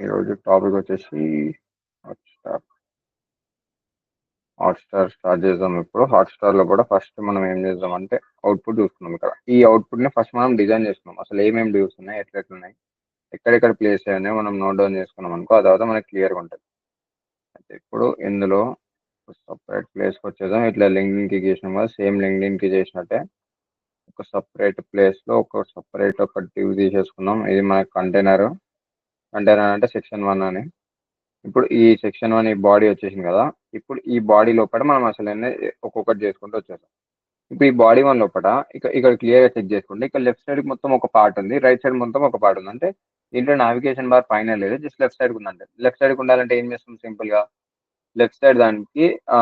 ఈరోజు టాపిక్ వచ్చేసి Hotstar. Hotstar start చేద్దాం ఇప్పుడు. హాట్‌స్టార్‌లో కూడా ఫస్ట్ మనం ఏం చేద్దామంటే అవుట్‌పుట్ చూసుకుందాం ఇక్కడ. ఈ అవుట్‌పుట్‌ని ఫస్ట్ మనం డిజైన్ చేసుకుందాం. అసలు ఏమేమి డ్యూస్ ఉన్నాయి, ఎట్లెట్లున్నాయి, ఎక్కడెక్కడ ప్లేస్ అయ్యాయో మనం నోట్ డౌన్ చేసుకున్నాం అనుకో, ఆ తర్వాత మనకి క్లియర్‌గా ఉంటుంది. అయితే ఇప్పుడు ఇందులో సపరేట్ ప్లేస్‌కి వచ్చేద్దాం. ఇట్లా లింక్డ్ఇన్‌కి చేసినాం కదా, సేమ్ లింక్డ్ఇన్‌కి చేసినట్టే ఒక సపరేట్ ప్లేస్‌లో ఒక సపరేట్ ఒక డివ్ తీసేసుకుందాం. ఇది మన కంటైనర్. కంటైనర్ అంటే సెక్షన్ 1 అని. ఇప్పుడు ఈ సెక్షన్ 1 ఈ బాడీ వచ్చేసింది కదా. ఇప్పుడు ఈ బాడీ లోపల మనం అసలు ఒక్కొక్కటి చేసుకుంటూ వచ్చేసాం. ఇప్పుడు ఈ బాడీ 1 లోపల ఇక్కడ క్లియర్ గా చెక్ చేసుకుంటే ఇక్కడ లెఫ్ట్ సైడ్ మొత్తం ఒక పార్ట్ ఉంది, రైట్ సైడ్ మొత్తం ఒక పార్ట్ ఉంది. అంటే దీంట్లో నావిగేషన్ బార్ పైన లేదు, జస్ట్ లెఫ్ట్ సైడ్ ఉందంటే. లెఫ్ట్ సైడ్ ఉండాలంటే ఏం చేస్తాం, సింపుల్ గా లెఫ్ట్ సైడ్ దానికి ఆ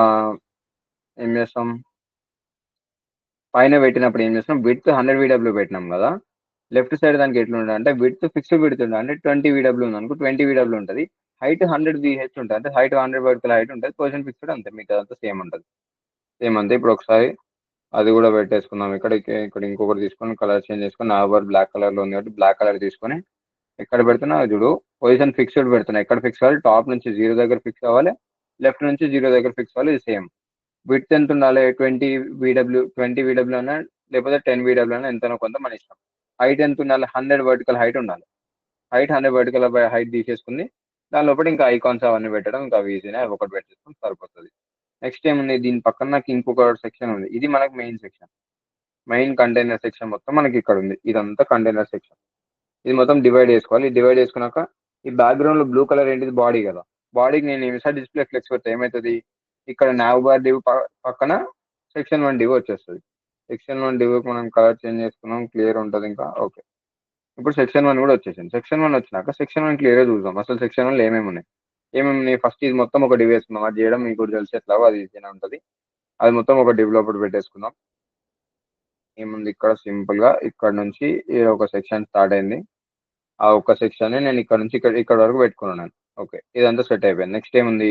ఏం చేస్తాం, పైన పెట్టినప్పుడు ఏం చేస్తాం, విడ్త్ 100 VW పెట్టినాం కదా. లెఫ్ట్ సైడ్ దానికి ఎట్లా ఉంటుంది అంటే విడ్త్ ఫిక్స్డ్ విడ్త్ ఉంటుంది. అంటే 20 VW ఉంది అనుకో, 20 VW ఉంటుంది. హైట్ 100 VH ఉంటుంది, అంటే హైట్ 100 వర్టికల్ హైట్ ఉంటుంది. పొజిషన్ ఫిక్స్డ్ అంతే, మీకు అదంతా సేమ్ ఉంటుంది. సేమ్ అంతే. ఇప్పుడు ఒకసారి అది కూడా పెట్టేసుకుందాం. ఇక్కడ ఇక్కడ ఇంకొకటి తీసుకొని కలర్ చేంజ్ చేసుకొని, నా ఓవర్ బ్లాక్ కలర్ లో ఉంది కాబట్టి బ్లాక్ కలర్ తీసుకొని ఎక్కడ పెడుతున్నా చూడు, పొజిషన్ ఫిక్స్డ్ పెడుతున్నా. ఎక్కడ ఫిక్స్ అవ్వాలి, టాప్ నుంచి 0 దగ్గర ఫిక్స్ అవ్వాలి, లెఫ్ట్ నుంచి 0 దగ్గర ఫిక్స్ అవ్వాలి. ఇది సేమ్. విడ్త్ ఎంత ఉండాలి, 20 VW అన్నా లేకపోతే 10 VW అన్నా, ఎంతనో కొంత మన ఇష్టం. హైట్ ఎంత ఉండాలి, 100 వర్టికల్ హైట్ ఉండాలి. హైట్ 100 వర్టికల్ హైట్ తీసేసుకుంది. దాని లోపల ఇంకా ఐకాన్స్ అవన్నీ పెట్టడం ఇంకా ఈజీనే, అవి ఒకటి పెట్టేసుకుని సరిపోతుంది. నెక్స్ట్ ఏముంది, దీని పక్కన నాకు ఇంకొక సెక్షన్ ఉంది. ఇది మనకు main section. Main container section మొత్తం మనకి ఇక్కడ ఉంది. ఇదంతా కంటైనర్ సెక్షన్. ఇది మొత్తం డివైడ్ చేసుకోవాలి. డివైడ్ చేసుకున్నాక ఈ బ్యాక్గ్రౌండ్ లో బ్లూ కలర్ ఏంటిది, బాడీ కదా. బాడీకి నేను ఇన్సైడ్ డిస్ప్లే ఫ్లెక్స్ పెడితే ఏమవుతుంది, ఇక్కడ నావ్ బార్ డివ్ పక్కన సెక్షన్ 1 డివ్ వచ్చేస్తుంది. సెక్షన్ 1 డివ్ మనం కలర్ చేంజ్ చేసుకున్నాం, క్లియర్ ఉంటుంది ఇంకా. ఓకే, ఇప్పుడు సెక్షన్ 1 కూడా వచ్చేసింది. సెక్షన్ 1 వచ్చినాక సెక్షన్ 1 క్లియర్ గా చూద్దాం అసలు సెక్షన్ 1 లో ఏమేమి ఉన్నాయి. ఏమేమి ఉన్నాయి, ఫస్ట్ ఇది మొత్తం ఒక డివ్ వేసుకుందాం. అది చేయడం మీకు కూడా తెలిసి ఎట్లాగో, అది ఈజీనే ఉంటుంది. అది మొత్తం ఒక డివ్ లోపల పెట్టేసుకుందాం. ఏముంది ఇక్కడ, సింపుల్ గా ఇక్కడ నుంచి ఈ ఒక సెక్షన్ స్టార్ట్ అయింది. ఆ ఒక్క సెక్షన్ నేను ఇక్కడ నుంచి ఇక్కడ వరకు పెట్టుకున్నాను. ఓకే, ఇదంతా సెట్ అయిపోయింది. నెక్స్ట్ ఏముంది,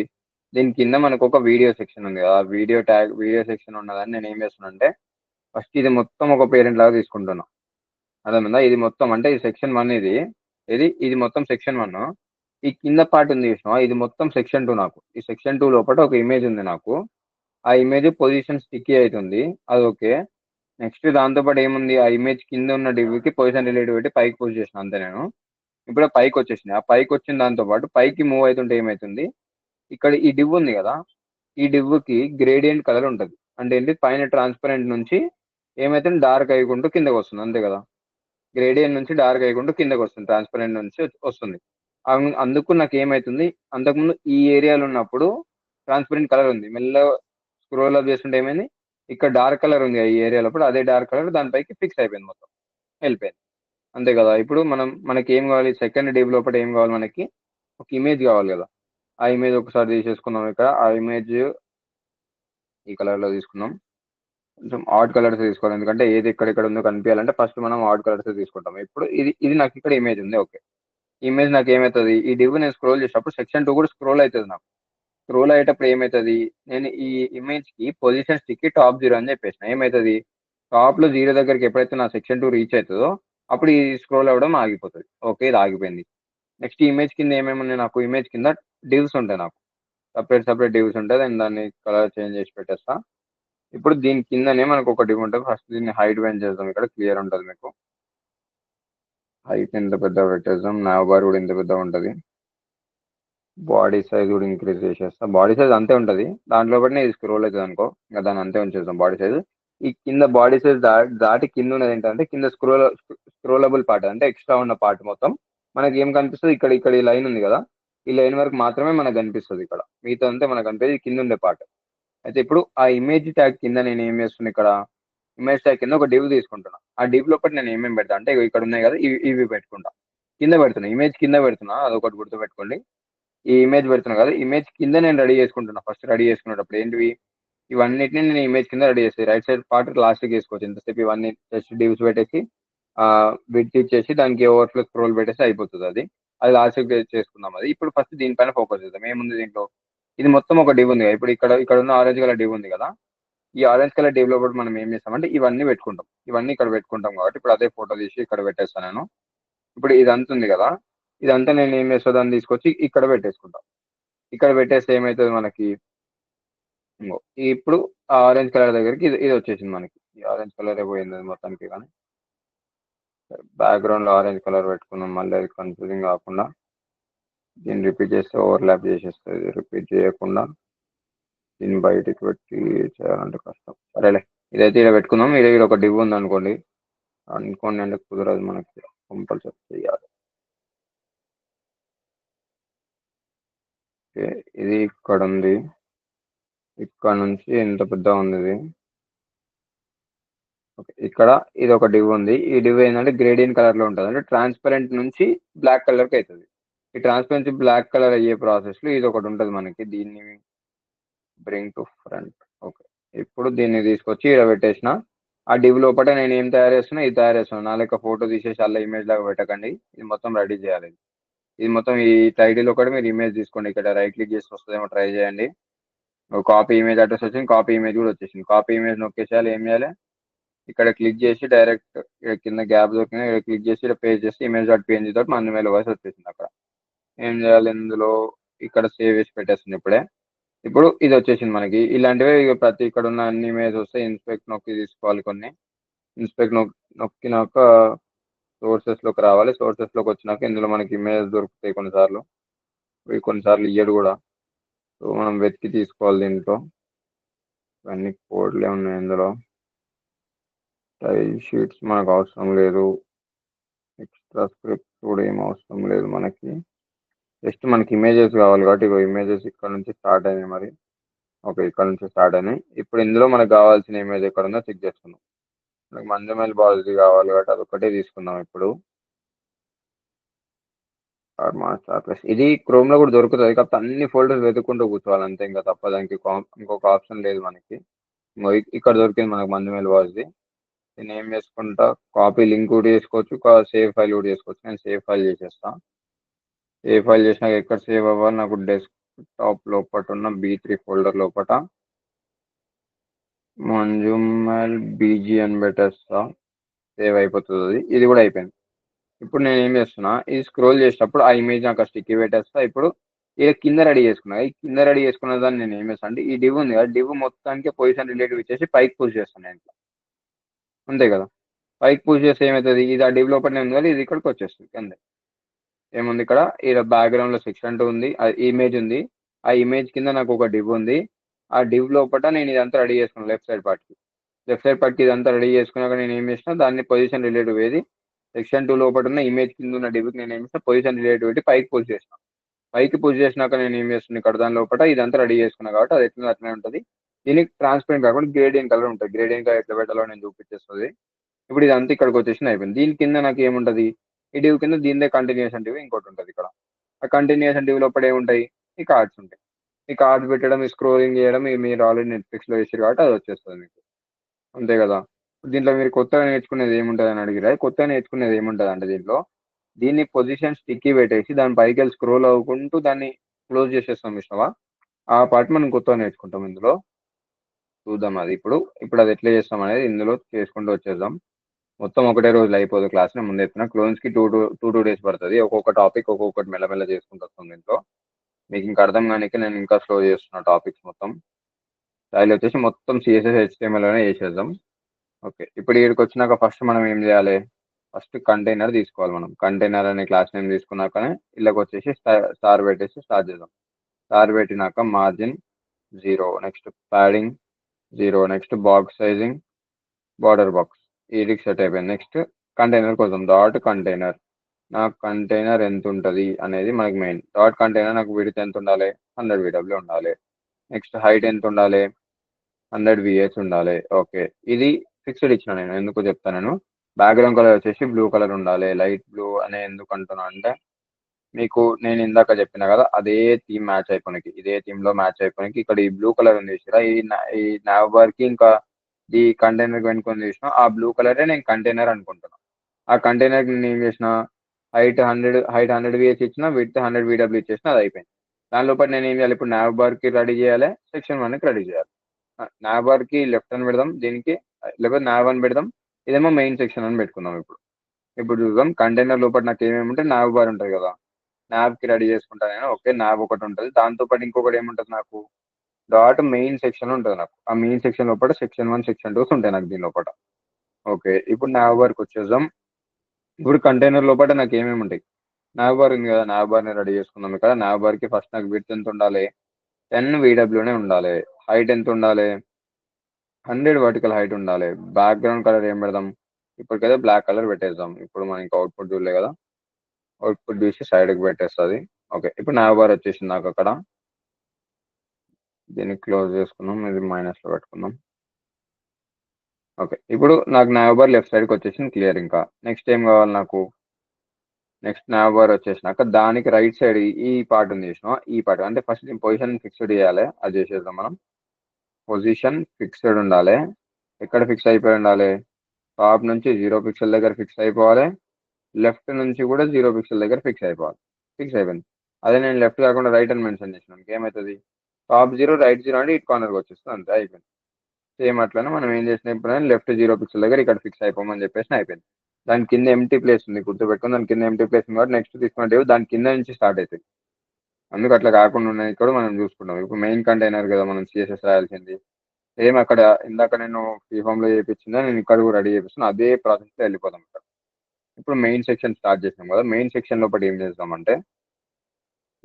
దీని కింద మనకు ఒక వీడియో సెక్షన్ ఉంది కదా. వీడియో సెక్షన్ ఉన్నదని నేను ఏం చేస్తున్నా అంటే, ఫస్ట్ ఇది మొత్తం ఒక పేరెంట్ లాగా తీసుకుంటున్నా. అర్థమైందా, ఇది మొత్తం అంటే ఈ సెక్షన్ 1 ఇది మొత్తం సెక్షన్ 1. ఈ కింద పార్ట్ ఉంది చూసినావా, ఇది మొత్తం సెక్షన్ 2. నాకు ఈ సెక్షన్ 2 లోపల ఒక ఇమేజ్ ఉంది నాకు. ఆ ఇమేజ్ పొజిషన్ స్టిక్కీ అవుతుంది, అది ఓకే. నెక్స్ట్ దాంతోపాటు ఏముంది, ఆ ఇమేజ్ కింద ఉన్న డివ్కి పొజిషన్ రిలేటివ్ పెట్టి పైకి పోస్ట్ చేసిన అంతే నేను. ఇప్పుడు పైకి వచ్చేసింది. ఆ పైకి వచ్చిన దాంతో పాటు పైకి మూవ్ అవుతుంటే ఏమైతుంది, ఇక్కడ ఈ డివ్ ఉంది కదా, ఈ డివ్కి గ్రేడియంట్ కలర్ ఉంటుంది. అంటే ఏంటి, పైన ట్రాన్స్పరెంట్ నుంచి ఏమైతుంది, డార్క్ అయ్యకుంటూ కిందకి వస్తుంది అంతే కదా. గ్రేడియంట్ నుంచి డార్క్ అయ్యకుంటూ కిందకి వస్తుంది, ట్రాన్స్పరెంట్ నుంచి వస్తుంది. అందుకు నాకు ఏమైతుంది, అంతకుముందు ఈ ఏరియాలో ఉన్నప్పుడు ట్రాన్స్పరెంట్ కలర్ ఉంది, మెల్లగా స్క్రోల్ అప్ చేస్తుంటే ఏమైంది, ఇక్కడ డార్క్ కలర్ ఉంది ఈ ఏరియాలో. అదే డార్క్ కలర్ దానిపైకి ఫిక్స్ అయిపోయింది, మొత్తం వెళ్ళిపోయింది. అంతే కదా. ఇప్పుడు మనకి ఏం కావాలి, సెకండ్ డివ్ లోపల ఏం కావాలి, మనకి ఒక ఇమేజ్ కావాలి కదా. ఆ ఇమేజ్ ఒకసారి తీసేసుకుందాం. ఇక్కడ ఆ ఇమేజ్ ఈ కలర్ లో తీసుకుందాం. కొంచెం ఆడ్ కలర్స్ తీసుకోవాలి, ఎందుకంటే ఏది ఎక్కడెక్కడ ఉందో కనిపించాలంటే ఫస్ట్ మనం ఆడ్ కలర్స్ తీసుకుంటాం. ఇప్పుడు ఇది నాకు ఇక్కడ ఇమేజ్ ఉంది. ఓకే, ఇమేజ్ నాకు ఏమవుతుంది, ఈ డివ్ నేను స్క్రోల్ చేసినప్పుడు సెక్షన్ 2 కూడా స్క్రోల్ అవుతుంది. నాకు స్క్రోల్ అయ్యేటప్పుడు ఏమవుతుంది, నేను ఈ ఇమేజ్ కి పొజిషన్ స్టిక్ టాప్ 0 అని చెప్పేసిన. ఏమవుతుంది, టాప్ లో 0 దగ్గరికి ఎప్పుడైతే నా సెక్షన్ 2 రీచ్ అవుతుందో అప్పుడు ఈ స్క్రోల్ అవ్వడం ఆగిపోతుంది. ఓకే, ఇది ఆగిపోయింది. నెక్స్ట్ ఇమేజ్ కింద ఏమేమి ఉన్నాయి, నాకు ఇమేజ్ కింద డివ్స్ ఉంటాయి. నాకు సపరేట్ డివ్స్ ఉంటాయి. నేను దాన్ని కలర్ చేంజ్ చేసి పెట్టేస్తా. ఇప్పుడు దీని కిందనే మనకు ఒక డివ్ ఉంటుంది. ఫస్ట్ దీన్ని హైట్ పెంచ్ చేద్దాం, ఇక్కడ క్లియర్ ఉంటుంది మీకు. హైట్ ఎంత పెద్ద పెట్టేద్దాం, నా బార్ కూడా ఇంత పెద్ద ఉంటుంది. బాడీ సైజ్ కూడా ఇంక్రీజ్ చేసేస్తాం. బాడీ సైజ్ అంతే ఉంటుంది, దాంట్లో బట్టి ఇది స్క్రోల్ అవుతుంది అనుకో, ఇంకా దాన్ని అంతే ఉంచేస్తాం బాడీ సైజ్. ఈ కింద బాడీ సైజ్ దాటి కింద ఉన్నది ఏంటంటే, కింద స్క్రోలబుల్ పార్ట్ అంటే ఎక్స్ట్రా ఉన్న పార్ట్ మొత్తం మనకి ఏం కనిపిస్తుంది, ఇక్కడ ఇక్కడ ఈ లైన్ ఉంది కదా, ఈ లైన్ వరకు మాత్రమే మనకు కనిపిస్తుంది. ఇక్కడ మిగతా అంతే మనకు కనిపించేది కింద ఉండే పార్ట్. అయితే ఇప్పుడు ఆ ఇమేజ్ ట్యాగ్ కింద నేను ఏం చేస్తున్నా, ఇక్కడ ఇమేజ్ ట్యాగ్ కింద ఒక డివ్ తీసుకుంటున్నా. ఆ డివ్ లోపల నేను ఏమేమి పెడతా అంటే, ఇక్కడ ఉన్నాయి కదా, ఇవి పెట్టుకుంటా. కింద పెడుతున్నా, ఇమేజ్ కింద పెడుతున్నా, అదొకటి గుర్తుపెట్టుకోండి. ఈ ఇమేజ్ పెడుతున్నా కదా, ఇమేజ్ కింద నేను రెడీ చేసుకుంటున్నా. ఫస్ట్ రెడీ చేసుకునేటప్పుడు ఏంటివి, ఇవన్నిటిని నేను ఇమేజ్ కింద రెడీ చేస్తాను. రైట్ సైడ్ పార్ట్ లాస్ట్కి వేసుకోవచ్చు. ఇంతసేపు ఇవన్నీ జస్ట్ డివ్స్ పెట్టేసి విడ్త్ ఇచ్చేసి దానికి ఓవర్ఫ్లో స్క్రోల్ పెట్టేసి అయిపోతుంది. అది అది లాస్ట్కి చేసుకుందాం. అది ఇప్పుడు ఫస్ట్ దీనిపైన ఫోకస్ చేద్దాం. ఏముంది దీంట్లో, ఇది మొత్తం ఒక డివ్ ఉంది కదా. ఇప్పుడు ఇక్కడ ఉన్న ఆరెంజ్ కలర్ డివ్ ఉంది కదా, ఈ ఆరెంజ్ కలర్ డివ్ లో కూడా మనం ఏం చేస్తామంటే ఇవన్నీ పెట్టుకుంటాం. ఇవన్నీ ఇక్కడ పెట్టుకుంటాం కాబట్టి ఇప్పుడు అదే ఫోటో తీసి ఇక్కడ పెట్టేస్తాను నేను. ఇప్పుడు ఇది అంత ఉంది కదా, ఇదంతా నేను ఏం చేస్తా, దాన్ని తీసుకొచ్చి ఇక్కడ పెట్టేసుకుంటా. ఇక్కడ పెట్టేస్తే ఏమవుతుంది మనకి, ఇంగో ఇప్పుడు ఆ ఆరెంజ్ కలర్ దగ్గరికి ఇది ఇది వచ్చేసింది మనకి. ఈ ఆరెంజ్ కలర్ పోయింది అది మొత్తానికి. కానీ బ్యాక్గ్రౌండ్ లో ఆరెంజ్ కలర్ పెట్టుకున్నాం, మళ్ళీ అది కన్ఫ్యూజింగ్ కాకుండా. దీన్ని రిపీట్ చేస్తే ఓవర్లాప్ చేసేస్తుంది. రిపీట్ చేయకుండా దీన్ని బయటికి పెట్టి చేయాలంటే కష్టం. సరేలే, ఇదైతే ఇలా పెట్టుకుందాం. ఇది ఒక డివ్ ఉంది అనుకోండి. అనుకోండి అంటే కుదరదు మనకి, కంపల్సరీ చేయాలి. ఓకే, ఇది ఇక్కడ ఉంది. ఇక్కడ నుంచి ఎంత పెద్ద ఉంది ఇది. ఓకే, ఇక్కడ ఇది ఒక డివ్ ఉంది. ఈ డివ్ ఏంటంటే గ్రేడియన్ కలర్ లో ఉంటుంది, అంటే ట్రాన్స్పరెంట్ నుంచి బ్లాక్ కలర్ కి అవుతుంది. ఈ ట్రాన్స్పరెన్సీ బ్లాక్ కలర్ అయ్యే ప్రాసెస్ లో ఇది ఒకటి ఉంటుంది మనకి. దీన్ని బ్రింగ్ టు ఫ్రంట్. ఓకే, ఇప్పుడు దీన్ని తీసుకొచ్చి ఇక్కడ పెట్టేసిన. ఆ డివ్ లోపల నేను ఏం తయారు చేస్తున్నా, ఇది తయారు చేస్తున్నాను. నా లెక్క ఫోటో తీసేసి అలా ఇమేజ్ లాగా పెట్టకండి. ఇది మొత్తం రెడీ చేయాలి. ఇది మొత్తం ఈ టైటిల్ ఒకటి మీరు ఇమేజ్ తీసుకోండి. ఇక్కడ రైట్ క్లిక్ చేసి వస్తుందేమో ట్రై చేయండి. కాపీ ఇమేజ్ అడ్రస్ వచ్చింది, కాపీ ఇమేజ్ కూడా వచ్చేసింది. కాపీ ఇమేజ్ నొక్కేసేయాలి. ఏం చేయాలి, ఇక్కడ క్లిక్ చేసి డైరెక్ట్ కింద గ్యాప్ దొరికింది, ఇక్కడ క్లిక్ చేసి ఇక్కడ పేస్ట్ చేసి ఇమేజ్ డాట్ పిఎన్జీ తోటి మన మెయిల్ వాయిస్ వచ్చేసింది. అక్కడ ఏం చేయాలి, ఇందులో ఇక్కడ సేవ్ చేసి పెట్టేస్తుంది ఇప్పుడే. ఇప్పుడు ఇది వచ్చేసింది మనకి. ఇలాంటివే ఇక ప్రతి ఇక్కడ ఉన్న అన్ని ఇమేజ్ వస్తే ఇన్స్పెక్ట్ నొక్కి తీసుకోవాలి కొన్ని. ఇన్స్పెక్ట్ నొక్కినాక సోర్సెస్ లోకి రావాలి. సోర్సెస్ లోకి వచ్చినాక ఇందులో మనకి ఇమేజ్ దొరుకుతాయి కొన్నిసార్లు, కొన్నిసార్లు ఇయ్యడు కూడా. సో మనం వెతికి తీసుకోవాలి. దీంట్లో ఇవన్నీ కోడ్లే ఉన్నాయి. ఇందులో టైల్ షీట్స్ మనకు అవసరం లేదు, ఎక్స్ట్రా స్క్రిప్ట్స్ కూడా ఏం అవసరం లేదు మనకి. జస్ట్ మనకి ఇమేజెస్ కావాలి కాబట్టి ఇమేజెస్ ఇక్కడ నుంచి స్టార్ట్ అయినాయి మరి. ఓకే, ఇక్కడ నుంచి స్టార్ట్ అయినాయి. ఇప్పుడు ఇందులో మనకు కావాల్సిన ఇమేజ్ ఎక్కడ ఉందో చెక్ చేస్తున్నాం. మనకి మంజమల్ బాల్ది కావాలి కాబట్టి అదొక్కటే తీసుకుందాం ఇప్పుడు. ఇది క్రోమ్ లో కూడా దొరుకుతుంది, కాకపోతే అన్ని ఫోల్డర్స్ వెతుక్కుంటూ కూర్చోవాలి అంతే, ఇంకా తప్ప దానికి ఇంకొక ఆప్షన్ లేదు మనకి. ఇక్కడ దొరికింది మనకు మంజమల్ బాల్ది. నేను ఏం చేసుకుంటా, కాపీ లింక్ కూడా చేసుకోవచ్చు, సేవ్ ఫైల్ కూడా చేసుకోవచ్చు. నేను సేవ్ ఫైల్ చేసేస్తా. సేవ్ ఫైల్ చేసినాక ఎక్కడ సేవ్ అవ్వాలి, నాకు డెస్క్ టాప్ లోపల ఉన్న B3 ఫోల్డర్ లోపల మంజుమల్ బీజీ అని పెట్టేస్తా. సేవ్ అయిపోతుంది. ఇది కూడా అయిపోయింది. ఇప్పుడు నేను ఏం చేస్తున్నా, ఇది స్క్రోల్ చేసేటప్పుడు ఆ ఇమేజ్ నాకు స్టిక్కి పెట్టేస్తా. ఇప్పుడు ఇది కింద రెడీ చేసుకున్నా. ఈ కింద రెడీ చేసుకున్న దాన్ని నేను ఏం చేస్తాను అంటే, ఈ డివ్ ఉంది కదా, డివ్ మొత్తానికి పొజిషన్ రిలేటివ్ ఇచ్చేసి పైకి పుష్ చేస్తాను నేను ఇట్లా. అంతే కదా, పైకి పుష్ చేస్తే ఏమవుతుంది, ఇది ఆ డివ్ లోపలనే ఉంది కదా, ఇది ఇక్కడికి వచ్చేస్తుంది అంతే. ఏముంది ఇక్కడ, ఇక్కడ బ్యాక్గ్రౌండ్ లో సెక్షన్ 2 ఉంది, ఇమేజ్ ఉంది. ఆ ఇమేజ్ కింద నాకు ఒక డివ్ ఉంది. ఆ డివ్ లోపల నేను ఇదంతా రెడీ చేసుకున్నాను. లెఫ్ట్ సైడ్ పార్ట్కి ఇదంతా రెడీ చేసుకున్నాక నేను ఏం చేసిన, దాన్ని పొజిషన్ రిలేటివ్ ఏది సెక్షన్ 2 లోపల ఉన్న ఇమేజ్ కింద ఉన్న డివ్కి నేను ఏం చేసిన, పొజిషన్ రిలేటివ్ పెట్టి పైకి పుష్ చేసిన. పైకి పుష్ చేసినాక నేను ఏం చేస్తున్నాను, ఇక్కడ దాని లోపల ఇదంతా రెడీ చేసుకున్నా కాబట్టి అది ఎట్లా అట్లనే ఉంటుంది. దీనికి ట్రాన్స్పరెంట్ కాకుండా గ్రేడియన్ కలర్ ఉంటుంది. గ్రేడియన్ కలర్ ఎట్లా పెట్టాలో నేను చూపించేస్తుంది. ఇప్పుడు ఇదంతా ఇక్కడికి వచ్చేసిన అయిపోయింది. దీని కింద నాకు ఏముంటది, ఈ డివ్ కింద దీనిదే కంటిన్యూషన్ డివ్ ఇంకోటి ఉంటుంది ఇక్కడ. ఆ కంటిన్యూషన్ డివ్ లోపల ఏముంటాయి, ఈ కార్డ్స్ ఉంటాయి. ఈ కార్డ్స్ పెట్టడం, ఈ స్క్రోలింగ్ చేయడం, మీరు ఆల్రెడీ నెట్ఫ్లిక్స్ లో వేసారు కాబట్టి అది వచ్చేస్తుంది మీకు. అంతే కదా. దీంట్లో మీరు కొత్తగా నేర్చుకునేది ఏముంటుంది అని అడిగిరా. కొత్తగా నేర్చుకునేది ఏముంటుంది అంటే, దీన్ని పొజిషన్ స్టిక్కీ పెట్టేసి దాని పైకి వెళ్ళి స్క్రోల్ అవ్వకుంటూ దాన్ని క్లోజ్ చేసేస్తాం ఇష్టమా. ఆ పార్ట్ మనం కొత్తగా నేర్చుకుంటాం ఇందులో. చూద్దాం అది ఇప్పుడు. ఇప్పుడు అది ఎట్లా చేస్తాం అనేది ఇందులో చేసుకుంటూ వచ్చేద్దాం. మొత్తం ఒకటే రోజులు అయిపోదు క్లాస్. నేను ముందు చెప్తున్నా, క్లోన్స్ కి టూ డేస్ పడుతుంది. ఒక్కొక్క టాపిక్ ఒక్కొక్కటి మెల్లమెల్ల చేసుకుంటూ వస్తుంది దీంట్లో. మీకు ఇంకా అర్థం కానీ నేను ఇంకా స్లో చేస్తున్నా టాపిక్స్ మొత్తం. స్టైల్ వచ్చేసి మొత్తం CSS HTML అనే చేసేద్దాం. ఓకే, ఇప్పుడు ఇక్కడికి వచ్చినాక ఫస్ట్ మనం ఏం చేయాలి, ఫస్ట్ కంటైనర్ తీసుకోవాలి. మనం కంటైనర్ అనే క్లాస్ నేమ్ తీసుకున్నాకనే ఇళ్ళకి వచ్చేసి స్టార్ పెట్టేసి స్టార్ట్ చేద్దాం. స్టార్ పెట్టినాక margin 0, next padding 0, next box sizing border box, ఇది సెట్ అయిపోయింది. నెక్స్ట్ కంటైనర్ కోసం డాట్ కంటైనర్. నాకు కంటైనర్ ఎంత ఉంటుంది అనేది మనకి మెయిన్. డాట్ కంటైనర్ నాకు విడ్త్ ఎంత ఉండాలి, 100 VW ఉండాలి. నెక్స్ట్ హైట్ ఎంత ఉండాలి, 100 VH ఉండాలి. ఓకే, ఇది ఫిక్స్డ్ ఇచ్చిన నేను. ఎందుకు చెప్తాను, నేను బ్యాక్గ్రౌండ్ కలర్ వచ్చేసి బ్లూ కలర్ ఉండాలి. లైట్ బ్లూ అనే ఎందుకు అంటున్నా అంటే, మీకు నేను ఇందాక చెప్పిన కదా, అదే థీమ్ మ్యాచ్ అయిపోయినకి, ఇదే థీమ్ లో మ్యాచ్ అయిపోయినకి ఇక్కడ ఈ బ్లూ కలర్ ఉంది చూసారా, ఈ నావ్ బార్ కి ఇంకా ఈ కంటైనర్ వెనుకొని చూసిన ఆ బ్లూ కలరే నేను కంటైనర్ అనుకుంటున్నాను. ఆ కంటైనర్ నేను ఏం చేసిన, హైట్ 100 VH ఇచ్చిన, విడ్త్ 100 VW ఇచ్చేసిన, అది అయిపోయింది. దాని లోపల నేను ఏం చేయాలి, ఇప్పుడు నావ్ బార్ కి రెడీ చేయాలి, సెక్షన్ 1 కి రెడీ చేయాలి. నావ్ బార్ కి లెఫ్ట్ అని పెడదాం, దీనికి లేకపోతే నావ్ అని పెడదాం. ఇదేమో మెయిన్ సెక్షన్ అని పెట్టుకుందాం. ఇప్పుడు చూద్దాం కంటైనర్ లోపల నాకు ఏమేమి ఉంటే నావ్ బార్ ఉంటుంది కదా, కి రెడీ చేసుకుంటాను నేను. ఓకే, నాబ్ ఒకటి ఉంటుంది. దాంతో పాటు ఇంకొకటి ఏముంటుంది నాకు, డాట్ మెయిన్ సెక్షన్ ఉంటుంది నాకు. ఆ మెయిన్ సెక్షన్ లోపల సెక్షన్ 1 సెక్షన్ 2 ఉంటాయి నాకు దీని లోపల. ఓకే, ఇప్పుడు నాబ్ వరకు వచ్చేద్దాం. ఇప్పుడు కంటైనర్ లోపల నాకు ఏమేమి ఉంటాయి, నాబ్ బార్ ఉంది కదా, నాబ్ బార్ ని రెడీ చేసుకుందాం. ఇక్కడ నాబ్ బార్ కి ఫస్ట్ నాకు విడ్త్ ఎంత ఉండాలి, 10 VWనే ఉండాలి. హైట్ ఎంత ఉండాలి, 100 వర్టికల్ హైట్ ఉండాలి. బ్యాక్గ్రౌండ్ కలర్ ఏం పెడదాం, ఇప్పటికైతే బ్లాక్ కలర్ పెట్టేద్దాం. ఇప్పుడు మనకి అవుట్పుట్ చూడలే కదా, అవుట్పుట్ చూసి సైడ్కి పెట్టేస్తుంది. ఓకే, ఇప్పుడు నాబ్ బార్ వచ్చేసింది నాకు అక్కడ. దీన్ని క్లోజ్ చేసుకుందాం, ఇది మైనస్ లో పెట్టుకుందాం. ఓకే, ఇప్పుడు నాకు నాబ్ బార్ లెఫ్ట్ సైడ్కి వచ్చేసింది, క్లియర్. ఇంకా నెక్స్ట్ ఏం కావాలి నాకు, నెక్స్ట్ నాబ్ బార్ వచ్చేసినాక దానికి రైట్ సైడ్ ఈ పార్ట్ ఉంది చూసినా, ఈ పార్ట్ అంటే ఫస్ట్ దీని పొజిషన్ ఫిక్స్డ్ చేయాలి. అది చేసేద్దాం మనం. పొజిషన్ ఫిక్స్డ్ ఉండాలి. ఎక్కడ ఫిక్స్ అయిపోయి ఉండాలి, టాప్ నుంచి 0 పిక్సెల్ దగ్గర ఫిక్స్ అయిపోవాలి. లెఫ్ట్ నుంచి కూడా 0 పిక్సెల్ దగ్గర ఫిక్స్ అయిపోవాలి. ఫిక్స్ అయిపోయింది. అదే నేను లెఫ్ట్ కాకుండా రైట్ అని మెన్షన్ చేసినాను, ఏమవుతుంది, టాప్ 0 రైట్ 0 అంటే ఇటు కార్నర్కి వచ్చేస్తుంది, అంతే అయిపోయింది. సేమ్ అట్లనే మనం ఏం చేసిన ఇప్పుడు లెఫ్ట్ 0 పిక్సెల్ దగ్గర ఇక్కడ ఫిక్స్ అయిపోమని చెప్పేసి అయిపోయింది. దాని కింద ఎంటీ ప్లేస్ ఉంది, గుర్తుపెట్టుకుని దాని కింద ఎంటీ ప్లేస్ ఉంది కాబట్టి నెక్స్ట్ తీసుకుంటే దాని కింద నుంచి స్టార్ట్ అవుతుంది. అందుకు అట్లా కాకుండా ఉన్నాయి కూడా మనం చూసుకుంటాం. ఇప్పుడు మెయిన్ కంటైనర్ కదా మనం సిఎస్ఎస్ రాయాల్సింది. సేమ్ అక్కడ ఇందాక నేను ఫ్రీ ఫామ్ లో చేయించిందా, నేను ఇక్కడ కూడా రెడీ చేపిస్తున్నా, అదే ప్రాసెస్ లో వెళ్ళిపోతాం ఇక్కడ. ఇప్పుడు మెయిన్ సెక్షన్ స్టార్ట్ చేసినాం కదా, మెయిన్ సెక్షన్ లోపల ఏం చేస్తామంటే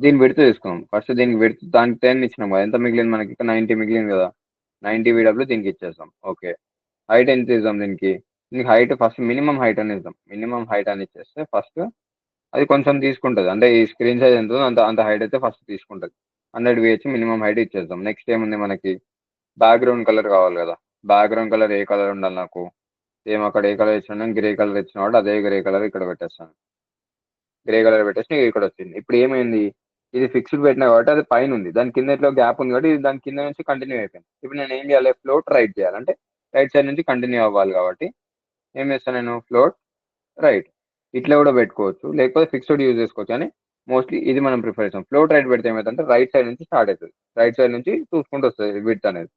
దీని విడత తీసుకున్నాం. ఫస్ట్ దీనికి విడత దానికి 10 ఇచ్చినాం కదా, ఎంత మిగిలింది మనకి, ఇక్కడ 90 మిగిలింది కదా, 90 VW దీనికి ఇచ్చేస్తాం. ఓకే, హైట్ ఎంత ఇద్దాం దీనికి, దీనికి హైట్ ఫస్ట్ మినిమం హైట్ అని ఇద్దాం. మినిమం హైట్ అని ఇచ్చేస్తే ఫస్ట్ అది కొంచెం తీసుకుంటుంది. అంటే ఈ స్క్రీన్ సైజ్ ఎంత ఉందో అంత అంత హైట్ అయితే ఫస్ట్ తీసుకుంటుంది. 100 VH మినిమం హైట్ ఇచ్చేద్దాం. నెక్స్ట్ ఏముంది మనకి, బ్యాక్గ్రౌండ్ కలర్ కావాలి కదా. బ్యాక్గ్రౌండ్ కలర్ ఏ కలర్ ఉండాలి నాకు, సేమ్ అక్కడ ఏ కలర్ ఇచ్చినా గ్రే కలర్ ఇచ్చిన వాడు అదే గ్రే కలర్ ఇక్కడ పెట్టేస్తాను. గ్రే కలర్ పెట్టేసి ఇక్కడ వచ్చింది. ఇప్పుడు ఏమైంది, ఇది ఫిక్స్డ్ పెట్టినా కాబట్టి అది పైన ఉంది, దాని కింద ఇట్లా గ్యాప్ ఉంది కాబట్టి ఇది దాని కింద నుంచి కంటిన్యూ అయిపోయింది. ఇప్పుడు నేను ఏం చేయాలి, ఫ్లోట్ రైట్ చేయాలి, అంటే రైట్ సైడ్ నుంచి కంటిన్యూ అవ్వాలి కాబట్టి ఏం చేస్తాను నేను, ఫ్లోట్ రైట్ ఇట్లా కూడా పెట్టుకోవచ్చు, లేకపోతే ఫిక్స్డ్ యూజ్ చేసుకోవచ్చు. కానీ మోస్ట్లీ ఇది మనం ప్రిఫర్ చేస్తాం. ఫ్లోట్ రైట్ పెడితే ఏమైందంటే రైట్ సైడ్ నుంచి స్టార్ట్ అవుతుంది, రైట్ సైడ్ నుంచి చూసుకుంటూ వస్తుంది విడ్త్ అనేది.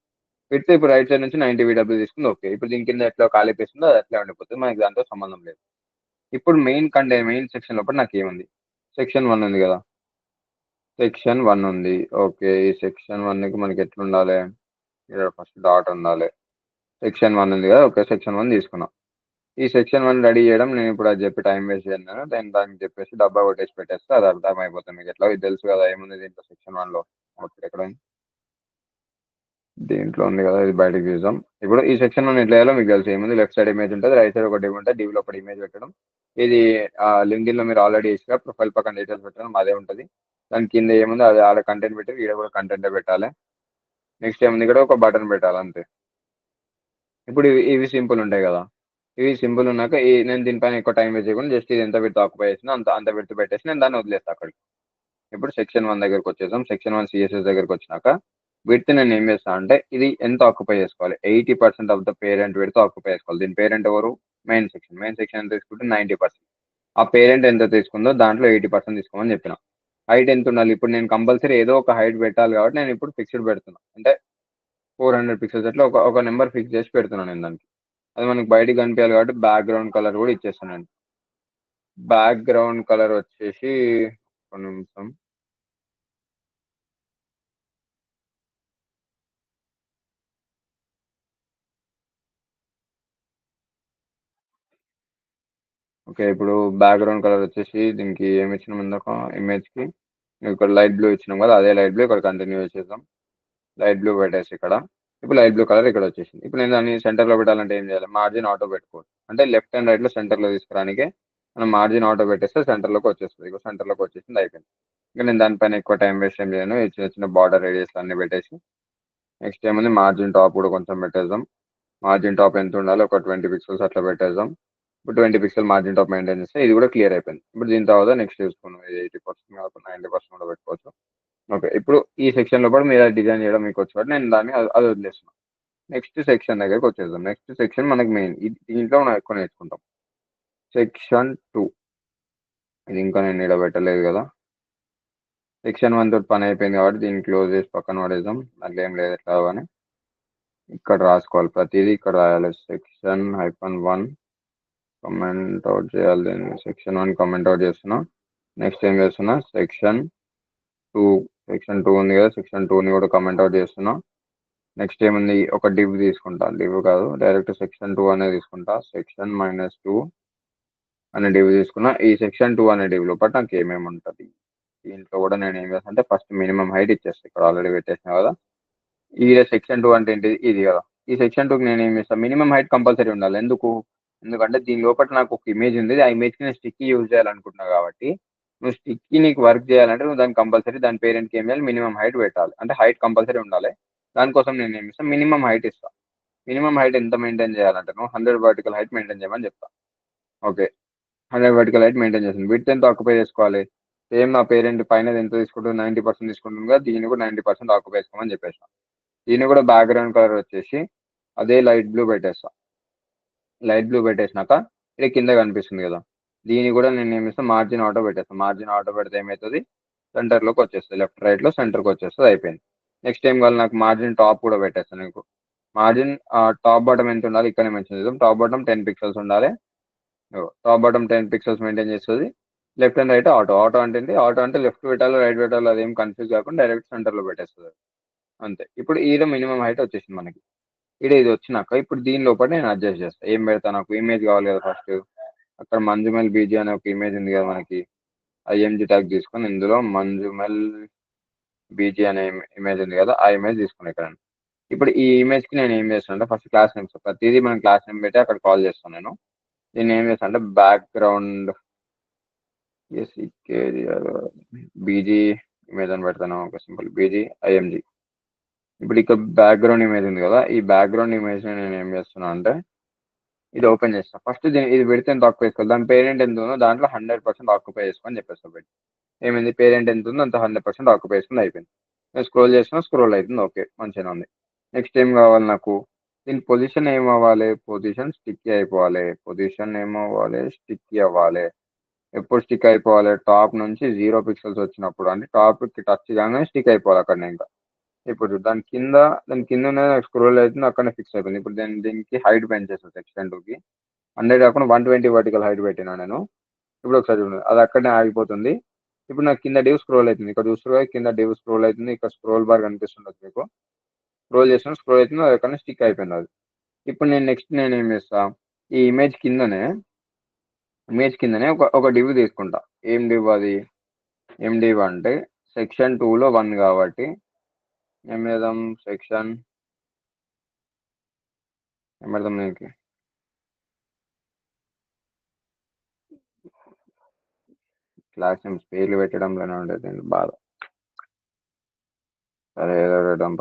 విడ్త్ ఇప్పుడు రైట్ సైడ్ నుంచి 90 VW తీసుకుంది. ఓకే, ఇప్పుడు దీని కింద ఎట్లా ఖాళీ పేస్తుందో అది అట్లా ఉండిపోతుంది, మనకి దాంతో సంబంధం లేదు. ఇప్పుడు మెయిన్ సెక్షన్ లోపల నాకు ఏముంది, సెక్షన్ 1 ఉంది కదా, సెక్షన్ 1 ఉంది. ఓకే, ఈ సెక్షన్ 1కి మనకి ఎట్లా ఉండాలి, ఇక్కడ ఫస్ట్ డాట్ ఉండాలి. సెక్షన్ 1 ఉంది కదా, ఓకే సెక్షన్ 1 తీసుకున్నాం. ఈ సెక్షన్ 1 రెడీ చేయడం నేను ఇప్పుడు అది చెప్పి టైం వేస్ట్ చేయను, దానికి చెప్పేసి డబ్బా కొట్టేసి పెట్టేస్తే అది అర్థం అయిపోతుంది మీకు. ఎట్లా ఇది తెలుసు కదా ఏముంది దీంట్లో సెక్షన్ 1లో. ఓకే, ఎక్కడ ఉంది? దీంట్లో ఉంది కదా, ఇది బయటకు తీద్దాం. ఇప్పుడు ఈ సెక్షన్ 1 ఎట్లా చేయాలో మీకు తెలుసు, ఏముంది, లెఫ్ట్ సైడ్ ఇమేజ్ ఉంటుంది, రైట్ సైడ్ ఒకటి ఉంటుంది, డివ్ లో ఒకటి ఇమేజ్ పెట్టడం. ఇది లింక్డ్ఇన్ లో మీరు ఆల్రెడీ ఇచ్చిన ప్రొఫైల్ పక్కన డీటెయిల్స్ పెట్టడం అదే ఉంటుంది. దాని కింద ఏముంది అది ఆడ కంటెంట్ పెట్టి ఇక్కడ కూడా కంటెంట్ పెట్టాలి. నెక్స్ట్ ఏముంది, ఇక్కడ ఒక బటన్ పెట్టాలి, అంతే. ఇప్పుడు ఇవి సింపుల్ ఉంటాయి కదా, ఇవి సింపుల్ ఉన్నాక నేను దీనిపైన ఎక్కువ టైం వేస్ట్ చేయకుండా జస్ట్ ఇది ఎంత పెడితే ఆక్యుపై చేసిన అంత అంత పెడితే పెట్టేసి నేను దాన్ని వదిలేస్తాను అక్కడికి. ఇప్పుడు సెక్షన్ 1 దగ్గరకు వచ్చేసాం. సెక్షన్ 1 సిఎస్ఎస్ దగ్గరకు వచ్చినాక విడ్త్ నేను ఏం చేస్తాను అంటే ఇది ఎంత ఆక్యుపై చేసుకోవాలి, 80% of the parent width occupy చేసుకోవాలి. దీని పేరెంట్ ఎవరు, మెయిన్ సెక్షన్ ఎంత తీసుకుంటే 90%. ఆ పేరెంట్ ఎంత తీసుకుందో దాంట్లో 80% తీసుకోమని చెప్పిన. హైట్ ఎంత ఉండాలి, ఇప్పుడు నేను కంపల్సరీ ఏదో ఒక హైట్ పెట్టాలి కాబట్టి నేను ఇప్పుడు ఫిక్స్డ్ పెడుతున్నా, అంటే 400 పిక్సెల్స్ అట్లా ఒక నెంబర్ ఫిక్స్ చేసి పెడుతున్నాను నేను దానికి. అది మనకి బయటికి కనిపించాలి కాబట్టి బ్యాక్గ్రౌండ్ కలర్ కూడా ఇచ్చేస్తున్నాను. బ్యాక్గ్రౌండ్ కలర్ వచ్చేసి ఒక నిమిషం, ఓకే. ఇప్పుడు బ్యాక్గ్రౌండ్ కలర్ వచ్చేసి దీనికి ఏమి ఇచ్చినాం ఇందాక, ఇమేజ్కి ఇక్కడ లైట్ బ్లూ ఇచ్చినాం కదా, అదే లైట్ బ్లూ ఇక్కడ కంటిన్యూ చేసేద్దాం. లైట్ బ్లూ పెట్టేసి ఇక్కడ ఇప్పుడు లైట్ బ్లూ కలర్ ఇక్కడ వచ్చేసింది. ఇప్పుడు నేను దాన్ని సెంటర్లో పెట్టాలంటే ఏం చేయాలి, మార్జిన్ ఆటో పెట్టుకోవచ్చు. అంటే లెఫ్ట్ అండ్ రైట్లో సెంటర్లో తీసుకురానికి మనం మార్జిన్ ఆటో పెట్టేస్తే సెంటర్లోకి వచ్చేస్తుంది. ఇక సెంటర్లోకి వచ్చేసింది, అయిపోయింది. ఇంకా నేను దానిపైన ఎక్కువ టైం వేస్ట్ ఏం చేయను. ఈ చిన్న చిన్న బార్డర్ రేడియస్ అన్ని పెట్టేసి నెక్స్ట్ ఏముంది, మార్జిన్ టాప్ కూడా కొంచెం పెట్టేద్దాం. మార్జిన్ టాప్ ఎంత ఉండాలి, ఒక 20 పిక్సెల్స్ అట్లా పెట్టేద్దాం. ఇప్పుడు 20 పిక్సెల్ మార్జిన్ టాప్ మెయింటైన్ చేస్తే ఇది కూడా క్లియర్ అయిపోయింది. ఇప్పుడు దీని తర్వాత నెక్స్ట్ చూసుకున్నాం, ఇది 80% కాకుండా 90% కూడా పెట్టుకోవచ్చు. ఓకే, ఇప్పుడు ఈ సెక్షన్ లో కూడా మీరు డిజైన్ చేయడం మీకు వచ్చి నేను దాన్ని అది వదిలేస్తున్నాను. నెక్స్ట్ సెక్షన్ దగ్గరకు వచ్చేద్దాం. నెక్స్ట్ సెక్షన్ మనకి మెయిన్, దీంట్లో మనం ఎక్కువ నేర్చుకుంటాం. సెక్షన్ 2 ఇది ఇంకా నేను ఇక్కడ పెట్టలేదు కదా. సెక్షన్ 1 తోటి పని అయిపోయింది కాబట్టి దీన్ని క్లోజ్ చేసి పక్కన పడేద్దాం, అట్లా ఏం లేదు ఎట్లా అని. ఇక్కడ రాసుకోవాలి ప్రతిదీ, ఇక్కడ రాయాలి. సెక్షన్-1 కమెంట్ అవుట్ చేయాలి. దీన్ని సెక్షన్ 1 కమెంట్ అవుట్ చేస్తున్నా. నెక్స్ట్ ఏం చేస్తున్నా, టూ సెక్షన్ 2 ఉంది కదా, సెక్షన్ 2ని కూడా కమెంట్ అవుట్ చేస్తున్నా. నెక్స్ట్ ఏముంది, ఒక డివ్ తీసుకుంటా, డివ్ కాదు డైరెక్ట్ సెక్షన్ 2 అనేది తీసుకుంటా. సెక్షన్-2 అనే డివ్ తీసుకున్నా. ఈ సెక్షన్ 2 అనే డివ్ లోపల నాకు ఏమేమి ఉంటుంది, దీంట్లో కూడా నేను ఏం చేస్తాను అంటే ఫస్ట్ మినిమం హైట్ ఇచ్చేస్తాను. ఇక్కడ ఆల్రెడీ పెట్టేసిన కదా. ఈ సెక్షన్ 2 అంటే ఏంటి, ఇది కదా. ఈ సెక్షన్ 2కి నేను ఏం చేస్తాను, మినిమం హైట్ కంపల్సరీ ఉండాలి. ఎందుకంటే దీని లోపల నాకు ఒక ఇమేజ్ ఉంది, ఆ ఇమేజ్కి నేను స్టిక్కీ యూజ్ చేయాలనుకుంటున్నా కాబట్టి, నువ్వు స్టిక్కీ నీకు వర్క్ చేయాలంటే నువ్వు దాన్ని కంపల్సరీ దాని పేరెంట్కి ఏం చేయాలి, మినిమం హైట్ పెట్టాలి. అంటే హైట్ కంపల్సరీ ఉండాలి. దానికోసం నేను ఏమి ఇస్తాను, మినిమం హైట్ ఇస్తాను. మినిమం హైట్ ఎంత మెయింటైన్ చేయాలంటే నువ్వు 100 వర్టికల్ హైట్ మెయింటైన్ చేయమని చెప్తా. ఓకే, 100 వర్టికల్ హైట్ మెయింటైన్ చేస్తుంది. విడ్త్ ఎంత ఆక్యుపై చేసుకోవాలి, సేమ్ నా పేరెంట్ పైన ఎంత తీసుకుంటుంది, 90% తీసుకుంటుంది కదా, దీన్ని కూడా 90% ఆక్యుపై చేసుకోమని చెప్పేసాను. దీన్ని కూడా బ్యాక్గ్రౌండ్ కలర్ వచ్చేసి అదే లైట్ బ్లూ పెట్టేస్తా. లైట్ బ్లూ పెట్టేసినాక ఇది కింద కనిపిస్తుంది కదా, దీన్ని కూడా నేను ఏమి ఇస్తాను, మార్జిన్ ఆటో పెట్టేస్తాను. మార్జిన్ ఆటో పెడితే ఏమవుతుంది, సెంటర్లోకి వచ్చేస్తుంది, లెఫ్ట్ రైట్లో సెంటర్కి వచ్చేస్తుంది, అయిపోయింది. నెక్స్ట్ ఏం కావాలి నాకు, మార్జిన్ టాప్ కూడా పెట్టేస్తాను. నీకు మార్జిన్ టాప్ బాటమ్ ఎంత ఉండాలి, ఇక్కడనే మెన్షన్ చేద్దాం. టాప్ బాటమ్ 10 పిక్సెల్స్ ఉండాలి. టాప్ బాటమ్ 10 పిక్సెల్స్ మెయింటైన్ చేస్తుంది. Left and right auto. Auto అంటే ఏంటి, ఆటో అంటే లెఫ్ట్ పెట్టాలో రైట్ పెట్టాలో అదేం కన్ఫ్యూజ్ కాకుండా డైరెక్ట్ సెంటర్లో పెట్టేస్తుంది. అంతే. ఇప్పుడు ఈడ మినిమం హైట్ వచ్చేసింది మనకి. ఇది వచ్చినాక ఇప్పుడు దీని లోపల నేను అడ్జస్ట్ చేస్తాను. ఏం పెడతా, నాకు ఇమేజ్ కావాలి కదా ఫస్ట్. అక్కడ మంజుమెల్ బీజీ అనే ఒక ఇమేజ్ ఉంది కదా మనకి, ఐఎంజీ ట్యాగ్ తీసుకొని ఇందులో మంజుమెల్ బీజీ అనే ఇమేజ్ ఉంది కదా, ఆ ఇమేజ్ తీసుకుని ఇక్కడ. ఇప్పుడు ఈ ఇమేజ్ కి నేను ఏం చేస్తాను అంటే ఫస్ట్ క్లాస్ నేమ్స్, ప్రతిదీ మనం క్లాస్ నేమ్ పెట్టి అక్కడ కాల్ చేస్తాను నేను. దీన్ని ఏం చేస్తాను అంటే బ్యాక్గ్రౌండ్ బీజీ ఇమేజ్ అని పెడతాను. ఒక సింపుల్ బీజీ ఐఎంజీ. ఇప్పుడు ఇక్కడ బ్యాక్గ్రౌండ్ ఇమేజ్ ఉంది కదా, ఈ బ్యాక్గ్రౌండ్ ఇమేజ్ నేను ఏం చేస్తున్నా అంటే ఇది ఓపెన్ చేస్తాను. ఫస్ట్ ఇది పెడితే ఎంత ఆక్యుపై చేసుకోవాలి, దాని పేరెంట్ ఎంత ఉందో దాంట్లో 100% ఆక్యుపై చేసుకొని చెప్పేస్తాను. పెట్టి ఏమైంది, పేరెంట్ ఎంత ఉందో అంత 100% ఆక్యుపై చేసుకుని అయిపోయింది. నేను స్క్రోల్ చేసినా స్క్రోల్ అవుతుంది. ఓకే, మంచిగా ఉంది. నెక్స్ట్ ఏం కావాలి నాకు, దీని పొజిషన్ ఏం అవ్వాలి, పొజిషన్ స్టిక్కీ అయిపోవాలి. పొజిషన్ ఏమవ్వాలి, స్టిక్కీ అవ్వాలి. ఎప్పుడు స్టిక్ అయిపోవాలి, టాప్ నుంచి 0 పిక్సెల్స్ వచ్చినప్పుడు, అంటే టాప్కి టచ్ కాగానే స్టిక్ అయిపోవాలి అక్కడ. ఇంకా ఇప్పుడు దాని కింద స్క్రోల్ అవుతుంది, అక్కడనే ఫిక్స్ అయిపోయింది. ఇప్పుడు దీనికి హైట్ పెంచేస్తాను. సెక్షన్ 2కి 100 కాకుండా 120 వర్టికల్ హైట్ పెట్టినా నేను. ఇప్పుడు ఒకసారి చూడండి, అది అక్కడనే ఆగిపోతుంది. ఇప్పుడు నాకు కింద డివ్ స్క్రోల్ అవుతుంది, ఇక్కడ చూస్తున్నా కింద డివ్ స్క్రోల్ అవుతుంది, ఇక్కడ స్క్రోల్ బార్ కనిపిస్తుండదు మీకు. స్క్రోల్ అవుతుంది, అది అక్కడ స్టిక్ అయిపోయింది అది. ఇప్పుడు నేను ఏం చేస్తా, ఈ ఇమేజ్ కిందనే ఒక డివ్ తీసుకుంటా. ఏం డివ్ అది, ఏం డివ్ అంటే సెక్షన్ 2లో 1 కాబట్టి ఏం చేద్దాం, ఏం పెడదాం దీనికి, క్లాస్ నేమ్స్ పేర్లు పెట్టడంలోనే ఉండేది నేను బాధ. సరే ఏదో పెడదాం,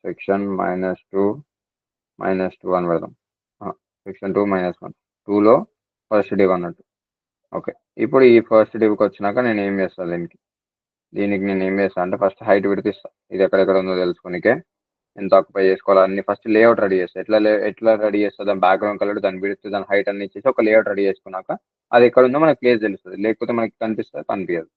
సెక్షన్-2 అని పెడదాం. సెక్షన్-2 2లో ఫస్ట్ డివ్ అన్నట్టు. ఓకే, ఇప్పుడు ఈ ఫస్ట్ డివ్కి వచ్చినాక నేను ఏం చేస్తాను, దీనికి నేను ఏం చేస్తాను అంటే ఫస్ట్ హైట్ విడిపిస్తాను. ఇది ఎక్కడెక్కడ ఉందో తెలుసుకునికే ఎంత ఆక్యుపై చేసుకోవాలి అన్ని ఫస్ట్ లేఅవుట్ రెడీ చేస్తాను. ఎట్లా రెడీ చేస్తా, దాని బ్యాక్గ్రౌండ్ కలర్, దాని విడ్త్, దాని హైట్ అన్ని ఇచ్చేసి ఒక లేఅవుట్ రెడీ చేసుకున్నాక అది ఎక్కడ ఉందో మనకి ప్లేస్ తెలుస్తుంది. లేకపోతే మనకి కనిపించదు.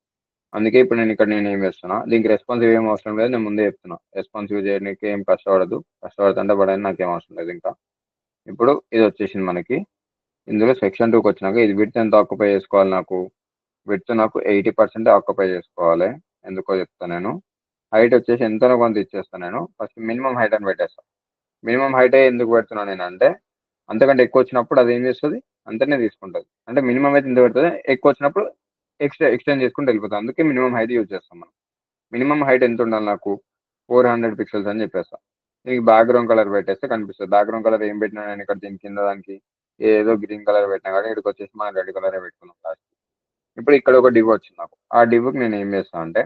అందుకే ఇప్పుడు నేను ఏం చేస్తున్నా, దీనికి రెస్పాన్సివ్ ఏం అవసరం లేదు, నేను ముందే చెప్తున్నా. రెస్పాన్సివ్ చేయడానికి ఏం కష్టపడుతుంటే పడని నాకేం అవసరం లేదు ఇంకా. ఇప్పుడు ఇది వచ్చేసింది మనకి. ఇందులో సెక్షన్ 2కి వచ్చినాక ఇది విడ్త్ ఎంత ఆక్యుపై చేసుకోవాలి, నాకు 80% ఆక్యుపై చేసుకోవాలి. ఎందుకో చెప్తాను నేను. హైట్ వచ్చేసి ఎంతనో కొంత ఇచ్చేస్తాను నేను. ఫస్ట్ మినిమం హైట్ అని పెట్టేస్తాను. మినిమం హైటే ఎందుకు పెడుతున్నాను నేను అంటే, అంతకంటే ఎక్కువ వచ్చినప్పుడు అది ఏం చేస్తుంది, అంతనే తీసుకుంటుంది. అంటే మినిమం అయితే ఇంత పెడుతుంది, ఎక్కువ వచ్చినప్పుడు ఎక్స్టెండ్ చేసుకుంటూ వెళ్ళిపోతుంది. అందుకే మినిమం హైట్ యూజ్ చేస్తాం మనం. మినిమం హైట్ ఎంత ఉండాలి నాకు, 400 పిక్సెల్స్ అని చెప్పేస్తాను. దీనికి బ్యాక్గ్రౌండ్ కలర్ పెట్టేస్తే కనిపిస్తుంది. బ్యాక్గ్రౌండ్ కలర్ ఏం పెట్టినా నేను ఇక్కడ దీని కింద దానికి ఏదో గ్రీన్ కలర్ పెట్టినా కానీ ఇక్కడికి వచ్చేసి మనం రెడ్ కలరే పెట్టుకున్నాం లాస్ట్. ఇప్పుడు ఇక్కడ ఒక డివ్ వచ్చింది నాకు. ఆ డివ్కి నేను ఏం చేస్తాను అంటే,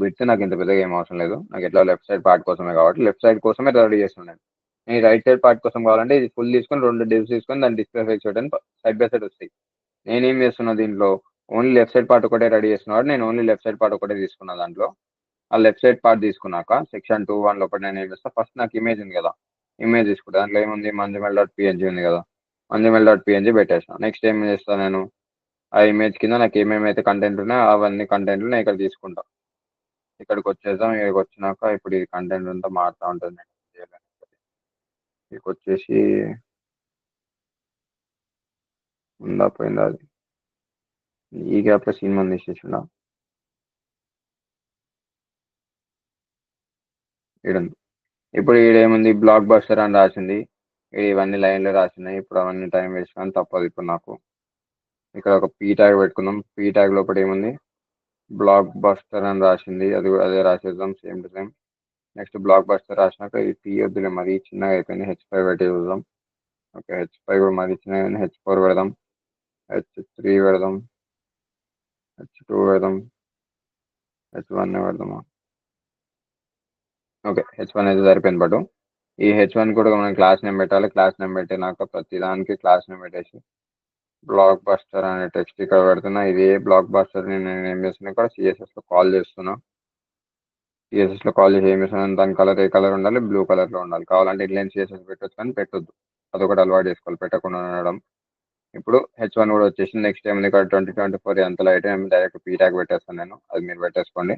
బిట్స్ నాకు ఇంత పెద్దగా ఏం అవసరం లేదు, నాకు ఎట్లా లెఫ్ట్ సైడ్ పార్ట్ కోసమే కాబట్టి లెఫ్ట్ సైడ్ కోసమే రెడీ చేస్తున్నాను. నేను రైట్ సైడ్ పార్ట్ కోసం కావాలంటే ఇది ఫుల్ తీసుకొని 2 డివ్స్ తీసుకొని దాన్ని డిస్ప్లే ఫేస్ చేయడానికి సైడ్ బై సైడ్ వస్తాయి. నేనేం చేస్తున్నా, దీంట్లో ఓన్లీ లెఫ్ట్ సైడ్ పార్ట్ ఒకటే రెడీ చేస్తున్నాడు. నేను ఓన్లీ లెఫ్ట్ సైడ్ పార్ట్ ఒకటే తీసుకున్నా. దాంట్లో ఆ లెఫ్ట్ సైడ్ పార్ట్ తీసుకున్నాక సెక్షన్ 2 లోపల నేను ఏం చేస్తాను, ఫస్ట్ నాకు ఇమేజ్ ఉంది కదా, ఇమేజ్ తీసుకుంటా. దాంట్లో ఏముంది, మంజుమెల్.png ఉంది కదా, మంజుమెల్.png పెట్టేస్తాను. నెక్స్ట్ ఏం చేస్తాను నేను, ఆ ఇమేజ్ కింద నాకు ఏమేమైతే కంటెంట్ ఉన్నాయో అవన్నీ కంటెంట్లు నేను ఇక్కడ తీసుకుంటా. ఇక్కడికి వచ్చేద్దాం. ఇక్కడికి వచ్చినాక ఇప్పుడు ఈ కంటెంట్ అంతా మారుతూ ఉంటుంది. ఇక్కడికి వచ్చేసి ఉందా పోయిందా అది, ఈ గ్యాప్లో సీన్ మంది తీసేసిండా ఈడుంది. ఇప్పుడు ఈడేముంది బ్లాక్ బస్టర్ అని రాసింది, ఇవన్నీ లైన్లో రాసినాయి. ఇప్పుడు అవన్నీ టైం వేస్ట్ కానీ తప్పదు ఇప్పుడు నాకు. ఇక్కడ ఒక పీ ట్యాగ్ పెట్టుకుందాం. పీ ట్యాగ్ లోపల ఏముంది బ్లాక్ బస్టర్ అని రాసింది, అది అదే రాసేద్దాం same to same. Next blockbuster రాసినాక ఈ పీ వద్దులే మరీ చిన్నగా అయిపోయింది, H5 పెట్టి చూద్దాం. ఓకే H5 కూడా మరీ చిన్నగా, H4 పెడదాం, H3 పెడదాం, H2 పెడదాం, H1 పెడదామా. ఓకే H1 అయితే సరిపోయింది. బట్ ఈ H1 కూడా మనం క్లాస్ నేమ్ పెట్టాలి. క్లాస్ నేమ్ పెట్టినాక ప్రతి దానికి క్లాస్ నేమ్ పెట్టేసి బ్లాక్ బస్టర్ అనే టెక్స్ట్ ఇక్కడ పెడుతున్నా. ఇదే బ్లాక్ బస్టర్ నేను ఏం చేస్తున్నా ఇక్కడ సిఎస్ఎస్లో కాల్ చేస్తున్నా. సిఎస్ఎస్లో కాల్ చేసి ఏం చేస్తున్నాను, దాని కలర్ ఏ కలర్ ఉండాలి, బ్లూ కలర్లో ఉండాలి. కావాలంటే ఇన్లైన్ సిఎస్ఎస్ పెట్టొచ్చు కానీ పెట్టొద్దు, అదొకటి అలవాటు చేసుకోవాలి, పెట్టకుండా ఉండడం. ఇప్పుడు H1 కూడా వచ్చేసి నెక్స్ట్ టైం ఇక్కడ 2024 అంతలో అయితే డైరెక్ట్ పీ ట్యాగ్ పెట్టేస్తాను నేను, అది మీరు పెట్టేసుకోండి.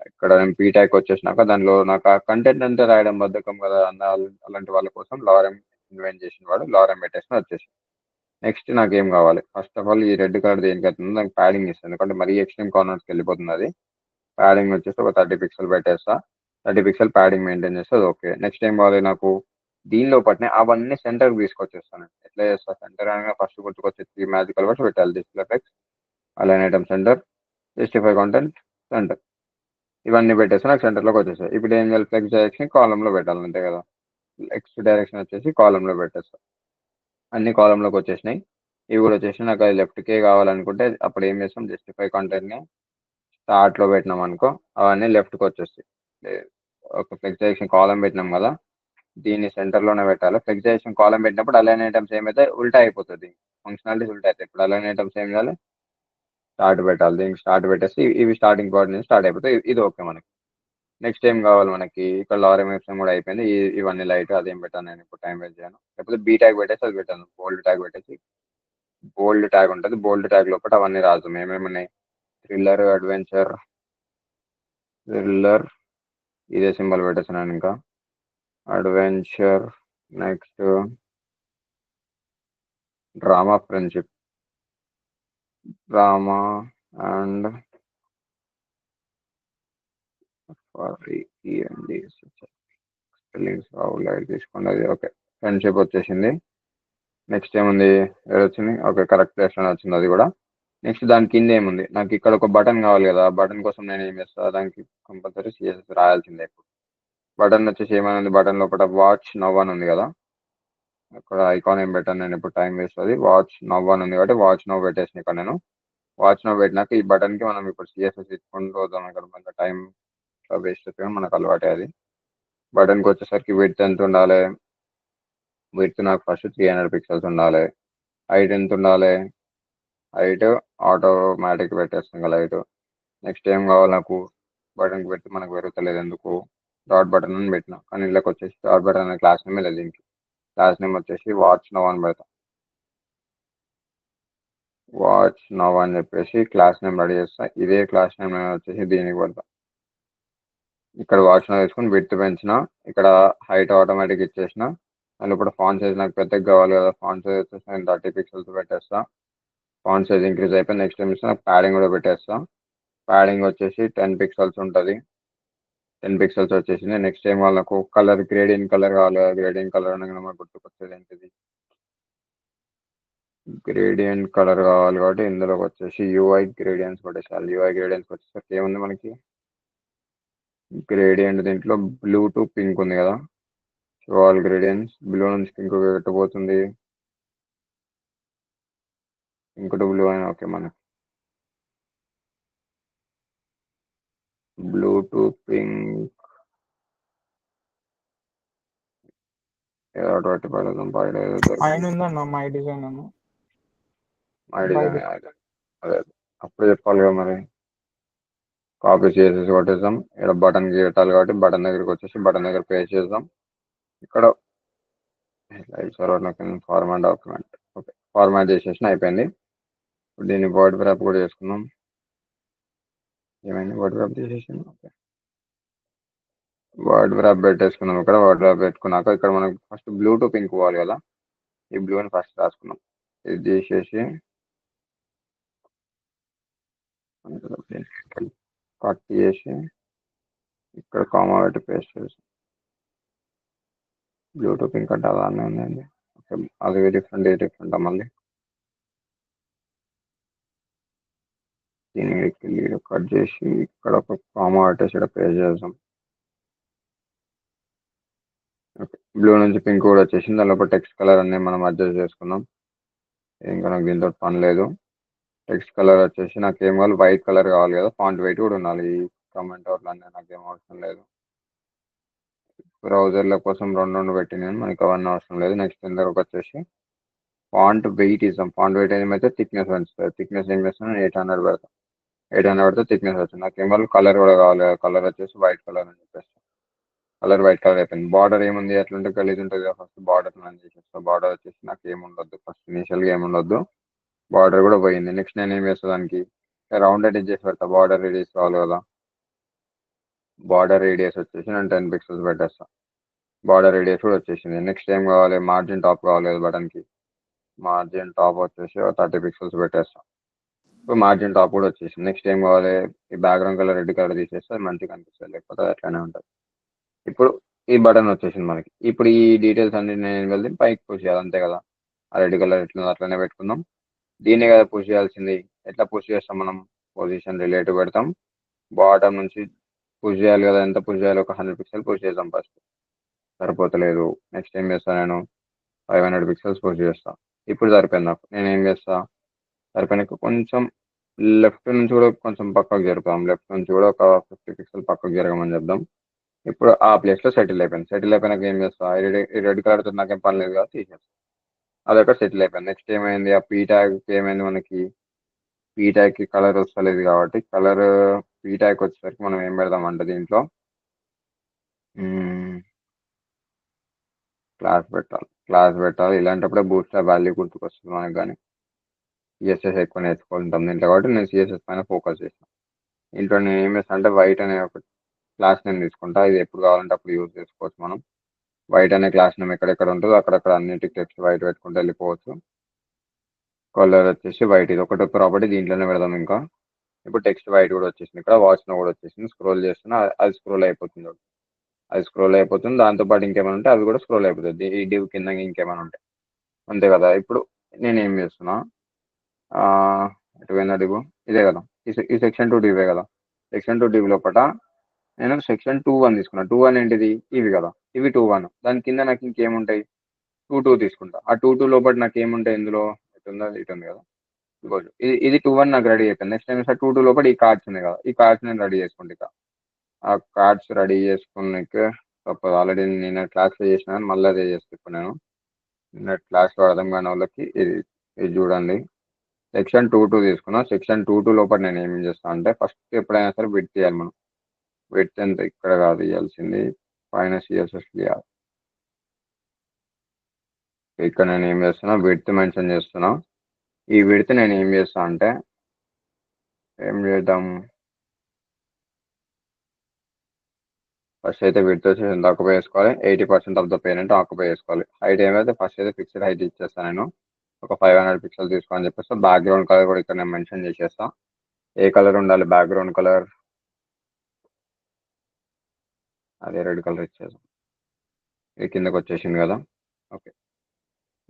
ఇక్కడ నేను పీ ట్యాగ్ వచ్చేసినాక దానిలో నాకు ఆ కంటెంట్ అంతా రాయడం బద్ధకం కదా అలాంటి వాళ్ళ కోసం లారెమ్ ఇన్వెంట్ చేసిన వాడు లారెమ్ పెట్టేసిన వచ్చేసి. నెక్స్ట్ నాకు ఏం కావాలి, ఫస్ట్ ఆఫ్ ఆల్ ఈ రెడ్ కలర్ దేనికి అవుతుందో దానికి ప్యాడింగ్ ఇస్తాను, ఎందుకంటే మరీ ఎక్స్ట్రీమ్ కార్నర్స్కి వెళ్ళిపోతుంది అది. ప్యాడింగ్ వచ్చేసి ఒక 30 పిక్సెల్ పెట్టేస్తా, 30 పిక్సెల్ ప్యాడింగ్ మెయింటైన్ చేస్తే అది ఓకే. నెక్స్ట్ ఏం కావాలి నాకు, దీనిలో పట్టిన అవన్నీ సెంటర్కి తీసుకొచ్చేస్తాను. ఎట్లా చేస్తా, సెంటర్ అనగా ఫస్ట్ గుర్తుకొచ్చే 3 మ్యాజికల్ వర్డ్స్ పెట్టాలి. Display effects, align item centre, justify content centre, ఇవన్నీ పెట్టేస్తే నాకు సెంటర్లోకి వచ్చేస్తాయి. ఇప్పుడు ఏం చేయాలి, ఫ్లెక్స్ డైరెక్షన్ కాలంలో పెట్టాలి అంతే కదా. ఎక్స్ డైరెక్షన్ వచ్చేసి కాలంలో పెట్టేస్తా. అన్ని కాలంలోకి వచ్చేసినాయి. ఇవి కూడా వచ్చేసి నాకు అది లెఫ్ట్కే కావాలనుకుంటే అప్పుడు ఏం చేస్తాం, జస్టిఫై కాంటెంట్ని స్టార్ట్లో పెట్టినాం అనుకో అవన్నీ లెఫ్ట్కి వచ్చేస్తాయి. ఒక ఫ్లెక్స్ డైరెక్షన్ కాలం పెట్టినాం కదా, దీన్ని సెంటర్లోనే పెట్టాలి. ఫ్లెక్స్ డైరెక్షన్ కాలం పెట్టినప్పుడు అలైన్ ఐటమ్స్ ఏమైతే ఉల్టా అయిపోతుంది, ఫంక్షనాలిటీస్ ఉల్టా అవుతాయి. ఇప్పుడు అలైన్ ఐటమ్స్ ఏం చేయాలి, స్టార్ట్ పెట్టాలి. దీనికి స్టార్ట్ పెట్టేసి ఇవి స్టార్టింగ్ పాయింట్ నుంచి స్టార్ట్ అయిపోతాయి. ఇది ఓకే మనకి. నెక్స్ట్ ఏం కావాలి మనకి, ఇక్కడ లారెమ్ ఎఫ్ఎం కూడా అయిపోయింది. ఇవన్నీ లైట్, అదేం పెట్టాను నేను ఇప్పుడు టైం వేస్ట్ చేయను. లేకపోతే బీ ట్యాగ్ పెట్టేసి అది పెట్టాను, బోల్డ్ ట్యాగ్ పెట్టేసి బోల్డ్ ట్యాగ్ ఉంటుంది. బోల్డ్ ట్యాగ్ లోపల అవన్నీ రాదు ఏమేమి ఉన్నాయి, థ్రిల్లర్, అడ్వెంచర్, థ్రిల్లర్, ఇదే సింబల్ పెట్టేస్తున్నాను ఇంకా, adventure, next drama, friendship, drama and spellings light తీసుకోండి అది ఓకే. ఫ్రెండ్షిప్ వచ్చేసింది. నెక్స్ట్ ఏముంది, వచ్చింది ఓకే, కరెక్ట్ ప్లేస్ అని వచ్చింది అది కూడా. నెక్స్ట్ దాని కింద ఏముంది, నాకు ఇక్కడ ఒక బటన్ కావాలి కదా, బటన్ కోసం నేను ఏం చేస్తాను, దానికి కంపల్సరీ సిఎస్ఎస్ రాయాల్సిందే. బటన్ వచ్చేసి ఏమైనా ఉంది, బటన్ లోపల వాచ్ నవ్ అని ఉంది కదా, అక్కడ ఐకాన్ ఏం పెట్టాను నేను ఇప్పుడు టైం వేస్ట్, అది వాచ్ నవ్ అని ఉంది కాబట్టి వాచ్ నవ్ పెట్టేసిన ఇక్కడ నేను. వాచ్ నవ్ పెట్టినాక ఈ బటన్కి మనం ఇప్పుడు సిఎస్ఎస్ ఇచ్చుకుంటూ పోతాం. ఇక్కడ మన టైం వేస్ట్ అయిపోయి మనకు అలవాటే అది. బటన్కి వచ్చేసరికి విడ్త్ ఎంత ఉండాలి, విడ్త్ నాకు ఫస్ట్ 300 పిక్సెల్స్ ఉండాలి. హైట్ ఎంత ఉండాలి, హైట్ ఆటోమేటిక్ పెట్టేస్తాం కదా హైట్. నెక్స్ట్ ఏం కావాలి నాకు, బటన్కి పెడితే మనకు పెరుగుతలేదు ఎందుకు, డాట్ బటన్ అని పెట్టినా కానీ ఇళ్ళకి వచ్చేసి డాట్ బటన్ అనే క్లాస్ నేమ్ లేదు దీనికి. క్లాస్ నేమ్ వచ్చేసి వాచ్ నవ్ అని పెడతాం. వాచ్ నవ్ అని చెప్పేసి క్లాస్ నేమ్ రెడీ చేస్తా. ఇదే క్లాస్ నేమ్ వచ్చేసి దీనికి పెడతా. ఇక్కడ వాచ్ నవ్ వేసుకుని విడ్త్ పెంచిన, ఇక్కడ హైట్ ఆటోమేటిక్ ఇచ్చేసిన. దాని ఇప్పుడు ఫాంట్ సైజ్ నాకు పెద్దగా కావాలి కదా, ఫాంట్ సైజ్ వచ్చేసి నేను 30 పిక్సెల్స్ పెట్టేస్తా. ఫాంట్ సైజ్ ఇంక్రీజ్ అయిపోయి నెక్స్ట్ ఏం ఇస్తా, ప్యాడింగ్ కూడా పెట్టేస్తా. ప్యాడింగ్ వచ్చేసి 10 పిక్సెల్స్ ఉంటుంది. 10 పిక్సెల్స్ వచ్చేసింది. నెక్స్ట్ ఏం వాళ్ళకు కలర్, గ్రేడియంట్ కలర్ కావాలి. గ్రేడియంట్ కలర్ అనగానే మనకు గుర్తుకొచ్చేది ఏంటిది, గ్రేడియంట్ కలర్ కావాలి కాబట్టి ఇందులోకి వచ్చేసి యూఐ గ్రేడియన్స్ కొట్టేసాలి. యూఐ గ్రేడియన్స్ వచ్చేసరికి ఏముంది మనకి, గ్రేడియంట్ దీంట్లో బ్లూ టు పింక్ ఉంది కదా, సో ఆల్ గ్రేడియన్స్ బ్లూ నుంచి పింక్ పెట్టబోతుంది, పింక్ టు బ్లూ అని ఓకే. మనకి బ్లూ టు పింక్ ఏదో ఒకటి పెట్టి పడదాం, బయట ఏదో పైన దొరుకుతుంది. ఉందన్న మై డిజైన్ అన్న, మై డిజైన్ అదే అప్పుడు చెప్పాలి కదా మరి. కాపీ చేసేసి కొట్టేద్దాం. ఇక్కడ బటన్కి పెట్టాలి కాబట్టి బటన్ దగ్గరికి వచ్చేసి బటన్ దగ్గర పేస్ట్ చేద్దాం. ఇక్కడ ఫార్మాట్ డాక్యుమెంట్ ఓకే, ఫార్మాట్ చేసేసిన అయిపోయింది. ఇప్పుడు దీన్ని వర్డ్ వ్రాప్ కూడా చేసుకుందాం. ఏమైంది, వర్డ్ వ్రాప్ చేసేసాను ఓకే. వర్డ్ వ్రాప్ పెట్టేసుకున్నాం. ఇక్కడ వర్డ్ వ్రాప్ పెట్టుకున్నాక ఇక్కడ మనకు ఫస్ట్ బ్లూ టు పింక్ పోవాలి కదా, ఈ బ్లూ అని ఫస్ట్ రాసుకున్నాం. ఇది చేసేసి కట్ చేసి ఇక్కడ కామా పెట్టి పేస్ట్ చేసి బ్లూటూత్ ఇంకా అలానే ఉందండి. ఓకే, అది డిఫరెంట్ మళ్ళీ దీన్ని కట్ చేసి ఇక్కడ ఒక కామా పెట్టేసి ఇక్కడ పేస్ట్ చేద్దాం. ఓకే, బ్లూ నుంచి పింక్ కూడా వచ్చేసింది. దానిలో టెక్స్ట్ కలర్ అన్ని మనం అడ్జస్ట్ చేసుకుందాం. ఇంకా నాకు దీంతో పని లేదు. టెక్స్ట్ కలర్ వచ్చేసి నాకు ఏం కావాలి, వైట్ కలర్ కావాలి కదా, ఫాంట్ వైట్ కూడా ఉండాలి. ఈ కమెంట్ అవుట్లన్నీ నాకేం అవసరం లేదు. బ్రౌజర్ల కోసం రెండు పెట్టినాను, మనకి అవన్నీ అవసరం లేదు. నెక్స్ట్ ఇందరికి వచ్చేసి ఫాంట్ వెయిట్ ఇస్తాం. ఫాంట్ వెయిట్ ఏమైతే థిక్నెస్ పెంచుతుంది. థిక్నెస్ ఏం చేస్తాను, 800 పెడతాం. 800 పెడితే థిక్నెస్ వచ్చింది. నాకు ఏం కావాలి, కలర్ కూడా కావాలి. కలర్ వచ్చేసి వైట్ కలర్ అని చెప్పేసి కలర్ వైట్ కలర్ అయిపోయింది. బార్డర్ ఏముంది, ఎట్లుంటే గలీజ్ ఉంటుంది కదా, ఫస్ట్ బార్డర్ అని చేసేస్తాను. బార్డర్ వచ్చేసి నాకు ఏముండొద్దు, ఫస్ట్ ఇనిషియల్గా ఏముండొద్దు. బార్డర్ కూడా పోయింది. నెక్స్ట్ నేను ఏం చేస్తాను, దానికి రౌండ్ ఎడిట్ చేసి పెడతా. బార్డర్ రేడియస్ కావాలి కదా, బార్డర్ రేడియస్ వచ్చేసి నేను 10 పిక్సెల్స్ పెట్టేస్తాను. బార్డర్ రేడియస్ కూడా వచ్చేసింది. నెక్స్ట్ ఏం కావాలి, మార్జిన్ టాప్ కావాలి కదా బటన్కి. మార్జిన్ టాప్ వచ్చేసి 30 పిక్సెల్స్ పెట్టేస్తాం. ఇప్పుడు మార్జిన్ టాప్ కూడా వచ్చేసింది. నెక్స్ట్ ఏం కావాలి, ఈ బ్యాక్గ్రౌండ్ కలర్ రెడ్ కలర్ తీసేస్తే అది మంచిగా కనిపిస్తుంది, లేకపోతే అట్లానే ఉంటుంది. ఇప్పుడు ఈ బటన్ వచ్చేసింది మనకి. ఇప్పుడు ఈ డీటెయిల్స్ అన్ని నేను వెళ్ళి పైకి పుష్ చేయాలి, అంతే కదా. ఆ రెడ్ కలర్ ఎట్లా అట్లనే పెట్టుకుందాం. దీన్నే కదా పుష్ చేయాల్సింది. ఎట్లా పుష్ చేస్తాం మనం, పొజిషన్ రిలేటివ్ పెడతాం. బాటమ్ నుంచి పుష్ చేయాలి కదా, ఎంత పుష్ చేయాలి, ఒక 100 పిక్సెల్ పుష్ చేద్దాం ఫస్ట్. సరిపోతలేదు. నెక్స్ట్ ఏం చేస్తాను, నేను 500 పిక్సెల్స్ పుష్ చేస్తాను. ఇప్పుడు సరిపోయింది నాకు. నేను ఏం చేస్తా, సరిపోయినాక కొంచెం లెఫ్ట్ నుంచి కూడా కొంచెం పక్కకు జరుపుతాం. లెఫ్ట్ నుంచి కూడా ఒక 50 పిక్సెల్ పక్కకు జరగమని చెప్దాం. ఇప్పుడు ఆ ప్లేస్లో సెటిల్ అయిపోయింది. సెటిల్ అయిపోయినాక ఏం చేస్తా, ఈ రెడ్ కలర్తో నాకేం పని లేదు కదా, తీసేస్తాం. అదొక సెటిల్ అయిపోయింది. నెక్స్ట్ ఏమైంది, ఆ పీ ట్యాగ్ ఏమైంది, మనకి పీ ట్యాగ్కి కలర్ వస్తలేదు కాబట్టి కలర్ పీ ట్యాగ్ వచ్చేసరికి మనం ఏం పెడదామంటే దీంట్లో క్లాస్ పెట్టాలి. ఇలాంటప్పుడే బూస్ట్ వాల్యూ గుర్తుకొస్తుంది మనకు. కానీ సిఎస్ఎస్ ఎక్కువ నేర్చుకుంటాం దీంట్లో కాబట్టి నేను సిఎస్ఎస్ పైన ఫోకస్ చేస్తాను. ఇంట్లో నేను ఏం చేస్తాను అంటే వైట్ అనే ఒక క్లాస్ నేను తీసుకుంటా. ఇది ఎప్పుడు కావాలంటే అప్పుడు యూజ్ చేసుకోవచ్చు మనం. వైట్ అనే క్లాస్ నేమ్ ఎక్కడెక్కడ ఉంటుందో అక్కడక్కడ అన్నిటికి టెక్స్ట్ వైట్ పెట్టుకుంటూ వెళ్ళిపోవచ్చు. కలర్ వచ్చేసి వైట్, ఇది ఒకటి ప్రాపర్టీ దీంట్లోనే పెడదాం. ఇంకా ఇప్పుడు టెక్స్ట్ వైట్ కూడా వచ్చేసింది. ఇక్కడ వాచ్లో కూడా వచ్చేసింది. స్క్రోల్ చేస్తున్నా అది స్క్రోల్ అయిపోతుంది. అది స్క్రోల్ అయిపోతుంది. దాంతోపాటు ఇంకేమైనా ఉంటే అవి కూడా స్క్రోల్ అయిపోతుంది. ఈ డివ్ కింద ఇంకేమైనా ఉంటాయి, అంతే కదా. ఇప్పుడు నేను ఏం చేస్తున్నా, ఎటువైనా డివ్ ఇదే కదా, ఈ సెక్షన్ 2 డివే కదా. సెక్షన్ 2 డివ్ లోపల నేను సెక్షన్ 2.1 తీసుకున్నా. 2.1 ఏంటిది, ఇవి కదా, ఇవి 2.1. దాని కింద నాకు ఇంకేముంటాయి, 2.2 తీసుకుంటా. ఆ 2.2 లోపల నాకు ఏముంటాయి, ఇందులో ఇటు ఉందా, ఇటు ఉంది కదా. ఇది 2.1 నాకు రెడీ అయిపోయింది. నెక్స్ట్ టైం 2.2 లోపల ఈ కార్డ్స్ ఉన్నాయి కదా, ఈ కార్డ్స్ నేను రెడీ చేసుకుంటా. ఇక ఆ కార్డ్స్ రెడీ చేసుకున్నాక తప్పదు. ఆల్రెడీ నేను క్లాస్లో చేసిన కానీ మళ్ళీ అదే చేస్తాను ఇప్పుడు నేను. నిన్న క్లాస్లో అర్థం కాని వాళ్ళకి ఇది చూడండి. సెక్షన్ 2.2 తీసుకున్నా. సెక్షన్ 2.2 లోపల నేను ఏం చేస్తాను అంటే ఫస్ట్ ఎప్పుడైనా సరే విడ్త్ చేయాలి మనం. విడ్త్ ఎంత, ఇక్కడ కాదు ఇవ్వాల్సింది, పైన సిఎస్ఎస్ ఇవ్వాలి. ఇక్కడ నేను ఏం చేస్తున్నా, విడ్త్ మెన్షన్ చేస్తున్నా. ఈ విడ్త్ నేను ఏం చేస్తా అంటే ఏం చేద్దాం, ఫస్ట్ అయితే విడ్త్ వచ్చి ఎంత ఆక్యుపై చేసుకోవాలి, 80% ఆఫ్ ద పేరెంట్ ఆక్యుపై చేసుకోవాలి. హైట్ ఏమైతే ఫస్ట్ అయితే ఫిక్స్డ్ హైట్ ఇచ్చేస్తాను నేను, ఒక 500 పిక్సెల్ తీసుకోని చెప్పేస్తా. బ్యాక్గ్రౌండ్ కలర్ కూడా ఇక్కడ నేను మెన్షన్ చేసేస్తా. ఏ కలర్ ఉండాలి, బ్యాక్గ్రౌండ్ కలర్ అదే రెడ్ కలర్ ఇచ్చేసాం. ఇది కిందకి వచ్చేసింది కదా. ఓకే,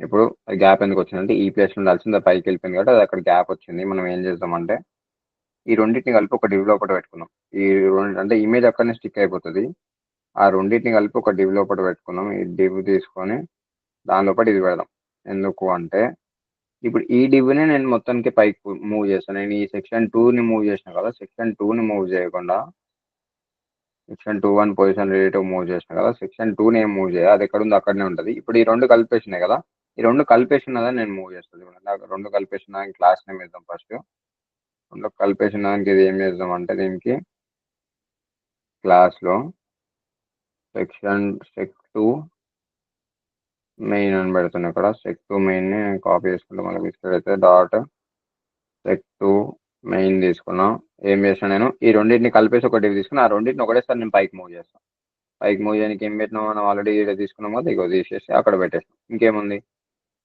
ఇప్పుడు గ్యాప్ ఎందుకు వచ్చిందంటే ఈ ప్లేస్ ఉండాల్సింది పైకి వెళ్ళిపోయింది కాబట్టి అది అక్కడ గ్యాప్ వచ్చింది. మనం ఏం చేద్దామంటే ఈ రెండింటిని కలిపి ఒక డివ్ లోపల పెట్టుకుందాం. ఈ రెండు అంటే ఇమేజ్ అక్కడనే స్టిక్ అయిపోతుంది. ఆ రెండింటిని కలిపి ఒక డివ్ లోపల పెట్టుకుందాం. ఈ డివ్ తీసుకొని దాని లోపల ఇది పెడదాం. ఎందుకు అంటే ఇప్పుడు ఈ డివ్ని నేను మొత్తానికి పైకి మూవ్ చేస్తాను. నేను ఈ సెక్షన్ 2ని మూవ్ చేసిన కదా, సెక్షన్ 2ని మూవ్ చేయకుండా సెక్షన్ 2.1 పొజిషన్ రిలేటివ్ మూవ్ చేసిన కదా, సెక్షన్ 2ని ఏం మూవ్ చేయాలి, అది ఎక్కడ ఉందో అక్కడనే ఉంటుంది. ఇప్పుడు ఈ రెండు కలిపేసినాయి కదా, ఈ రెండు కలిపేసినదా నేను మూవ్ చేస్తాను. రెండు కలిపేసిన క్లాస్ నేమ్ ఇద్దాం ఫస్ట్. రెండు కలిపేసిన దానికి ఇది ఏం చేద్దాం అంటే దీనికి క్లాస్లో సెక్షన్ సెక్2 మెయిన్ అని పెడుతున్నా. ఇక్కడ సెక్2 మెయిన్ని కాపీ చేసుకుంటే మనకి ఇక్కడైతే డాట్ సెక్2 మెయిన్ తీసుకున్నాం. ఏం చేస్తాను నేను ఈ రెండింటిని కలిపేసి ఒకటి తీసుకున్నా. ఆ రెండింటిని ఒకటేసారి నేను పైకి మూవ్ చేస్తాను. పైకి మూవ్ చేయడానికి ఏం పెట్టినాం మనం, ఆల్రెడీ ఇక్కడ తీసుకున్నాం కదా, ఇగో తీసేసి అక్కడ పెట్టేస్తాం. ఇంకేముంది,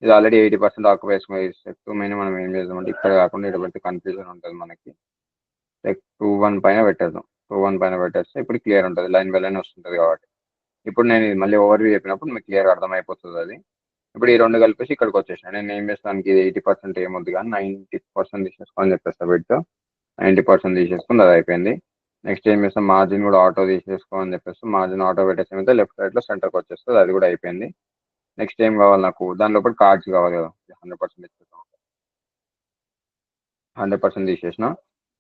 ఇది ఆల్రెడీ 80% ఆక్యుపై చేసుకుని సెక్2 మెయిన్ మనం ఏం చేద్దామంటే ఇక్కడ కాకుండా ఇక్కడ పెడితే కన్ఫ్యూజన్ ఉంటుంది మనకి. లైక్ 2 1 పైన పెట్టేద్దాం. 2 1 పైన పెట్టేస్తే ఇప్పుడు క్లియర్ ఉంటుంది, లైన్ బై లైన్ వస్తుంటుంది కాబట్టి. ఇప్పుడు నేను ఇది మళ్ళీ ఓవర్ వ్యూ చెప్పినప్పుడు మీకు క్లియర్ అర్థమైపోతుంది అది. ఇప్పుడు ఈ రెండు కలిపేసి ఇక్కడికి వచ్చేసాను. నేను ఏం చేస్తానికి ఇది 80% ఏమొద్దు కానీ 90% తీసేసుకొని చెప్పేస్తా బిట్. 90% తీసేసుకుని అది అయిపోయింది. నెక్స్ట్ ఏం చేస్తాం, మార్జిన్ కూడా ఆటో తీసేసుకోని చెప్పేసి మార్జిన్ ఆటో పెట్టేసి లెఫ్ట్ సైడ్ లో సెంటర్కి వచ్చేస్తుంది, అది కూడా అయిపోయింది. నెక్స్ట్ ఏం కావాలి నాకు, దాని లోపల కార్డ్స్ కావాలి కదా, 100% ఇచ్చేస్తాం. 100% తీసేసిన.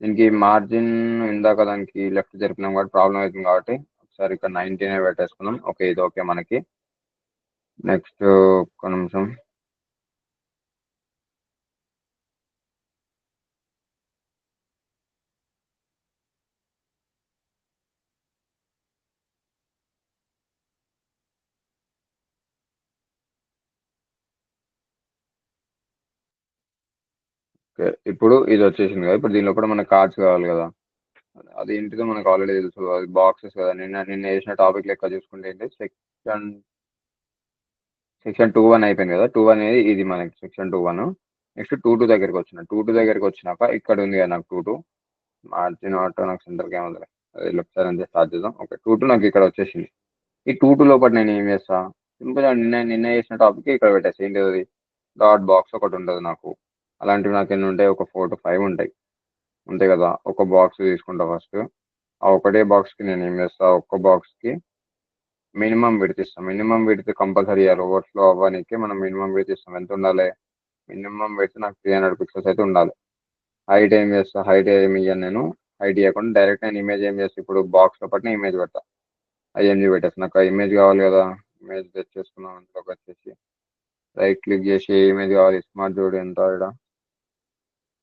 దీనికి మార్జిన్ ఇందాక దానికి లెఫ్ట్ జరిపినాం కాబట్టి ప్రాబ్లం అవుతుంది కాబట్టి ఒకసారి ఇక్కడ 19 పెట్టేసుకున్నాం. ఓకే, ఇది ఓకే మనకి. నెక్స్ట్ ఒక్క నిమిషం. ఓకే, ఇప్పుడు ఇది వచ్చేసింది కదా. ఇప్పుడు దీనిలో కూడా మనకు కార్డ్స్ కావాలి కదా, అది ఏంటిదో మనకు ఆల్రెడీ తెలుసు, అది బాక్సెస్ కదా. నిన్న వేసిన టాపిక్ లెక్క చూసుకుంటే ఏంటి, సెక్షన్ 2 1 అయిపోయింది కదా. 2 1 అనేది ఇది మనకి సెక్షన్ 2 1. నెక్స్ట్ 2 2 దగ్గరికి వచ్చిన. 2 2 దగ్గరికి వచ్చినాక ఇక్కడ ఉంది కదా నాకు 2 2 మార్జిన్ ఆటో నాకు సెంటర్కి ఏముంది, అది లెఫ్ట్ సైడ్ అంతే స్టార్ట్ చేద్దాం. ఓకే, 2 2 నాకు ఇక్కడ వచ్చేసింది. ఈ 2 2 లోపల నేను ఏం చేస్తా, సింపుల్గా నిన్న చేసిన టాపిక్ ఇక్కడ పెట్టేసి ఏంటి అది, డాట్ బాక్స్ ఒకటి ఉంటుంది నాకు. అలాంటివి నాకు ఎన్ని ఉంటాయి, ఒక 4 to 5 ఉంటాయి అంతే కదా. ఒక బాక్స్ తీసుకుంటా ఫస్ట్. ఆ ఒకటే బాక్స్కి నేను ఏం చేస్తా, ఒక్క బాక్స్కి మినిమం విడ్త్ ఇస్తాం. మినిమం విడ్త్ కంపల్సరీ ఇవ్వాలి, ఓవర్ఫ్లో అవ్వడానికి మనం మినిమం విడ్త్ ఇస్తాం. ఎంత ఉండాలి, మినిమం విడ్త్ నాకు 300 పిక్సెల్స్ అయితే ఉండాలి. హైట్ ఏం చేస్తా, హైట్ ఏమి ఇయ్యాను నేను. హైట్ ఇవ్వకుండా డైరెక్ట్ నేను ఇమేజ్ ఏం చేస్తాను, ఇప్పుడు బాక్స్లో పట్టిన ఇమేజ్ పెడతా. ఐఎంజీ పెట్టేసి నాకు ఆ ఇమేజ్ కావాలి కదా. ఇమేజ్ తెచ్చేసుకున్నాం. అందులోకి వచ్చేసి రైట్ క్లిక్ చేసి ఏ ఇమేజ్ కావాలి, స్మార్ట్ జోడి ఎంత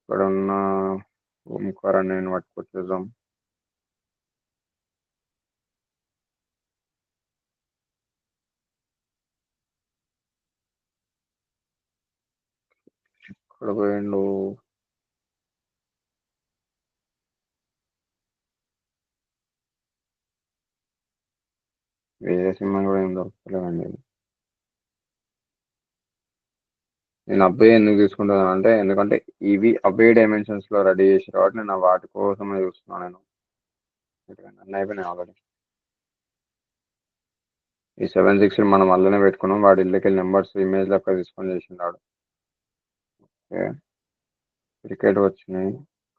ఇక్కడ ఉన్న ఓంకార్ నేను పట్టుకొచ్చేద్దాం. ఇక్కడ పోయిండు. వేరే సినిమా కూడా ఏం దొరకలేదండి. నేను అబ్బాయి ఎందుకు తీసుకుంటాను అంటే, ఎందుకంటే ఇవి అబ్బాయి డైమెన్షన్స్ లో రెడీ చేసి కాబట్టి నేను వాటి కోసమే చూస్తున్నాను. నేను అన్నీ అయిపోయినాయి ఆల్రెడీ. ఈ 7 6 మనం అల్లనే పెట్టుకున్నాం. వాడి ఇళ్ళకి వెళ్ళి నెంబర్స్ ఇమేజ్ లెక్క తీసుకొని చేసినాడు. ఓకే, క్రికెట్ వచ్చినాయి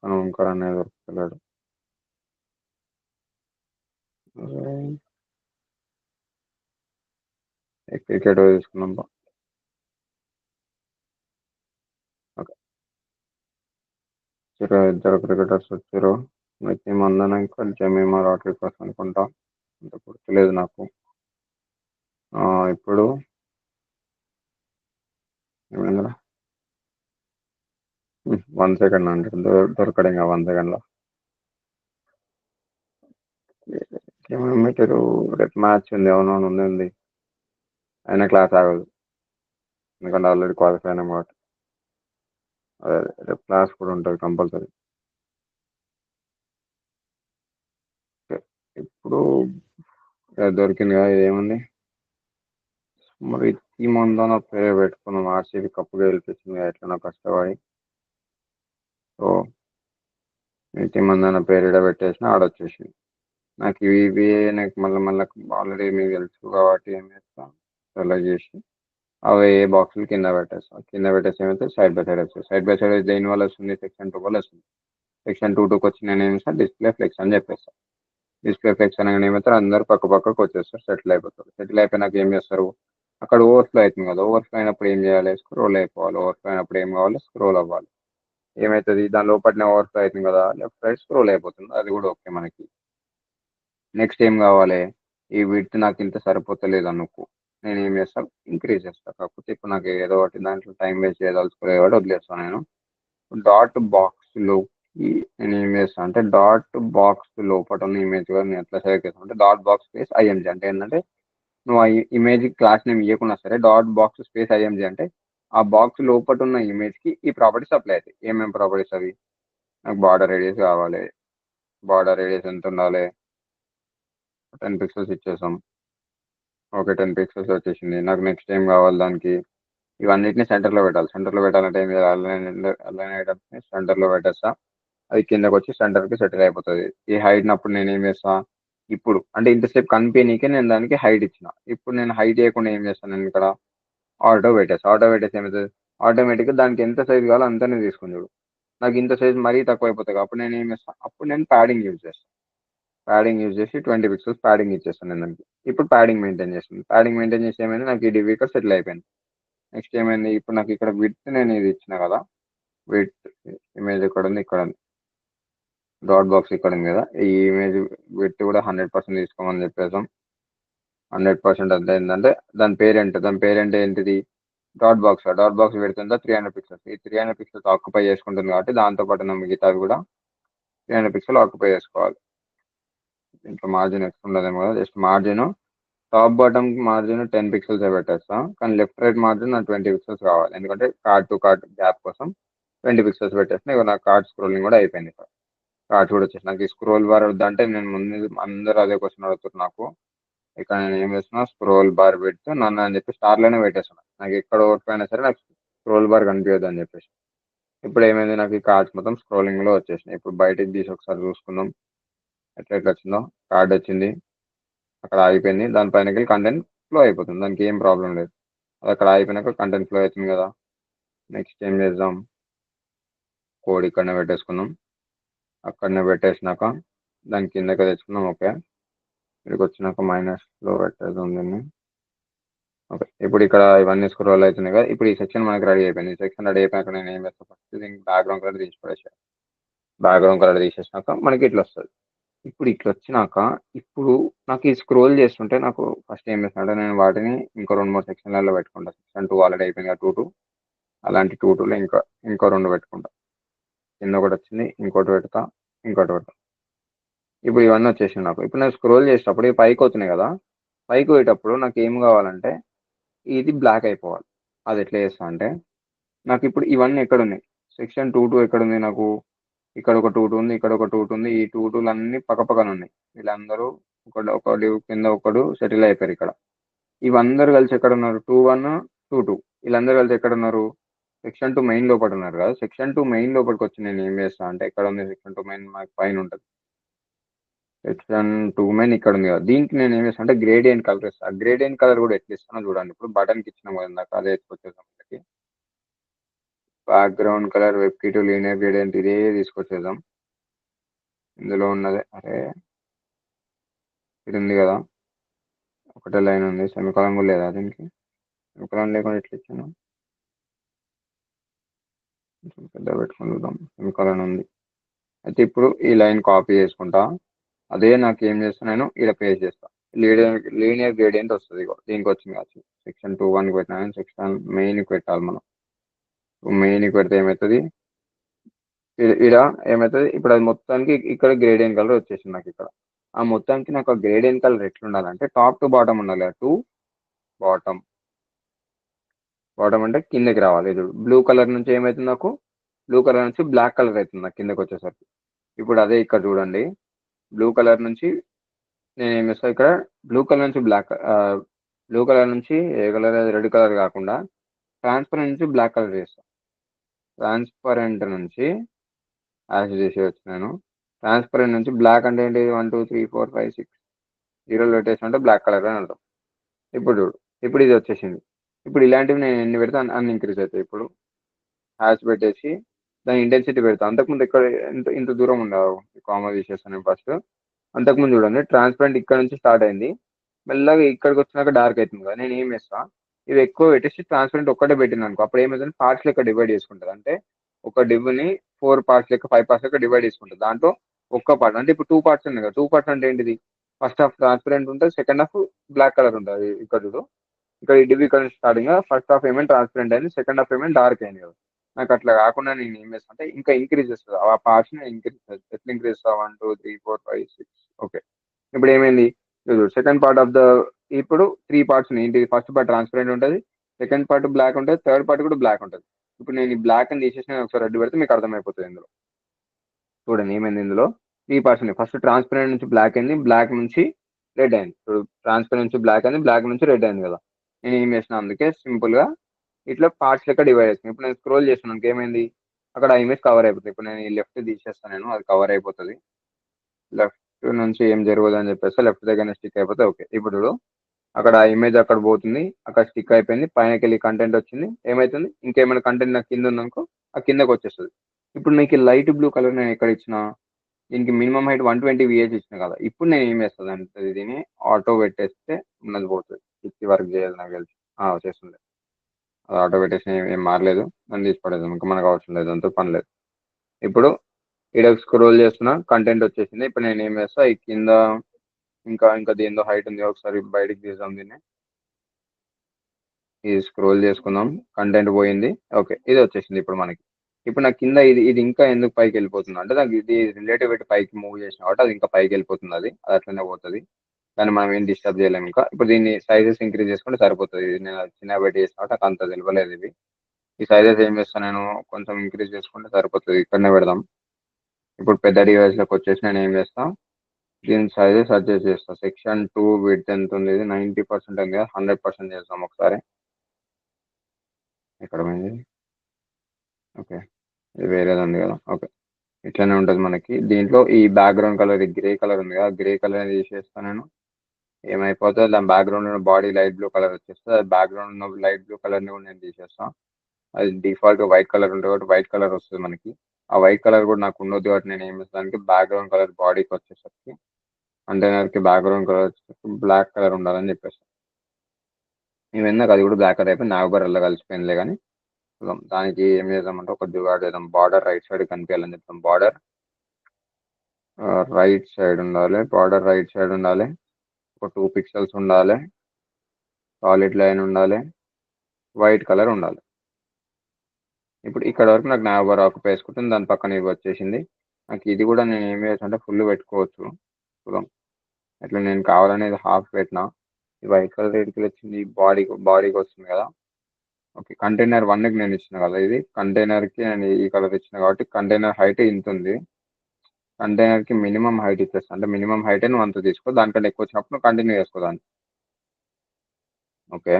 కానీ ఓంకార్ అనేది దొరకలేడు. క్రికెట్ తీసుకున్నాం. ఓకే, ఇద్దరు క్రికెటర్స్ వచ్చారు. నితిన్ మందన్ ఇంకా జమీమా రాడ్రిగస్ అనుకుంటా, అంత గుర్తులేదు నాకు. ఇప్పుడు ఏమైందిరా, 1 సెకండ్ అంటే దొరకడం ఇంకా 1 సెకండ్లో. ఏమేమిటారు, రేపు మ్యాచ్ ఉంది, అవునవును ఉంది. అయినా క్లాస్ ఆగదు ఎందుకంటే ఆల్రెడీ క్వాలిఫై అయినాం కాబట్టి. అదే రేపు క్లాస్ కూడా ఉంటుంది కంపల్సరీ. ఇప్పుడు దొరికింది కదా, ఏముంది మరి ఈ మందో నా పేరే పెట్టుకున్నాం. ఆర్సీబీ కప్పు గెలిపించింది ఎట్లా కష్టపడి. సో నీతి మందన పేరు ఇడ పెట్టేసిన, ఆడొచ్చేసింది నాకు. ఇవి నాకు మళ్ళీ మళ్ళీ ఆల్రెడీ మీకు తెలుసు కాబట్టి ఏం చేస్తాను, సెలెక్ట్ చేసి అవి ఏ బాక్సులు కింద పెట్టేస్తాం. కింద పెట్టేసి ఏమైతే సైడ్ బై సైడ్ వస్తుంది. సైడ్ బై సైడ్ దేని వల్ల వస్తుంది, సెక్షన్ 2 వల్ల వస్తుంది. సెక్షన్ 2 వచ్చి నేను ఏం చేస్తాను, డిస్ప్లే ఫ్లెక్స్ అని చెప్పేస్తాను. డిస్ప్లే ఫ్లెక్స్ అనగానే ఏమవుతారు, అందరు పక్క పక్కకు వచ్చేస్తారు, సెటిల్ అయిపోతారు. సెటిల్ అయిపోయినాక ఏం చేస్తారు, అక్కడ ఓవర్ఫ్లో అవుతుంది కదా. ఓవర్ఫ్లో అయినప్పుడు ఏం చేయాలి, స్క్రోల్ అయిపోవాలి. ఓవర్ఫ్లో అయినప్పుడు ఏం కావాలి, స్క్రోల్ అవ్వాలి. ఏమవుతుంది, దాని లోపలనే ఓవర్ఫ్లో అవుతుంది కదా, లెఫ్ట్ సైడ్ స్క్రోల్ అయిపోతుంది. అది కూడా ఓకే మనకి. నెక్స్ట్ ఏం కావాలి, ఈ విడ్త్ నాకు ఇంత సరిపోతలేదు అనుకో, నేను ఏం చేస్తాను, ఇంక్రీజ్ చేస్తాను. కాకపోతే ఇప్పుడు నాకు ఏదో ఒకటి దాంట్లో టైం వేస్ట్ చేయదలుచుకోలేదు కాబట్టి వదిలేస్తాను. నేను డాట్ బాక్స్లోకి నేను ఏం చేస్తాను అంటే, డాట్ బాక్స్ లోపల ఉన్న ఇమేజ్ కూడా నేను ఎట్లా సెలెక్ట్ చేస్తాను అంటే, డాట్ బాక్స్ స్పేస్ ఐఎంజీ అంటే ఏంటంటే, నువ్వు ఆ ఇమేజ్ క్లాస్ నేమ్ ఇవ్వకున్నా సరే డాట్ బాక్స్ స్పేస్ ఐఎంజీ అంటే ఆ బాక్స్ లోపల ఉన్న ఇమేజ్కి ఈ ప్రాపర్టీస్ అప్లై అవుతాయి. ఏమేమి ప్రాపర్టీస్ అవి, నాకు బార్డర్ రేడియస్ కావాలి. బార్డర్ రేడియస్ ఎంత ఉండాలి, 10 పిక్సెల్స్ ఇచ్చేసాం. ఓకే, 10 పిక్సెల్స్ వచ్చేసింది. నాకు నెక్స్ట్ ఏం కావాలి, దానికి ఇవన్నిటిని సెంటర్లో పెట్టాలి. సెంటర్లో పెట్టాలంటే ఏం చేయాలి, అలైన్ ఐటమ్స్ని సెంటర్లో పెట్టేస్తా. అది కిందకి వచ్చి సెంటర్కి సెటిల్ అయిపోతుంది. ఈ హైట్ అప్పుడు నేను ఏం చేస్తా, ఇప్పుడు అంటే ఇంతసేపు కనిపించనీకే నేను దానికి హైట్ ఇచ్చిన. ఇప్పుడు నేను హైట్ చేయకుండా ఏం చేస్తాను, నేను ఇక్కడ ఆటో పెట్టేసి ఏమవుతుంది, ఆటోమేటిక్గా దానికి ఎంత సైజ్ కావాలో అంతనే తీసుకుని చూడు. నాకు ఇంత సైజ్ మరీ తక్కువ అయిపోతుంది, అప్పుడు నేను ఏం చేస్తాను, అప్పుడు నేను ప్యాడింగ్ యూజ్ చేస్తాను. ప్యాడింగ్ యూజ్ చేసి 20 పిక్సెల్స్ ప్యాడింగ్ ఇచ్చేస్తాను నేను దానికి. ఇప్పుడు ప్యాడింగ్ మెయింటైన్ చేస్తుంది. ప్యాడింగ్ మెయింటైన్ చేసి ఏమైంది, నాకు ఈ డివి ఇక్కడ సెటిల్ అయిపోయింది. నెక్స్ట్ ఏమైంది, ఇప్పుడు నాకు ఇక్కడ విడ్త్ నేను ఇది ఇచ్చిన కదా, విడ్త్ ఇమేజ్ ఇక్కడ ఉంది, ఇక్కడ ఉంది, డాట్ బాక్స్ ఇక్కడ ఉంది కదా, ఈ ఇమేజ్ విడ్త్ కూడా 100% తీసుకోమని చెప్పేసాం. 100% అంత ఏంటంటే దాని పేరెంట్ ఏంటిది, డాట్ బాక్స్ పెడుతుందా 300 పిక్సెల్స్. ఈ 300 పిక్సెల్స్ ఆక్యుపై చేసుకుంటుంది కాబట్టి దాంతో పాటు నా మిగతావి కూడా 300 పిక్సెల్ ఆక్యుపై చేసుకోవాలి. ఇంట్లో మార్జిన్ ఎక్కువ ఉండదేమో కదా, just margin top bottom margin 10 pixels పెట్టేస్తాం, కానీ లెఫ్ట్ రైట్ మార్జిన్ నాకు 20 పిక్సెల్స్ కావాలి, ఎందుకంటే కార్డ్ టు కార్డ్ గ్యాప్ కోసం 20 పిక్సెల్స్ పెట్టేస్తాను. ఇక నాకు కార్డ్ స్క్రోలింగ్ కూడా అయిపోయింది. ఇక్కడ కార్డ్స్ కూడా వచ్చేసి నాకు ఈ స్క్రోల్ బార్ వద్దంటే నేను ముందు అందరూ అదే క్వశ్చన్ అడుగుతారు నాకు. ఇక్కడ నేను ఏం చేస్తున్నా, స్క్రోల్ బార్ పెడితే నన్ను అని చెప్పి స్టార్లోనే పెట్టేస్తున్నాను. నాకు ఎక్కడ ఓడిపోయినా సరే నాకు స్క్రోల్ బార్ కనిపించదు అని చెప్పేసి. ఇప్పుడు ఏమైంది, నాకు ఈ కార్డ్స్ మొత్తం స్క్రోలింగ్లో వచ్చేసినాయి. ఇప్పుడు బయటకు తీసి ఒకసారి చూసుకుందాం ఎట్లా వచ్చిందో. కార్డ్ వచ్చింది, అక్కడ ఆగిపోయింది, దానిపైన కంటెంట్ ఫ్లో అయిపోతుంది, దానికి ఏం ప్రాబ్లం లేదు. అది అక్కడ ఆగిపోయినాక కంటెంట్ ఫ్లో అవుతుంది కదా. నెక్స్ట్ ఏం చేద్దాం, కోడ్ ఇక్కడనే పెట్టేసుకుందాం. అక్కడనే పెట్టేసినాక దాని కిందకి తెచ్చుకుందాం. ఓకే, ఇక్కడికి వచ్చినాక మైనస్లో పెట్టేద్దాం దీన్ని. ఓకే, ఇప్పుడు ఇక్కడ ఇవన్నీ స్క్రోల్ అవుతున్నాయి కదా. ఇప్పుడు ఈ సెక్షన్ మనకి రెడీ అయిపోయింది. ఈ సెక్షన్ రెడీ అయిపోయాక నేను ఏం చేస్తాను, ఫస్ట్ దీనికి బ్యాక్గ్రౌండ్ కలర్ తీసి పడేసాను. బ్యాక్గ్రౌండ్ కలర్ తీసేసినాక మనకి ఇట్లా వస్తుంది. ఇప్పుడు ఇట్లా వచ్చినాక ఇప్పుడు నాకు ఈ స్క్రోల్ చేస్తుంటే నాకు ఫస్ట్ ఏం చేస్తాను అంటే, నేను వాటిని ఇంకో 2-3 సెక్షన్లలో పెట్టుకుంటా. సెక్షన్ 2 ఆల్రెడీ అయిపోయింది కదా, 2 అలాంటి 2లో ఇంకో 2 పెట్టుకుంటా. కింద ఒకటి వచ్చింది, ఇంకోటి పెడతా, ఇంకోటి పెడతా. ఇప్పుడు ఇవన్నీ వచ్చేసింది నాకు. ఇప్పుడు నేను స్క్రోల్ చేసేటప్పుడు ఇవి పైకి అవుతున్నాయి కదా, పైకి పోయేటప్పుడు నాకు ఏం కావాలంటే ఇది బ్లాక్ అయిపోవాలి. అది ఎట్లా చేస్తా అంటే, నాకు ఇప్పుడు ఇవన్నీ ఎక్కడ ఉన్నాయి, సెక్షన్ 2 ఎక్కడ ఉంది, నాకు ఇక్కడ ఒక 2 ఉంది, ఇక్కడ ఒక 2 ఉంది. ఈ 2 అన్ని పక్కపక్కన ఉన్నాయి. వీళ్ళందరూ ఒకటి కింద ఒకడు సెటిల్ అయిపోయారు ఇక్కడ. ఇవందరూ కలిసి ఎక్కడ ఉన్నారు, 2-1 2-2. వీళ్ళందరూ కలిసి ఎక్కడ ఉన్నారు, సెక్షన్ 2 మెయిన్ లోపల ఉన్నారు కదా. సెక్షన్ 2 మెయిన్ లోపలికి వచ్చి నేను ఏం చేస్తా అంటే, ఎక్కడ ఉంది సెక్షన్ 2 మెయిన్, మాకు పైన ఉంటుంది. సెక్షన్ 2 మెయిన్ ఇక్కడ ఉంది కదా, దీనికి నేను ఏం చేస్తాను అంటే గ్రేడియంట్ కలర్ ఇస్తాను. గ్రేడియంట్ కలర్ కూడా ఎట్లా ఇస్తానో చూడండి. ఇప్పుడు బటన్కి ఇచ్చినాం కదా ఇందాక, అదే ఎత్తుకొచ్చేద్దాం. బ్యాక్గ్రౌండ్ కలర్ వెబ్ కి టు లీనియర్ గ్రేడియంట్ ఇదే తీసుకొచ్చేద్దాం. ఇందులో ఉన్నదే, అరే ఇది ఉంది కదా, ఒకటే లైన్ ఉంది, సెమికాలం కూడా లేదా దీనికి, సెమికాలం లేకుండా ఎట్లా ఇచ్చాను, పెద్ద పెట్టుకుని చూద్దాం. సెమికాలం ఉంది. అయితే ఇప్పుడు ఈ లైన్ కాపీ చేసుకుంటా, అదే నాకు ఏం చేస్తాను, నేను ఇక్కడ పేస్ట్ చేస్తా. లీనియర్ గ్రేడియంట్ వస్తుంది. దీనికి వచ్చింది కాదు, సెక్షన్ 2-1కి పెట్టినా, సెక్షన్ మెయిన్కి పెట్టాలి మనం. మెయిన్కి పెడితే ఏమవుతుంది, ఇక్కడ ఏమవుతుంది, ఇప్పుడు అది మొత్తానికి ఇక్కడ గ్రేడియంట్ కలర్ వచ్చేసింది నాకు ఇక్కడ. ఆ మొత్తానికి నాకు ఆ గ్రేడియంట్ కలర్ ఎట్లా ఉండాలంటే టాప్ టు బాటమ్ ఉండాలి. టు బాటమ్, బాటమ్ అంటే కిందకి రావాలి. ఇది బ్లూ కలర్ నుంచి ఏమవుతుంది, నాకు బ్లూ కలర్ నుంచి బ్లాక్ కలర్ అవుతుంది నాకు కిందకి వచ్చేసరికి. ఇప్పుడు అదే ఇక్కడ చూడండి, బ్లూ కలర్ నుంచి నేను ఏం చేస్తాను, ఇక్కడ బ్లూ కలర్ నుంచి బ్లూ కలర్ నుంచి ఏ కలర్, రెడ్ కలర్ కాకుండా ట్రాన్స్పరెంట్ నుంచి బ్లాక్ కలర్ చేస్తాను. ట్రాన్స్పరెంట్ నుంచి యాష్ చేసి వచ్చినాను. ట్రాన్స్పరెంట్ నుంచి బ్లాక్ అంటే ఏంటి, 1 2 3 4 5 6 జీరోలు పెట్టేసి అంటే బ్లాక్ కలర్ అని అర్థం. ఇప్పుడు చూడు, ఇప్పుడు ఇది వచ్చేసింది. ఇప్పుడు ఇలాంటివి నేను ఎన్ని పెడితే అన్ని ఇంక్రీజ్ అవుతాయి. ఇప్పుడు హ్యాష్ పెట్టేసి దాని ఇంటెన్సిటీ పెడతా. అంతకుముందు ఇక్కడ ఇంత దూరం ఉండవు, కామా తీసేస్తాను ఫస్ట్. అంతకుముందు చూడండి, ట్రాన్స్పరెంట్ ఇక్కడ నుంచి స్టార్ట్ అయింది, మెల్లగా ఇక్కడికి వచ్చినాక డార్క్ అవుతుంది కదా. నేను ఏం చేస్తా, ఇవి ఎక్కువ పెట్టేసి ట్రాన్స్పరెంట్ ఒక్కటే పెట్టిన అనుకో, అప్పుడు ఏమైందంటే పార్ట్స్ లెక్క డివైడ్ చేసుకుంటుంది. అంటే ఒక డివ్ని 4 పార్ట్స్ లెక్క 5 పార్ట్స్ లెక్క డివైడ్ చేసుకుంటుంది. దాంట్లో ఒక్క పార్ట్ అంటే ఇప్పుడు 2 పార్ట్స్ ఉన్నాయి కదా. 2 పార్ట్స్ అంటే ఏంటిది, ఫస్ట్ హాఫ్ ట్రాన్స్పరెంట్ ఉంటుంది, సెకండ్ హాఫ్ బ్లాక్ కలర్ ఉంటుంది. ఇక్కడ చూడు, ఇక్కడ ఈ డివ్ ఇక్కడ స్టార్టింగ్ ఫస్ట్ హాఫ్ ఏమైనా ట్రాన్స్పరెంట్ అయింది, సెకండ్ హాఫ్ ఏమైనా డార్క్ అయింది కదా. నాకు అట్లా కాకుండా నేను ఏం చేస్తాను అంటే ఇంకా ఇంక్రీజ్ చేస్తుంది ఆ పార్ట్స్ ని, ఇంక్రీజ్ చేస్తుంది. ఎట్లా ఇంక్రీజ్ చేస్తా, 1 2 3 4 5 6. ఓకే, ఇప్పుడు ఏమైంది, సెకండ్ పార్ట్ ఆఫ్ ద, ఇప్పుడు 3 పార్ట్స్ ఏంటి, ఫస్ట్ పార్ట్ ట్రాన్స్పరెంట్ ఉంటుంది, సెకండ్ పార్ట్ బ్లాక్ ఉంటుంది, థర్డ్ పార్ట్ కూడా బ్లాక్ ఉంటుంది. ఇప్పుడు నేను ఈ బ్లాక్ అని తీసేసి నేను ఒకసారి రెడ్ పెడితే మీకు అర్థమైపోతుంది. ఇందులో చూడండి ఏమైంది, ఇందులో 3 పార్ట్స్ ఉన్నాయి. ఫస్ట్ ట్రాన్స్పరెంట్ నుంచి బ్లాక్ అయింది, బ్లాక్ నుంచి రెడ్ అయింది. ఇప్పుడు ట్రాన్స్పరెంట్ నుంచి బ్లాక్ అయింది, బ్లాక్ నుంచి రెడ్ అయింది కదా. నేను ఏం చేసిన, అందుకే సింపుల్ గా ఇట్లా పార్ట్స్ లెక్క డివైడ్ చేస్తాను. ఇప్పుడు నేను స్క్రోల్ చేస్తున్నాను, ఏమైంది, అక్కడ ఆ ఇమేజ్ కవర్ అయిపోతుంది. ఇప్పుడు నేను ఈ లెఫ్ట్ తీసేస్తాను, నేను అది కవర్ అయిపోతుంది. లెఫ్ట్ నుంచి ఏం జరగదు అని చెప్పేసి లెఫ్ట్ దగ్గర స్టిక్ అయిపోతే ఓకే. ఇప్పుడు చూడు, అక్కడ ఇమేజ్ అక్కడ పోతుంది, అక్కడ స్టిక్ అయిపోయింది, పైనకి వెళ్ళి కంటెంట్ వచ్చింది. ఏమైతుంది, ఇంకేమైనా కంటెంట్ నాకు కింద ఉందనుకో ఆ కిందకి వచ్చేస్తుంది. ఇప్పుడు నీకు లైట్ బ్లూ కలర్ నేను ఎక్కడ ఇచ్చిన, దీనికి మినిమం హైట్ 120 విహెచ్ ఇచ్చిన కదా. ఇప్పుడు నేను ఏం చేస్తుంది అంటే దీన్ని ఆటో పెట్టేస్తే ఉన్నది పోతుంది. పిచ్చి వర్క్ చేయాలి నాకు తెలిసి వచ్చేస్తుంది. అది ఆటో పెట్టేసి ఏం మారలేదు, నన్ను తీసి పడేది, ఇంకా మనకు అవసరం లేదు, అంతా పని లేదు. ఇప్పుడు ఇక్కడ స్క్రోల్ చేస్తున్నా, కంటెంట్ వచ్చేసింది. ఇప్పుడు నేను ఏం చేస్తా, ఈ కింద ఇంకా ఇంకా దీనిలో హైట్ ఉంది, ఒకసారి బయటికి తీద్దాం దీన్ని. ఇది స్క్రోల్ చేసుకుందాం, కంటెంట్ పోయింది. ఓకే, ఇది వచ్చేసింది ఇప్పుడు మనకి. ఇప్పుడు నాకు కింద ఇది ఇది ఇంకా ఎందుకు పైకి వెళ్ళిపోతుంది అంటే, నాకు ఇది రిలేటివ్ పెట్టి పైకి మూవ్ చేసిన కాబట్టి అది ఇంకా పైకి వెళ్ళిపోతుంది. అది అట్లనే పోతుంది, కానీ మనం ఏం డిస్టర్బ్ చేయలేము. ఇంకా ఇప్పుడు దీన్ని సైజెస్ ఇంక్రీజ్ చేసుకుంటే సరిపోతుంది. ఇది నేను చిన్న పెట్టి చేసిన కాబట్టి నాకు అంత తెలియలేదు. ఇది ఈ సైజెస్ ఏం చేస్తాను నేను, కొంచెం ఇంక్రీజ్ చేసుకుంటే సరిపోతుంది. ఇక్కడనే పెడదాం. ఇప్పుడు పెద్ద డివైస్ లోకి వచ్చేసి నేను ఏం చేస్తాను, దీని సైజెస్ అడ్జస్ట్ చేస్తాను. సెక్షన్ 2 విడ్త్ ఎంత ఉంది, ఇది 90% ఉంది కదా, 100% చేస్తాం ఒకసారి. ఇక్కడ పోయింది, ఓకే, ఇది వేరేది ఉంది కదా. ఓకే, ఇట్లానే ఉంటుంది మనకి. దీంట్లో ఈ బ్యాక్గ్రౌండ్ కలర్ గ్రే కలర్ ఉంది కదా, గ్రే కలర్ తీసేస్తాను నేను. ఏమైపోతుంది, దాని బ్యాక్గ్రౌండ్ ఉన్న బాడీ లైట్ బ్లూ కలర్ వచ్చేస్తుంది. అది బ్యాక్గ్రౌండ్ ఉన్న లైట్ బ్లూ కలర్ని కూడా నేను తీసేస్తాను. అది డిఫాల్ట్ వైట్ కలర్ ఉంటుంది కాబట్టి వైట్ కలర్ వస్తుంది మనకి. ఆ వైట్ కలర్ కూడా నాకు ఉండొద్దు కాబట్టి నేను ఏం చేస్తానికి బ్యాక్గ్రౌండ్ కలర్ బాడీకి వచ్చేసరికి, కంటైనర్కి బ్యాక్గ్రౌండ్ కలర్ వచ్చేసరికి బ్లాక్ కలర్ ఉండాలని చెప్పేస్తాను. మేము ఎందుకు అది కూడా బ్లాక్ కలర్ అయిపోయి నాగబర్ అలా కలిసిపోయిందిలే. కానీ దానికి ఏం చేద్దామంటే ఒక జుగాడ్ చేద్దాం. బార్డర్ రైట్ సైడ్ కనిపించాలని చెప్తాం. బార్డర్ రైట్ సైడ్ ఉండాలి, బార్డర్ రైట్ సైడ్ ఉండాలి, ఒక 2 పిక్సెల్స్ ఉండాలి, సాలిడ్ లైన్ ఉండాలి, వైట్ కలర్ ఉండాలి. ఇప్పుడు ఇక్కడ వరకు నాకు నాగబర్ ఆకుపై వేసుకుంటుంది, దాని పక్కన ఇవి వచ్చేసింది. నాకు ఇది కూడా నేను ఏం చేయొచ్చు అంటే ఫుల్ పెట్టుకోవచ్చు. చూద్దాం, ఇట్లా నేను కావాలనేది హాఫ్ పెట్టినా. ఈ వైట్ కలర్ ఎడికి వచ్చింది, బాడీకి వస్తుంది కదా. ఓకే, కంటైనర్ 1కి నేను ఇచ్చిన కదా, ఇది కంటైనర్కి నేను ఈ కలర్ ఇచ్చిన కాబట్టి కంటైనర్ హైట్ ఇంత ఉంది. కంటైనర్కి మినిమం హైట్ ఇచ్చేస్తాను, అంటే మినిమం హైట్ నువ్వు అంత తీసుకో, దానికంటే ఎక్కువ వచ్చినప్పుడు కంటిన్యూ చేసుకోదాన్ని. ఓకే,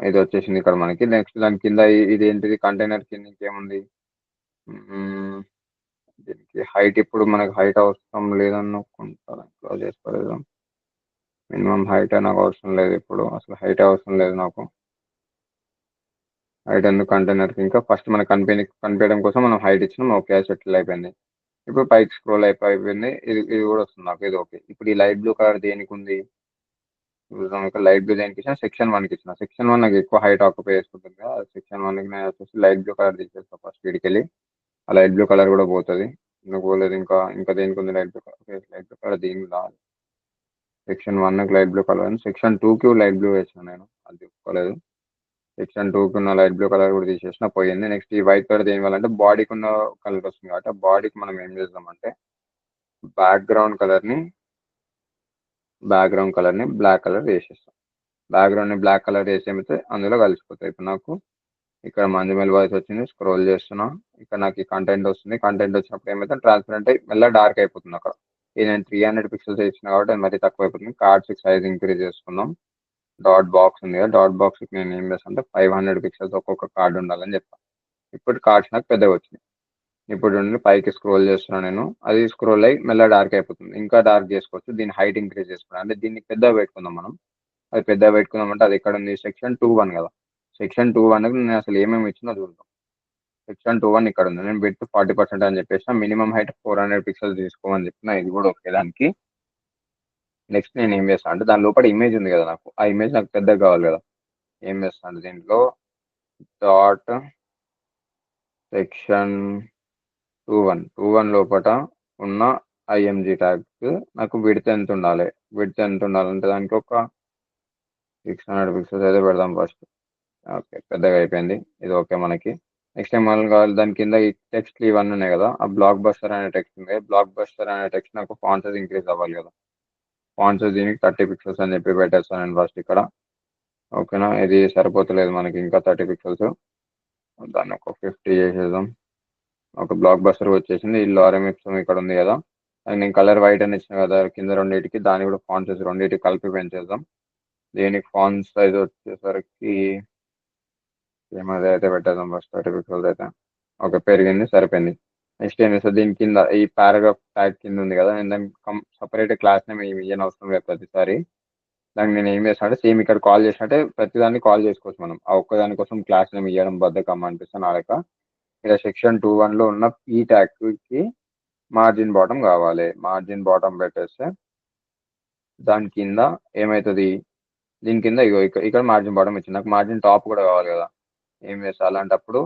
ఇది వచ్చేసింది ఇక్కడ మనకి. నెక్స్ట్ దాని కింద ఇది ఏంటిది, కంటైనర్ కింద ఇంకేముంది, దీనికి హైట్ ఇప్పుడు మనకు హైట్ అవసరం లేదనుకుంటా. క్లోజ్ చేసుకోలేదు, మినిమం హైట్ నాకు అవసరం లేదు ఇప్పుడు, అసలు హైట్ అవసరం లేదు నాకు. హైట్ ఎందుకు కంటైనర్కి, ఇంకా ఫస్ట్ మన కనిపించడం కోసం మనం హైట్ ఇచ్చినాం. ఓకే, సెటిల్ అయిపోయింది. ఇప్పుడు పైకి స్క్రోల్ అయిపోయింది. ఇది కూడా వస్తుంది నాకు, ఇది ఓకే. ఇప్పుడు ఈ లైట్ బ్లూ కలర్ దేనికి ఉంది, లైట్ బ్లూ దేనికి ఇచ్చిన, సెక్షన్ 1కి ఇచ్చిన. సెక్షన్ 1 నాకు ఎక్కువ హైట్ ఆక్యుపై చేసుకుంటుంది కదా, సెక్షన్ 1కి నేను వచ్చేసి లైట్ బ్లూ కలర్ తీసేస్తాను ఫస్ట్. వీడికి వెళ్ళి ఆ లైట్ బ్లూ కలర్ కూడా పోతుంది. ఎందుకు పోలేదు, ఇంకా ఇంకా దేనికి ఉంది light blue colour, light blue colour దీనికి రాదు. సెక్షన్ 1కి లైట్ బ్లూ కలర్, సెక్షన్ 2కి లైట్ బ్లూ వేసాను నేను, అది తీసుకోలేదు. సెక్షన్ 2కి ఉన్న లైట్ బ్లూ కలర్ కూడా తీసేసిన, పోయింది. నెక్స్ట్ ఈ వైట్ కలర్ దేని వల్ల అంటే బాడీకి ఉన్న కలర్ వస్తుంది కాబట్టి ఆ బాడీకి మనం ఏం చేద్దామంటే బ్యాక్గ్రౌండ్ కలర్ని బ్లాక్ కలర్ వేసేస్తాం. బ్యాక్గ్రౌండ్ని బ్లాక్ కలర్ వేసేమితే అందులో కలిసిపోతాయి. ఇప్పుడు నాకు ఇక్కడ మంజుమేల్ వాయిస్ వచ్చింది, స్క్రోల్ చేస్తున్నా, ఇక్కడ నాకు ఈ కంటెంట్ వస్తుంది. కంటెంట్ వచ్చినప్పుడు ఏమైతే ట్రాన్స్పరెంట్ అయ్యి మెల్ల డార్క్ అయిపోతుంది అక్కడ. ఇది నేను 300 పిక్సెల్స్ ఇచ్చిన కాబట్టి అది మరీ తక్కువ అయిపోతుంది. కార్డ్స్కి సైజ్ ఇంక్రీజ్ చేసుకుందాం. డాట్ బాక్స్ ఉంది కదా, డాట్ బాక్స్కి నేను ఏం చేస్తాను అంటే 500 పిక్సెల్స్ ఒక్కొక్క కార్డు ఉండాలని చెప్తాను. ఇప్పుడు కార్డ్స్ నాకు పెద్దగా వచ్చినాయి. ఇప్పుడు పైకి స్క్రోల్ చేస్తున్నాను నేను, అది స్క్రోల్ అయ్యి మెల్ల డార్క్ అయిపోతుంది. ఇంకా డార్క్ చేసుకోవచ్చు, దీని హైట్ ఇంక్రీజ్ చేసుకోవడం అంటే దీన్ని పెద్దగా పెట్టుకుందాం మనం. అది పెద్దగా పెట్టుకుందాం అంటే అది ఎక్కడ ఉంది, సెక్షన్ 2.1 కదా. సెక్షన్ 2.1కి నేను అసలు ఏమేమి ఇచ్చినా చూద్దాం. సెక్షన్ 2.1 ఇక్కడ ఉంది, నేను పెట్టి 40% అని చెప్పేసిన. మినిమం హైట్ 400 పిక్సెల్స్ తీసుకోమని చెప్పిన, ఇది కూడా ఓకే దానికి. నెక్స్ట్ నేను ఏం చేస్తాను అంటే దాని లోపల ఇమేజ్ ఉంది కదా, నాకు ఆ ఇమేజ్ నాకు పెద్దగా కావాలి కదా. ఏం చేస్తాను దీంట్లో డాట్ సెక్షన్ 2.1 లోపల ఉన్న ఐఎంజీ ట్యాగ్ నాకు విడ్త్ ఎంత ఉండాలి, ఉండాలంటే దానికి ఒక 600 పిక్సెల్స్ అయితే పెడదాం ఫస్ట్. ఓకే, పెద్దగా అయిపోయింది, ఇది ఓకే మనకి. నెక్స్ట్ టైం మనం కావాలి దాని కింద ఈ టెక్స్ట్ ఇవన్నీ ఉన్నాయి కదా, ఆ బ్లాక్ బస్టర్ అనే టెక్స్ట్ ఉంది. బ్లాక్ బస్టర్ అనే టెక్స్ట్ నాకు ఫాంట్ సైజ్ ఇంక్రీజ్ అవ్వాలి కదా. ఫాంట్ సైజ్ దీనికి 30 పిక్సెల్స్ అని చెప్పి పెట్టేస్తాను నేను ఫస్ట్ ఇక్కడ. ఓకేనా, ఇది సరిపోతలేదు మనకి, ఇంకా 30 పిక్సెల్స్, దాన్ని ఒక 50 చేసేద్దాం. ఒక బ్లాక్ బస్టర్ వచ్చేసింది. ఇల్లు ఆర్ఎంఎక్స్ ఇక్కడ ఉంది కదా, అది నేను కలర్ వైట్ అని ఇచ్చిన కదా కింద రెండింటికి, దాన్ని కూడా ఫాంట్ సైజ్ రెండింటికి కలిపి పెంచేద్దాం. దీనికి ఫాంట్ సైజ్ వచ్చేసరికి ఏమది అయితే పెట్టేద్దాం ఫస్ట్ 30 పిక్సెల్స్ అయితే. ఓకే, పెరిగింది, సరిపోయింది. నెక్స్ట్ ఏం చేస్తా, దీని కింద ఈ పారాగ్రాఫ్ ట్యాగ్ కింద ఉంది కదా, నేను దానికి సపరేట్ క్లాస్ నేమ్ ఇయ్యని అవసరం లేదు ప్రతిసారి. దానికి నేను ఏం చేస్తాను అంటే సేమ్ ఇక్కడ కాల్ చేసినట్టే ప్రతిదాన్ని కాల్ చేసుకోవచ్చు మనం. ఆ ఒక్కదాని కోసం క్లాస్ నేమ్ ఇవ్వడం బద్దకం అనిపిస్తుంది నా లెక్క. ఇక్కడ సెక్షన్ 2.1 లో ఉన్న ఈ ట్యాగ్ కి మార్జిన్ బాటమ్ కావాలి. మార్జిన్ బాటమ్ పెట్టేస్తే దాని కింద ఏమవుతుంది, దీని కింద ఇగో ఇక్కడ మార్జిన్ బాటమ్ ఇచ్చింది. నాకు మార్జిన్ టాప్ కూడా కావాలి కదా. ఏం చేస్తా, అలాంటప్పుడు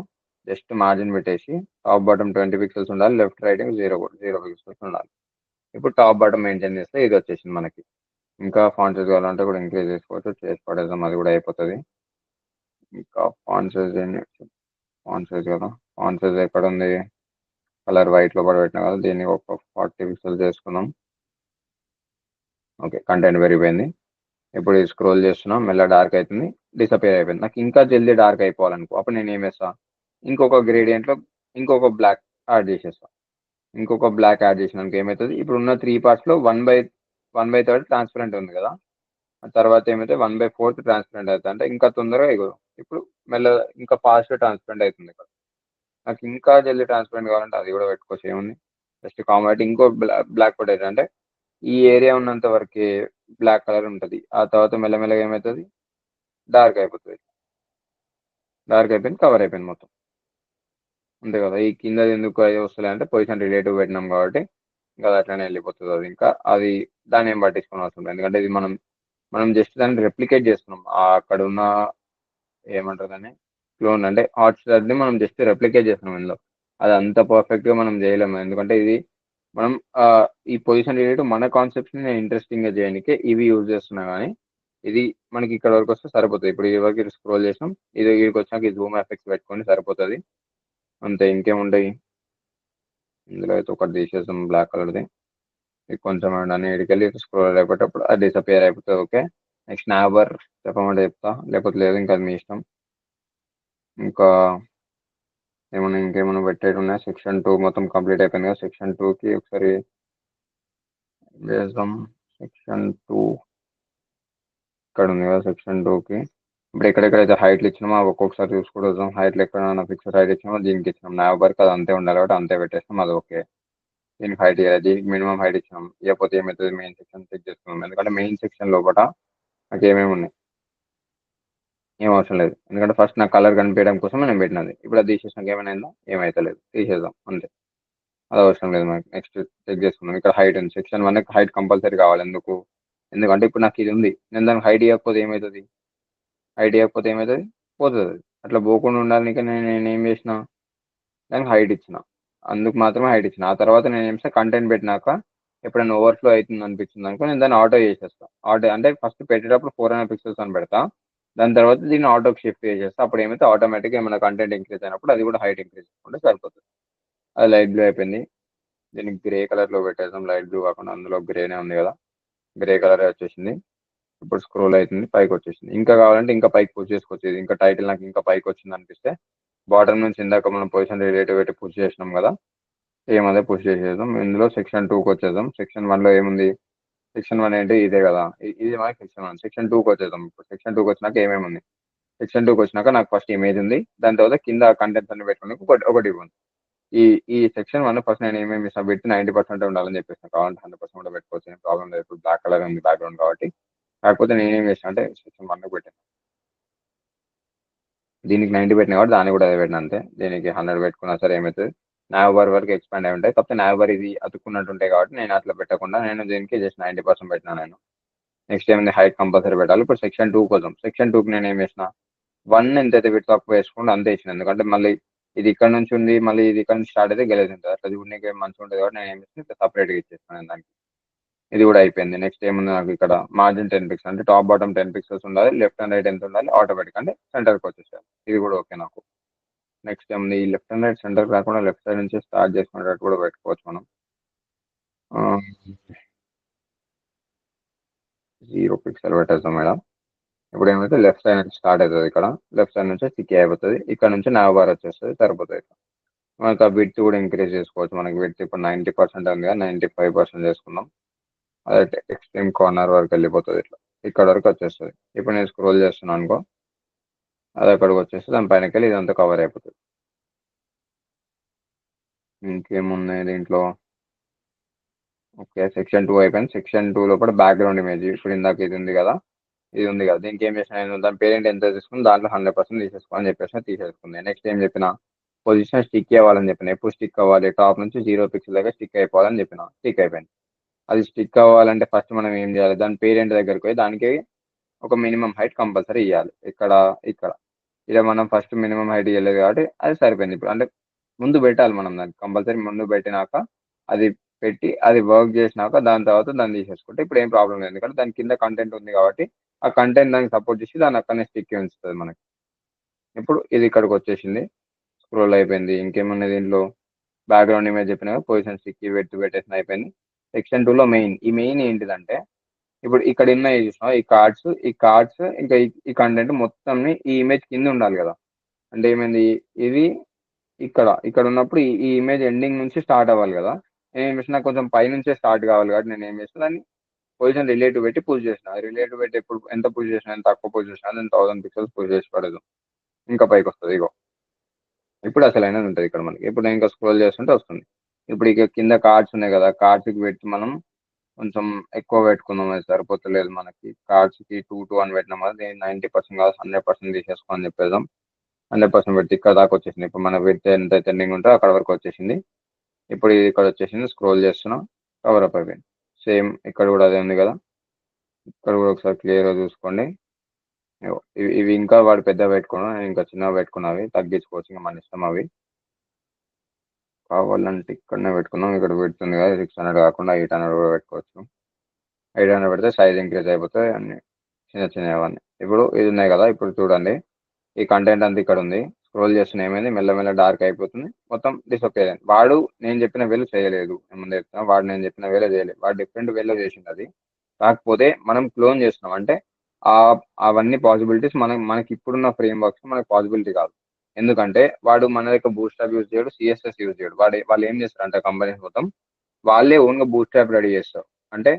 జస్ట్ మార్జిన్ పెట్టేసి టాప్ బాటమ్ 20 పిక్సెల్స్ ఉండాలి, లెఫ్ట్ రైట్ 0 పిక్సెల్స్ ఉండాలి. ఇప్పుడు టాప్ బాటమ్ మెయింటైన్ చేస్తే ఇది వచ్చేసింది మనకి. ఇంకా ఫాంట్ సైజ్ కావాలంటే కూడా ఇంక్రీజ్ చేసుకోవచ్చు, చేసి పడేద్దాం, అది కూడా అయిపోతుంది. ఇంకా ఫాంట్ సైజ్ ఫాంట్ సైజ్ కదా, ఫాంట్ సైజ్ ఎక్కడ ఉంది, కలర్ వైట్ లో కూడా పెట్టినా కదా, దీన్ని ఒక 40 పిక్సెల్ చేసుకుందాం. ఓకే, కంటెంట్ పెరిగిపోయింది. ఇప్పుడు స్క్రోల్ చేస్తున్నాం, మెల్ల డార్క్ అవుతుంది, డిసపియర్ అయిపోయింది. నాకు ఇంకా జల్దీ డార్క్ అయిపోవాలనుకో, అప్పుడు నేను ఏం చేస్తా, ఇంకొక గ్రేడియంట్లో ఇంకొక బ్లాక్ యాడ్ చేసేస్తా. ఇంకొక బ్లాక్ యాడ్ చేసినాక ఏమవుతుంది, ఇప్పుడు ఉన్న 3 పార్ట్స్లో 1/3 ట్రాన్స్పరెంట్ ఉంది కదా, ఆ తర్వాత ఏమైతే 1/4 ట్రాన్స్పరెంట్ అవుతుంది. అంటే ఇంకా తొందరగా ఇప్పుడు మెల్ల ఇంకా ఫాస్ట్ ట్రాన్స్పరెంట్ అవుతుంది ఇక్కడ. నాకు ఇంకా జల్దీ ట్రాన్స్పరెంట్ కావాలంటే అది కూడా పెట్టుకోవచ్చు, ఏముంది, జస్ట్ కామెంట్ ఇంకో బ్లాక్ పొటేటో అంటే ఈ ఏరియా ఉన్నంత వరకే బ్లాక్ కలర్ ఉంటుంది. ఆ తర్వాత మెల్లమెల్లగా ఏమవుతుంది, డార్క్ అయిపోతుంది. డార్క్ అయిపోయింది, కవర్ అయిపోయింది మొత్తం, అంతే కదా. ఈ కింద ఎందుకు అవి వస్తున్నాయి అంటే పొజిషన్ రిలేటివ్ పెట్టినాం కాబట్టి ఇంకా అది అట్లనే వెళ్ళిపోతుంది. అది ఇంకా అది దాన్ని ఏం పట్టించుకోని అవసరం లేదు. ఎందుకంటే ఇది మనం మనం జస్ట్ దాన్ని రెప్లికేట్ చేస్తున్నాం. అక్కడ ఉన్న ఏమంటారు దాన్ని, క్లోన్ అంటే హాట్ స్టార్ని మనం జస్ట్ రెప్లికేట్ చేస్తున్నాం ఇందులో. అది అంత పర్ఫెక్ట్గా మనం చేయలేము, ఎందుకంటే ఇది మనం ఈ పొజిషన్ రిలేటివ్ మన కాన్సెప్ట్స్ని నేను ఇంట్రెస్టింగ్గా చేయడానికి ఇవి యూజ్ చేస్తున్నా. కానీ ఇది మనకి ఇక్కడ వరకు వస్తే సరిపోతుంది. ఇప్పుడు ఈ వరకు స్క్రోల్ చేసాం, ఇది ఇక్కడికి వచ్చినాక ఈ జూమ్ ఎఫెక్ట్స్ పెట్టుకొని సరిపోతుంది, అంతే. ఇంకేముంటాయి ఇందులో అయితే ఒకటి తీసేసాం బ్లాక్ కలర్ది. ఇది కొంచెం అన్ని ఇడికెళ్ళి స్క్రోల్ అయిపోయేటప్పుడు అది డిసపియర్ అయిపోతుంది. ఓకే, నెక్స్ట్ నాబర్ చెప్పమంటే చెప్తా, లేకపోతే లేదు ఇంకా అది మీ ఇష్టం. ఇంకా ఇంకేమైనా పెట్టేది ఉన్నాయి. సెక్షన్ 2 మొత్తం కంప్లీట్ అయిపోయింది కదా. సెక్షన్ 2కి ఒకసారి చేద్దాం. సెక్షన్ 2 ఇక్కడ ఉంది కదా. సెక్షన్ 2కి ఇప్పుడు ఎక్కడెక్కడైతే హైట్లు ఇచ్చినామో అవి ఒక్కొక్కసారి చూసుకుంటూ వద్దాం. హైట్లు ఎక్కడైనా ఫిక్స్డ్ హైట్ ఇచ్చినామో దీనికి ఇచ్చినాం, నా వరకు అది అంతే ఉండాలి కాబట్టి అంతే పెట్టేస్తాం, అది ఓకే. దీనికి హైట్ ఇవ్వాలి, దీనికి మినిమం హైట్ ఇచ్చినాం. ఇకపోతే ఏమవుతుంది, మెయిన్ సెక్షన్ చెక్ చేసుకున్నాం. ఎందుకంటే మెయిన్ సెక్షన్ లోపల నాకు ఏమేమి ఉన్నాయి ఏం అవసరం లేదు, ఎందుకంటే ఫస్ట్ నాకు కలర్ కనిపించడం కోసం నేను పెట్టినది. ఇప్పుడు అది తీసేసినాక ఏమైనా అయిందా, ఏమైతలేదు, తీసేద్దాం అంతే, అది అవసరం లేదు మనకి. నెక్స్ట్ చెక్ చేసుకున్నాం. ఇక్కడ హైట్ ఉంది, సెక్షన్ 1 హైట్ కంపల్సరీ కావాలి. ఎందుకంటే ఇప్పుడు నాకు ఇది ఉంది, నేను దానికి హైట్ ఇవ్వకపోతే ఏమవుతుంది, హైట్ ఇవ్వకపోతే ఏమవుతుంది, పోతుంది అది. అట్లా పోకుండా ఉండాలని నేను ఏం చేసిన, దానికి హైట్ ఇచ్చిన, అందుకు మాత్రమే హైట్ ఇచ్చిన. ఆ తర్వాత నేను ఏం చేస్తా, కంటెంట్ పెట్టినాక ఎప్పుడైనా ఓవర్ఫ్లో అవుతుంది అనిపించింది అనుకో, నేను దాన్ని ఆటో చేసేస్తా. ఆటో అంటే ఫస్ట్ పెట్టేటప్పుడు 400 పిక్సెల్స్ అని పెడతా, దాని తర్వాత దీన్ని ఆటోకి షిఫ్ట్ చేసేస్తా. అప్పుడు ఏమైతే ఆటోమేటిక్గా ఏమైనా కంటెంట్ ఇంక్రీజ్ అయినప్పుడు అది కూడా హైట్ ఇంక్రీజ్ చేసుకుంటే సరిపోతుంది. అది లైట్ బ్లూ అయిపోయింది. దీనికి గ్రే కలర్లో పెట్టేద్దాం, లైట్ బ్లూ కాకుండా, అందులో గ్రేనే ఉంది కదా, గ్రే కలర్ వచ్చేసింది. ఇప్పుడు స్క్రోల్ అవుతుంది, పైకి వచ్చేసింది. ఇంకా కావాలంటే ఇంకా పైకి పుష్ చేసుకోవచ్చు. ఇది ఇంకా టైటిల్ నాకు ఇంకా పైకి వచ్చింది అనిపిస్తే బాటమ్ నుంచి ఇందాక మనం పొజిషన్ రిలేటివ్ పెట్టి పుష్ చేసినాం కదా, ఏమదే పుష్ చేసేద్దాం. ఇందులో సెక్షన్ 2కి వచ్చేద్దాం. సెక్షన్ 1లో ఏముంది, సెక్షన్ 1 ఏంటి, ఇదే కదా, ఇది మనకి సెక్షన్ 1. సెక్షన్ 2కి వచ్చేద్దాం. ఇప్పుడు సెక్షన్ 2కి వచ్చినాక ఏమేమి ఉంది, సెక్షన్ 2కి వచ్చినాక నాకు ఫస్ట్ ఇమేజ్ ఉంది, దాని తర్వాత కింద కంటెంట్స్ అన్ని పెట్టుకుని ఒకటి ఇవ్వండి. ఈ ఈ సెక్షన్ 1 ఫస్ట్ నేను ఏమేమి ఇస్తాను పెట్టి 90% ఉండాలని చెప్పేసి, కావాలంటే 100% కూడా పెట్టుకోవచ్చు, ఏం ప్రాబ్లం లేదు. ఇప్పుడు బ్లాక్ కలర్ ఉంది బ్యాక్గ్రౌండ్ కాబట్టి. కాకపోతే నేనేం చేస్తాను అంటే సెక్షన్ 1 పెట్టాను, దీనికి 90 పెట్టినా కాబట్టి దాన్ని కూడా అదే పెట్టిన అంతే. దీనికి 100 పెట్టుకున్నా సరే ఏమవుతుంది, నావర్ వరకు ఎక్స్పాండ్ అయి ఉంటాయి. కాకపోతే నావర్ ఇది అతుక్కున్నట్టు ఉంటాయి కాబట్టి నేను అట్లా పెట్టకుండా నేను దీనికి జస్ట్ 90% పెట్టినా నేను. నెక్స్ట్ ఏమైంది, హైట్ కంపల్సరీ పెట్టాలి. ఇప్పుడు సెక్షన్ 2 కోసం, సెక్షన్ 2కి నేను ఏం చేసిన, 1 ఎంతైతే పెట్టి తక్కువ వేసుకుంటే అంతే ఇచ్చిన. ఎందుకంటే మళ్ళీ ఇది ఇక్కడ నుంచి ఉంది, మళ్ళీ ఇది ఇక్కడ నుంచి స్టార్ట్ అయితే గెలిచి ఉంటుంది, అట్లా చూడడానికి మంచిగా ఉంటుంది కాబట్టి నేను ఏం చేస్తాను సపరేట్గా ఇచ్చేస్తాను దానికి. ఇది కూడా అయిపోయింది. నెక్స్ట్ ఏముంది నాకు ఇక్కడ మార్జిన్ 10 పిక్సెల్స్ అంటే టాప్ బాటమ్ 10 పిక్సెల్స్ ఉండాలి, లెఫ్ట్ అండ్ రైట్ ఎంత ఉండాలి, ఆటోమేటిక్ అంటే సెంటర్కి వచ్చేసారు. ఇది కూడా ఓకే నాకు. నెక్స్ట్ ఏముంది, ఈ లెఫ్ట్ అండ్ రైట్ సెంటర్ కాకుండా లెఫ్ట్ సైడ్ నుంచి స్టార్ట్ చేసుకునేటట్టు కూడా పెట్టుకోవచ్చు మనం. 0 పిక్సెల్ పెట్టేస్తాం మేడం. ఇప్పుడు ఏమైతే లెఫ్ట్ సైడ్ నుంచి స్టార్ట్ అవుతుంది, ఇక్కడ లెఫ్ట్ సైడ్ నుంచి సిక్కి అయిపోతుంది, ఇక్కడ నుంచి నావ్ బార్ వచ్చేస్తుంది, సరిపోతుంది. మనకు ఆ విడ్త్ కూడా ఇంక్రీజ్ చేసుకోవచ్చు. మనకి విడ్త్ ఇప్పుడు 90% ఉంది కదా, 95% చేసుకుందాం. అదే ఎక్స్ట్రీమ్ కార్నర్ వరకు వెళ్ళిపోతుంది, ఇట్లా ఇక్కడ వరకు వచ్చేస్తుంది. ఇప్పుడు నేను స్క్రోల్ చేస్తున్నాను అనుకో, అది అక్కడికి వచ్చేసి దాని పైనకి వెళ్ళి ఇదంతా కవర్ అయిపోతుంది. ఇంకేమున్నాయి దీంట్లో? ఓకే, సెక్షన్ 2 అయిపోయింది. సెక్షన్ 2 లోపల బ్యాక్గ్రౌండ్ ఇమేజ్ ఇప్పుడు ఇందాక ఇది ఉంది కదా, ఇది ఉంది కదా, దీనికి ఏం చేసిన నేను దాని పేరెంట్ ఎంత తీసుకుని దాంట్లో 100% తీసేసుకోవాలని చెప్పేసి తీసేసుకుంది. నెక్స్ట్ ఏం చెప్పిన, పొజిషన్ స్టిక్ అవ్వాలని చెప్పిన. ఎప్పుడు స్టిక్ అవ్వాలి, టాప్ నుంచి 0 పిక్సెల్ దగ్గర స్టిక్ అయిపోవాలని చెప్పిన. స్టిక్ అయిపోయింది. అది స్టిక్ అవ్వాలంటే ఫస్ట్ మనం ఏం చేయాలి, దాని పేరెంట్ దగ్గరికి పోయి దానికి ఒక మినిమం హైట్ కంపల్సరీ ఇవ్వాలి. ఇక్కడ ఇలా మనం ఫస్ట్ మినిమం హైట్ ఇవ్వలేదు కాబట్టి అది సరిపోయింది. ఇప్పుడు అంటే ముందు పెట్టాలి మనం, దానికి కంపల్సరీ ముందు పెట్టినాక అది పెట్టి అది వర్క్ చేసినాక దాని తర్వాత దాన్ని తీసేసుకుంటే ఇప్పుడు ఏం ప్రాబ్లం లేదు, ఎందుకంటే దాని కింద కంటెంట్ ఉంది కాబట్టి ఆ కంటెంట్ దానికి సపోర్ట్ చేసి దాన్ని అక్కడనే స్టిక్ ఉంచుతుంది మనకి. ఇప్పుడు ఇది ఇక్కడికి వచ్చేసింది, స్క్రోల్ అయిపోయింది. ఇంకేమున్నాయి దీంట్లో, బ్యాక్గ్రౌండ్ ఇమేజ్ చెప్పిన పొజిషన్ స్టిక్ పెట్టేసిన అయిపోయింది. సెక్షన్ 2లో మెయిన్ ఏంటిదంటే, ఇప్పుడు ఇక్కడ ఉన్నాయి చూసినా ఈ కార్డ్స్ ఇంకా ఈ కంటెంట్ మొత్తం ఈ ఇమేజ్ కింద ఉండాలి కదా. అంటే ఏమైంది, ఇది ఇక్కడ ఉన్నప్పుడు ఈ ఇమేజ్ ఎండింగ్ నుంచి స్టార్ట్ అవ్వాలి కదా. నేను ఏం చేసిన, కొంచెం పై నుంచే స్టార్ట్ కావాలి కాబట్టి నేను ఏం చేసిన, దాన్ని పొజిషన్ రిలేటివ్ పెట్టి పుష్ చేసిన. రిలేటివ్ పెట్టి ఎప్పుడు ఎంత పుష్ చేసిన, ఎంత తక్కువ పుష్ చేసిన నేను 1000 పిక్సెల్స్ పుష్ చేసి పడదు, ఇంకా పైకి వస్తుంది. ఇగో ఇప్పుడు అసలైనది ఉంటుంది ఇక్కడ మనకి. ఇప్పుడు నేను ఇంకా స్క్రోల్ చేస్తుంటే వస్తుంది. ఇప్పుడు ఇక కింద కార్డ్స్ ఉన్నాయి కదా, కార్డ్స్కి పెట్టి మనం కొంచెం ఎక్కువ పెట్టుకుందాం, అది సరిపోతలేదు మనకి. కార్డ్స్కి 2 అని పెట్టినాం కదా, నేను 90% కాదు 100% తీసేసుకోని చెప్పేద్దాం. 100% పెట్టి ఇక్కడ దాకా వచ్చేసింది. ఇప్పుడు మన పెడితే ఎంత ట్రెండింగ్ ఉంటుందో అక్కడ వరకు వచ్చేసింది. ఇప్పుడు ఇది ఇక్కడ వచ్చేసింది, స్క్రోల్ చేస్తున్నాం, కవర్ అప్ అయిపోయింది. సేమ్ ఇక్కడ కూడా అదే ఉంది కదా, ఇక్కడ కూడా ఒకసారి క్లియర్గా చూసుకోండి. ఇవి ఇంకా వాడు పెద్ద పెట్టుకున్నాం, నేను ఇంకా చిన్నగా పెట్టుకున్నవి తగ్గించుకోవచ్చు, ఇంకా మన ఇష్టం అవి. కావాలంటే ఇక్కడనే పెట్టుకున్నాం, ఇక్కడ పెడుతుంది కదా 600 కాకుండా 800 కూడా పెట్టుకోవచ్చు. 800 పెడితే సైజ్ ఇంక్రీజ్ అయిపోతాయి అన్ని చిన్నవన్నీ. ఇప్పుడు ఇది ఉన్నాయి కదా, ఇప్పుడు చూడండి ఈ కంటెంట్ అంతా ఇక్కడ ఉంది. స్క్రోల్ చేస్తున్న ఏమైంది, మెల్లమెల్ల డార్క్ అయిపోతుంది, మొత్తం డిసప్పేర్ అయింది. వాడు నేను చెప్పిన వేలో చేయలేదు, ముందు చెప్తున్నా, వాడు నేను చెప్పిన వేలో చేయలేదు, వాడు డిఫరెంట్ వేలో చేసింది అది. కాకపోతే మనం క్లోన్ చేస్తున్నాం అంటే ఆ అవన్నీ పాసిబిలిటీస్ మనకి ఇప్పుడున్న ఫ్రేమ్ వర్క్స్ మనకి పాసిబిలిటీ కాదు. ఎందుకంటే వాడు మన దగ్గర బూస్ట్రాప్ యూజ్ చేయడు, సిఎస్ఎస్ యూజ్ చేయడు. వాళ్ళు ఏం చేస్తారంటే కంపెనీస్ మొత్తం వాళ్ళే ఓన్గా బూస్ట్రాప్ రెడీ చేస్తారు. అంటే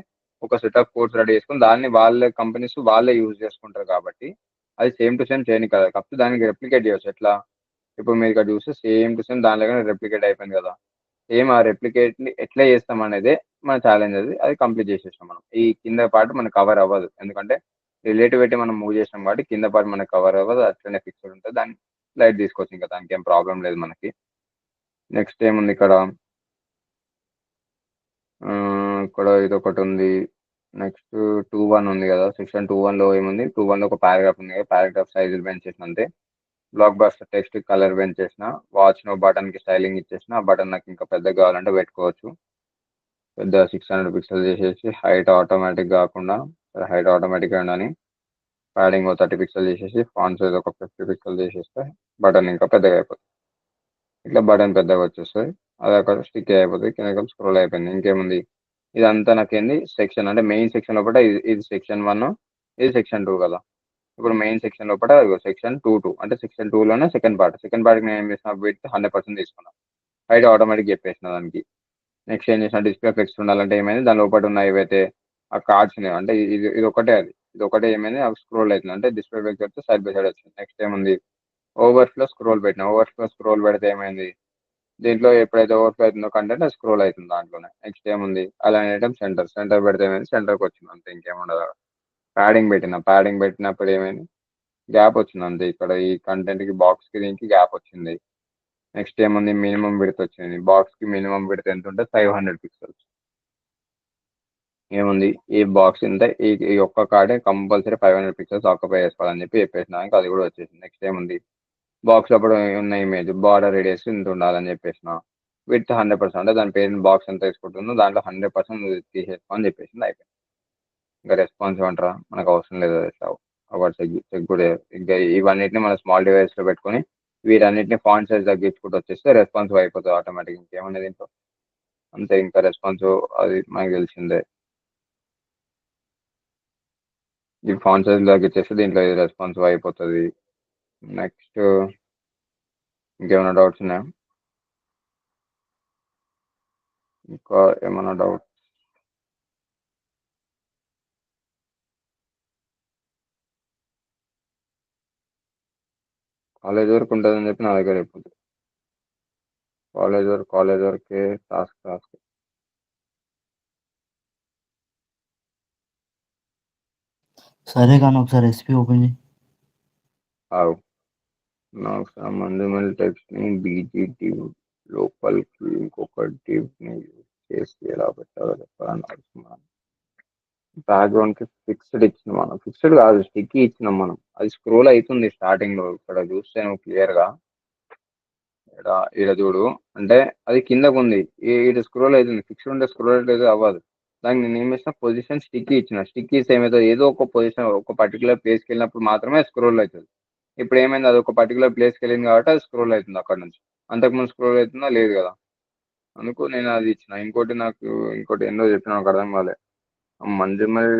ఒక సెట్ ఆఫ్ కోడ్స్ రెడీ చేసుకుని దాన్ని వాళ్ళ కంపెనీస్ వాళ్ళే యూజ్ చేసుకుంటారు కాబట్టి అది సేమ్ టు సేమ్ చేయని కదా. కాకపోతే దానికి రెప్లికేట్ చేయొచ్చు. ఎట్లా, ఇప్పుడు మీరు ఇక్కడ చూస్తే సేమ్ టు సేమ్ దానిలో రెప్లికేట్ అయిపోయింది కదా. సేమ్ ఆ రెప్లికేట్ని ఎట్లా చేస్తాం అనేది మన ఛాలెంజ్. అది కంప్లీట్ చేసేసాం మనం. ఈ కింద పార్ట్ మనకు కవర్ అవ్వదు, ఎందుకంటే రిలేటివ్ పెట్టి మనం మూవ్ చేసాం కాబట్టి కింద పార్ట్ మనకు కవర్ అవ్వదు, అట్లనే ఫిక్స్డ్ ఉంటుంది. దాన్ని లైట్ తీసుకోవచ్చు, ఇంకా దానికి ఏం ప్రాబ్లం లేదు మనకి. నెక్స్ట్ ఏముంది ఇక్కడ, ఇక్కడ ఇది ఒకటి ఉంది. నెక్స్ట్ 2.1 ఉంది కదా, సెక్షన్ 2.1లో ఏముంది, 2.1లో ఒక పారాగ్రాఫ్ ఉంది కదా, పారాగ్రాఫ్ సైజులు పెంచేసిన అంతే. బ్లాక్ బస్టర్ టెక్స్ట్ కలర్ పెంచేసిన, వాచ్ నో బటన్ కి స్టైలింగ్ ఇచ్చేసిన. ఆ బటన్ నాకు ఇంకా పెద్ద కావాలంటే పెట్టుకోవచ్చు. పెద్ద 600 పిక్సెల్ చేసేసి హైట్ ఆటోమేటిక్ కాకుండా హైట్ ఆటోమేటిక్ ఉండని ప్యాడింగ్ 30 పిక్సెల్ చేసేసి ఫాంట్ సైజ్ ఒక 50 పిక్సెల్ చేసేస్తే బటన్ ఇంకా పెద్దగా అయిపోతుంది. ఇట్లా బటన్ పెద్దగా వచ్చేస్తుంది, అది అక్కడ స్టిక్ అయిపోతుంది, కింద స్క్రోల్ అయిపోయింది. ఇంకేముంది, ఇదంతా నాకేంది సెక్షన్ అంటే మెయిన్ సెక్షన్ లోపల ఇది సెక్షన్ 1, ఇది సెక్షన్ 2 కదా. ఇప్పుడు మెయిన్ సెక్షన్ లోపల సెక్షన్ 2 అంటే సెక్షన్ 2లోనే సెకండ్ పార్ట్ నేను ఏం చేసిన, విత్ 100% తీసుకున్నా, హైట్ ఆటోమేటిక్ చెప్పేసిన దానికి. నెక్స్ట్ ఏం చేసిన, డిస్ప్లే ఫ్లెక్స్ ఉండాలంటే ఏమైంది, దాని లోపల ఉన్న ఏవైతే ఆ కార్డ్స్ అంటే ఇది ఒకటే ఏమైంది స్క్రోల్ అవుతుంది, అంటే డిస్ప్లే ఫ్లెక్స్ వస్తే సైడ్ బై సైడ్ వచ్చింది. నెక్స్ట్ ఏముంది, ఓవర్ఫ్లో స్క్రోల్ పెట్టిన. ఓవర్ఫ్లో స్క్రోల్ పెడితే ఏమైంది, దీంట్లో ఎప్పుడైతే ఓవర్ఫ్లో అవుతుందో కంటెంట్ అది స్క్రోల్ అవుతుంది దాంట్లోనే. నెక్స్ట్ ఏముంది, అలా ఐటమ్ సెంటర్ పెడితే ఏమైంది, సెంటర్కి వచ్చింది అంతే, ఇంకేముండదు. ప్యాడింగ్ పెట్టినప్పుడు ఏమైంది, గ్యాప్ వచ్చింది అంతే. ఇక్కడ ఈ కంటెంట్ కి బాక్స్ కి దీనికి గ్యాప్ వచ్చింది. నెక్స్ట్ ఏముంది, మినిమం విడ్త్ వచ్చింది. బాక్స్ కి మినిమం విడ్త్ ఎంత ఉంటే 500 పిక్సెల్స్. ఏముంది, ఈ బాక్స్ ఇంత ఈ ఒక్క కార్డే కంపల్సరీ 500 పిక్సెల్స్ ఆక్యుపై చేసుకోవాలని చెప్పేసినాక అది కూడా వచ్చేసింది. నెక్స్ట్ ఏముంది, బాక్స్ లోపల ఉన్న ఇమేజ్ బార్డర్ రేడియస్ ఇంత ఉండాలని చెప్పేసిన. విత్ 100% అంటే దాని పేరు బాక్స్ ఎంత తీసుకుంటుందో దాంట్లో 100% తీసేసుకో అని చెప్పేసింది, అయిపోయింది. ఇంకా రెస్పాన్స్ అంటారా, మనకు అవసరం లేదు అది. అవార్డ్ చెక్ కూడా ఇంకా ఇవన్నిటిని మన స్మాల్ డివైస్లో పెట్టుకొని వీటన్నిటిని ఫాంట్ సైజ్ తగ్గించుకుంటూ వచ్చేస్తే రెస్పాన్స్ అయిపోతుంది ఆటోమేటిక్. ఇంకేమన్నా దీంట్లో అంతే, ఇంకా రెస్పాన్స్ అది మనకు తెలిసిందే. ఈ ఫాంట్ సైజ్ తగ్గించేస్తే దీంట్లో ఇది రెస్పాన్స్ అయిపోతుంది. నెక్స్ట్ ఇంకేమైనా డౌట్స్ ఉన్నాయా, ఇంకా ఏమైనా డౌట్? కాలేజ్ వరకు ఉంటుందని చెప్పి నా దగ్గర చెప్తుంది. కాలేజ్ వరకే టాస్క్. సరే కానీ ఒకసారి ఎస్పీ ఓపెన్ చేయి. ఆగు. నాకు సంబంధమైన టెక్స్ట్ ని బీజీటీ లోపలికి ఇంకొక div ని యూజ్ చేసి ఎలా పెట్టాలో చెప్పాలని అవసరం. బ్యాక్గ్రౌండ్ కి ఫిక్స్డ్ ఇచ్చినాం మనం, ఫిక్స్డ్ కాదు స్టిక్కీ ఇచ్చినాం మనం. అది స్క్రోల్ అవుతుంది స్టార్టింగ్ లో, ఇక్కడ చూస్తే నువ్వు క్లియర్ గా ఇక్కడ ఈడ చూడు. అంటే అది కిందకు ఉంది, ఈడ స్క్రోల్ అవుతుంది. ఫిక్స్డ్ ఉంటే స్క్రోల్ అయితే అవ్వదు. దానికి నేను ఏం చేసిన పొజిషన్ స్టిక్కీ ఇచ్చిన. స్టిక్కీస్ ఏమైతే ఏదో ఒక పొజిషన్ ఒక పర్టికులర్ ప్లేస్కి వెళ్ళినప్పుడు మాత్రమే స్క్రోల్ అవుతుంది. ఇప్పుడు ఏమైంది, అది ఒక పర్టికులర్ ప్లేస్కి వెళ్ళింది కాబట్టి అది స్క్రోల్ అవుతుంది అక్కడ నుంచి. అంతకుముందు స్క్రోల్ అవుతుందా లేదు కదా, అందుకు నేను అది ఇచ్చిన. ఇంకోటి ఏందో చెప్పిన నాకు అర్థం కాలే. మంజిమల్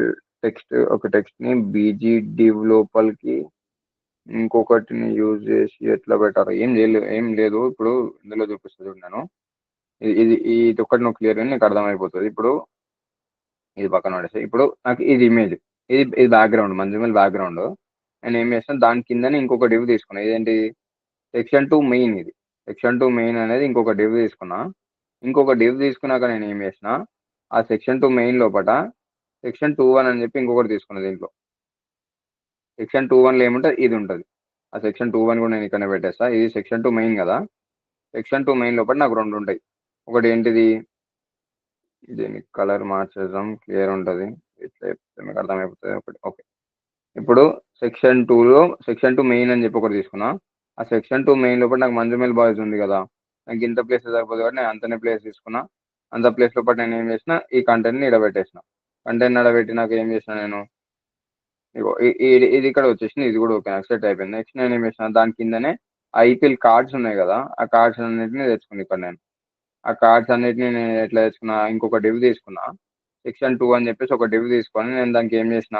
టెక్స్ట్ ని బీజీ డివ్ లోపలికి ఇంకొకటిని యూజ్ చేసి ఎట్లా పెట్టారు, ఏం లేదు ఇప్పుడు ఇందులో చూపిస్తుంది నేను. ఇది ఒకటి నువ్వు క్లియర్ నీకు అర్థమైపోతుంది. ఇప్పుడు ఇది పక్కన పడేసి, ఇప్పుడు నాకు ఇది ఇమేజ్, ఇది బ్యాక్గ్రౌండ్, మంజిమల్ బ్యాక్గ్రౌండ్. నేను ఏం చేస్తాను, దాని కిందనే ఇంకొక డివ్ తీసుకున్నా. ఇదేంటి, సెక్షన్ 2 మెయిన్. ఇది సెక్షన్ 2 మెయిన్ అనేది ఇంకొక డివ్ తీసుకున్నా. ఇంకొక డివ్ తీసుకున్నాక నేను ఏం చేసిన, ఆ సెక్షన్ 2 మెయిన్ లోపల సెక్షన్ 2 1 అని చెప్పి ఇంకొకటి తీసుకున్నా. దీంట్లో సెక్షన్ 2 1 లో ఏముంటుంది, ఇది ఉంటుంది. ఆ సెక్షన్ 2 1 కూడా నేను ఇక్కడ పెట్టేస్తా. ఇది సెక్షన్ 2 మెయిన్ కదా. సెక్షన్ 2 మెయిన్ లోపల నాకు రెండు ఉంటాయి. ఒకటి ఏంటిది, దీనికి కలర్ మార్చేద్దాం క్లియర్ ఉంటుంది, ఇట్లా చెప్తే మీకు అర్థమైపోతుంది. ఒకటి ఓకే. ఇప్పుడు సెక్షన్ 2 మెయిన్ అని చెప్పి ఒకటి తీసుకున్నా. ఆ సెక్షన్ 2 మెయిన్ లోపల నాకు మంజుమేల్ బాయ్స్ ఉంది కదా, నాకు ఇంత ప్లేస్ సరిపోతుంది కాబట్టి నేను అంతనే ప్లేస్ తీసుకున్నా. అంత ప్లేస్ లోపల నేను ఏం చేసిన, ఈ కంటెంట్ని ఇడబెట్టేసిన. కంటెంట్ ఇడబెట్టి నాకు ఏం చేసిన నేను, ఇగో ఇది ఇక్కడ వచ్చేసింది. ఇది కూడా ఓకే యాక్సెప్ట్ అయిపోయింది. నెక్స్ట్ నేను ఏం చేసిన, దాని కిందనే ఐపీఎల్ కార్డ్స్ ఉన్నాయి కదా, ఆ కార్డ్స్ అన్నింటినీ తెచ్చుకున్నా. ఇక్కడ నేను ఆ కార్డ్స్ అన్నిటిని నేను ఎట్లా తెచ్చుకున్నా, ఇంకొక డివ్ తీసుకున్నా. సెక్షన్ 2 అని చెప్పేసి ఒక డివ్ తీసుకొని నేను దానికి ఏం చేసిన,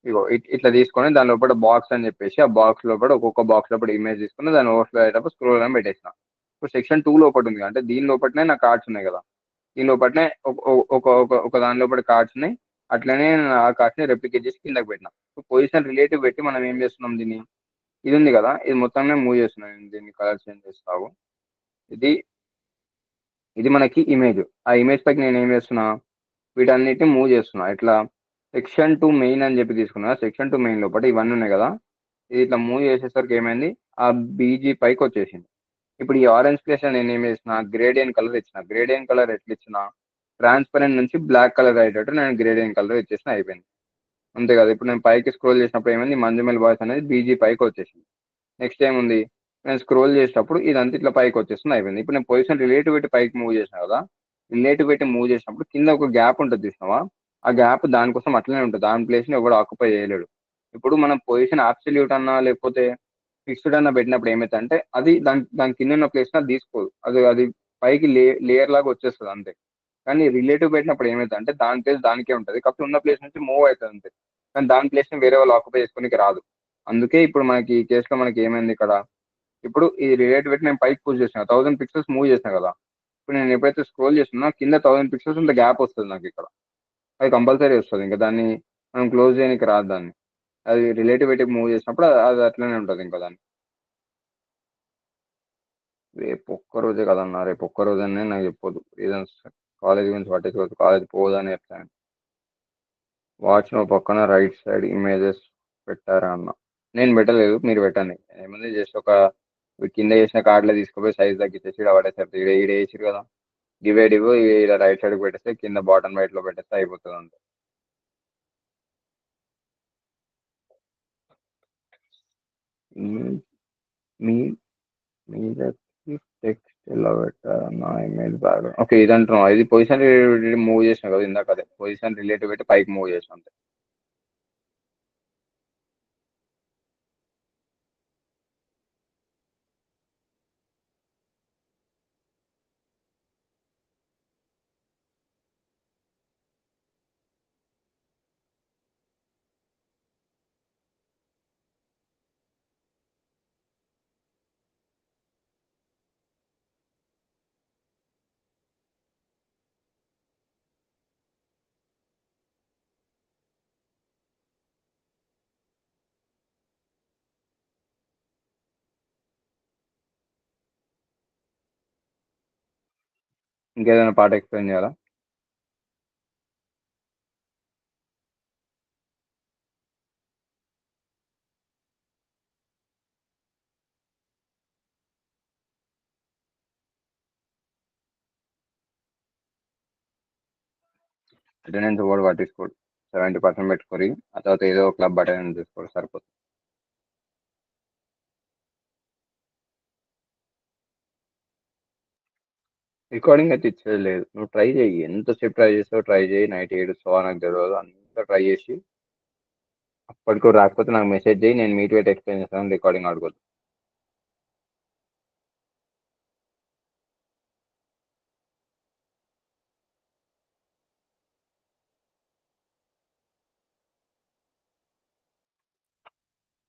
ఇగో ఇట్లా తీసుకొని దాని లోపల బాక్స్ అని చెప్పేసి ఆ బాక్స్ లోపల ఒక్కొక్క బాక్స్ లోపల ఇమేజ్ తీసుకుని దాన్ని ఓవర్ఫ్లో అయ్యేటప్పుడు స్క్రోల్ అని పెట్టేసిన. ఇప్పుడు సెక్షన్ 2 లోపల ఉంది అంటే దీని లోపలనే నా కార్డ్స్ ఉన్నాయి కదా, దీని లోపలనే ఒక దాని లోపల కార్డ్స్ ఉన్నాయి. అట్లనే ఆ కార్డ్స్ ని రెప్లికేట్ చేసి కిందకి పెట్టిన. పొజిషన్ రిలేటివ్ పెట్టి మనం ఏం చేస్తున్నాం, దీన్ని ఇది ఉంది కదా, ఇది మొత్తం మూవ్ చేస్తున్నాం. దీన్ని కలర్ చేంజ్ చేస్తావు. ఇది ఇది మనకి ఇమేజ్. ఆ ఇమేజ్ పైకి నేను ఏం చేస్తున్నా, వీటన్నిటిని మూవ్ చేస్తున్నా. ఇట్లా సెక్షన్ 2 మెయిన్ అని చెప్పి తీసుకున్నా. సెక్షన్ 2 మెయిన్ లోపల ఇవన్నీ ఉన్నాయి కదా, ఇది ఇట్లా మూవ్ చేసేసరికి ఏమైంది, ఆ బీజీ పైకి వచ్చేసింది. ఇప్పుడు ఈ ఆరెంజ్ ప్లేస్ నేను ఏం చేసిన, గ్రేడియన్ కలర్ ఇచ్చిన. గ్రేడియన్ కలర్ ఎట్లా ఇచ్చిన, ట్రాన్స్పరెంట్ నుంచి బ్లాక్ కలర్ అయ్యేటట్టు నేను గ్రేడియన్ కలర్ ఇచ్చేసిన, అయిపోయింది. అంతే కదా. ఇప్పుడు నేను పైకి స్క్రోల్ చేసినప్పుడు ఏమైంది, మంజుమల్ బాయ్స్ అనేది బీజీ పైకి వచ్చేసింది. నెక్స్ట్ ఏముంది, నేను స్క్రోల్ చేసేటప్పుడు ఇదంతా ఇట్లా పైకి వచ్చేస్తుంది, అయిపోయింది. ఇప్పుడు నేను పొజిషన్ రిలేటివ్ పెట్టి పైకి మూవ్ చేసిన కదా, రిలేటివ్ పెట్టి మూవ్ చేసినప్పుడు కింద ఒక గ్యాప్ ఉంటుంది చూసినావా, ఆ గ్యాప్ దానికోసం అట్లనే ఉంటుంది. దాని ప్లేస్ని ఎవడు ఆక్యుపై చేయలేడు. ఇప్పుడు మనం పొజిషన్ అబ్సల్యూట్ అన్నా లేకపోతే ఫిక్స్డ్ అన్న పెట్టినప్పుడు ఏమైతే అది దాని కింద ఉన్న ప్లేస్ అది తీసుకోదు. అది పైకి లేయర్ లాగా వచ్చేస్తుంది అంతే. కానీ రిలేటివ్ పెట్టినప్పుడు ఏమైతే దాని ప్లేస్ దానికే ఉంటుంది, కాకపోతే ఉన్న ప్లేస్ నుంచి మూవ్ అవుతుంది అంతే. కానీ దాని ప్లేస్ ని వేరే వాళ్ళు ఆక్యుపై చేసుకోనికి రాదు. అందుకే ఇప్పుడు మనకి ఈ కేసులో మనకి ఏమైంది ఇక్కడ, ఇప్పుడు ఈ రిలేటివ్ పెట్టి నేను పైకి పుష్ చేసిన 1000 పిక్సెల్స్ మూవ్ చేసిన కదా, ఇప్పుడు నేను ఎప్పుడైతే స్క్రోల్ చేస్తున్నా కింద 1000 పిక్సెల్స్ ఇంత గ్యాప్ వస్తుంది నాకు ఇక్కడ. అది కంపల్సరీ వస్తుంది, ఇంకా దాన్ని మనం క్లోజ్ చేయడానికి రాదు దాన్ని. అది రిలేటివ్ పెట్టి మూవ్ చేసినప్పుడు అది అట్లనే ఉంటుంది ఇంకా దాన్ని. రేపు ఒక్క రోజే కదన్నా, రేపు ఒక్క రోజనే నాకు చెప్పొద్దు రీజన్స్. కాలేజ్ గురించి పట్టించుకోవద్దు, కాలేజ్ పోదని చెప్తాను. వాచ్ నువ్వు పక్కన రైట్ సైడ్ ఇమేజెస్ పెట్టారా అన్న, నేను పెట్టలేదు మీరు పెట్టండి. ఏముంది జస్ట్ ఒక కింద చేసిన కార్డులో తీసుకుపోయి సైజ్ తగ్గించేసి ఇక్కడ పడేసారు. ఈడ వేసిరు కదా, డివైడ్ ఇవ్వు ఇలా రైట్ సైడ్ పెట్టేస్తే కింద బాటమ్ రైట్ లో పెట్టేస్తే అయిపోతుంది అంతే. మీ మీ మీదకి టెక్స్ట్ ఎలా పెట్టారన్న, ఇమేజ్ బ్యాక్ ఓకే ఇది అంటున్నాం. ఇది పొజిషన్ మూవ్ చేసిన కదా ఇందాక, అదే పొజిషన్ రిలేటివ్ పెట్టి పైకి మూవ్ చేసిన అంతే. ఇంకేదైనా పార్ట్ ఎక్స్ప్లెయిన్ చేయాలా? అటెండెన్స్ కూడా పట్టించుకోడు. 70% పెట్టుకొని ఆ తర్వాత ఏదో క్లబ్ అటెండెన్స్ తీసుకోడు సరిపోతుంది. రికార్డింగ్ అయితే ఇచ్చేది లేదు. నువ్వు ట్రై చేయి, ఎంతసేపు ట్రై చేస్తావు ట్రై చేయి. నైట్ ఏడుస్తావా నాకు తెలియదు. అంతా ట్రై చేసి అప్పటికో రాకపోతే నాకు మెసేజ్ చేయి, నేను మీట్ పెట్టి ఎక్స్ప్లెయిన్ చేస్తాను. రికార్డింగ్ అడగదు.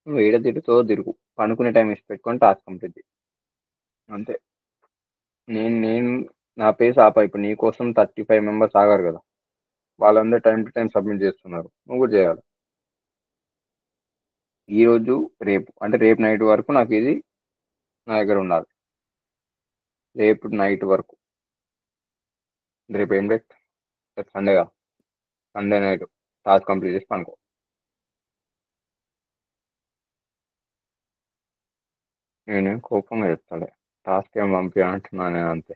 నువ్వు ఏడ తిరుగుతావో తిరుగు, పనుకునే టైం ఇచ్చి పెట్టుకొని టాస్క్ కంప్లీట్ చేయి అంతే. నేను నా పేస్ ఆపా. ఇప్పుడు నీ కోసం 35 మెంబర్స్ ఆగారు కదా, వాళ్ళందరూ టైం టు టైం సబ్మిట్ చేస్తున్నారు. నువ్వు కూడా చేయాలి. ఈ రోజు రేపు అంటే రేపు నైట్ వరకు నాకు ఇది నా దగ్గర ఉండాలి. రేపు నైట్ వరకు. రేపు ఏం డేట్? రేపు సండేగా. సండే నైట్ టాస్క్ కంప్లీట్ చేసి పనుకో. నేనేం కోపంగా చెప్తాడే, టాస్క్ ఏం పంపి అంటున్నా నేను అంతే.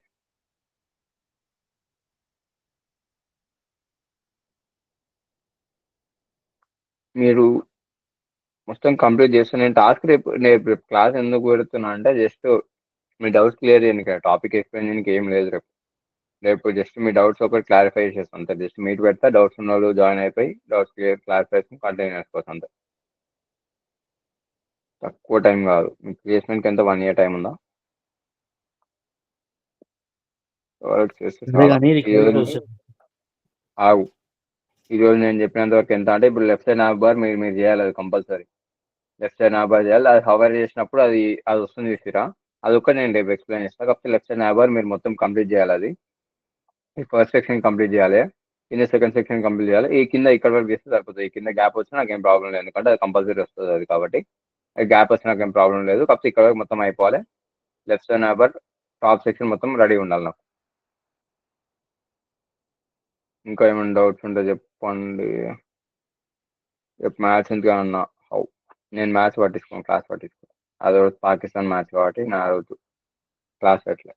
మీరు మొత్తం కంప్లీట్ చేస్తే నేను టాస్క్ రేపు క్లాస్ ఎందుకు పెడుతున్నా అంటే జస్ట్ మీ డౌట్స్ క్లియర్ చేయడానికి, టాపిక్ ఎక్స్ప్లెయిన్ చేయడానికి ఏం లేదు రేపు. రేపు జస్ట్ మీ డౌట్స్ ఒకటి క్లారిఫై చేస్తాను అంతే. జస్ట్ మీట్ పెడతా, డౌట్స్ ఉన్న వాళ్ళు జాయిన్ అయిపోయి డౌట్స్ క్లారిఫై కంటిన్యూ చేసుకోవచ్చు అంతే. తక్కువ టైం కాదు. మీకు ప్లేస్మెంట్కి ఎంత 1 ఇయర్ టైం ఉందా? వర్క్ చేస్తే సరే చాలా. కానీ ఈరోజు రికార్డింగ్ వస్తుంది. ఆగు, ఈరోజు నేను చెప్పినంత వరకు ఎంత అంటే ఇప్పుడు లెఫ్ట్ సైడ్ నాప్ బార్ మీరు చేయాలి, అది compulsory. Left side nap bar చేయాలి. అది హవర్ చేసినప్పుడు అది అది వస్తుంది చూసిరా, అది ఒక్కటి నేను రేపు ఎక్స్ప్లెయిన్ చేస్తాను. కాకపోతే లెఫ్ట్ సైడ్ నాప్ బార్ మీరు మొత్తం కంప్లీట్ చేయాలి. అది ఈ ఫస్ట్ సెక్షన్ కంప్లీట్ చేయాలి, కింద సెకండ్ సెక్షన్ కంప్లీట్ చేయాలి. ఈ కింద ఇక్కడ వరకు చేస్తే సరిపోతుంది. ఈ కింద గ్యాప్ వచ్చినా నాకేం ప్రాబ్లం లేదు, ఎందుకంటే అది కంపల్సరీ వస్తుంది అది. కాబట్టి గ్యాప్ వచ్చినా నాకేం ప్రాబ్లం లేదు. కాకపోతే ఇక్కడ వరకు మొత్తం అయిపోవాలి. Left side nap bar top section మొత్తం రెడీ ఉండాలి నాకు. ఇంకా ఏమైనా డౌట్స్ ఉంటే చెప్పండి. రేపు మ్యాథ్స్ ఎందుకు అన్నా హౌ, నేను మ్యాథ్స్ పట్టించుకోను, క్లాస్ పట్టించుకోను. అదే రోజు పాకిస్తాన్ మ్యాచ్ కాబట్టి నా రోజు క్లాస్ పెట్టలే.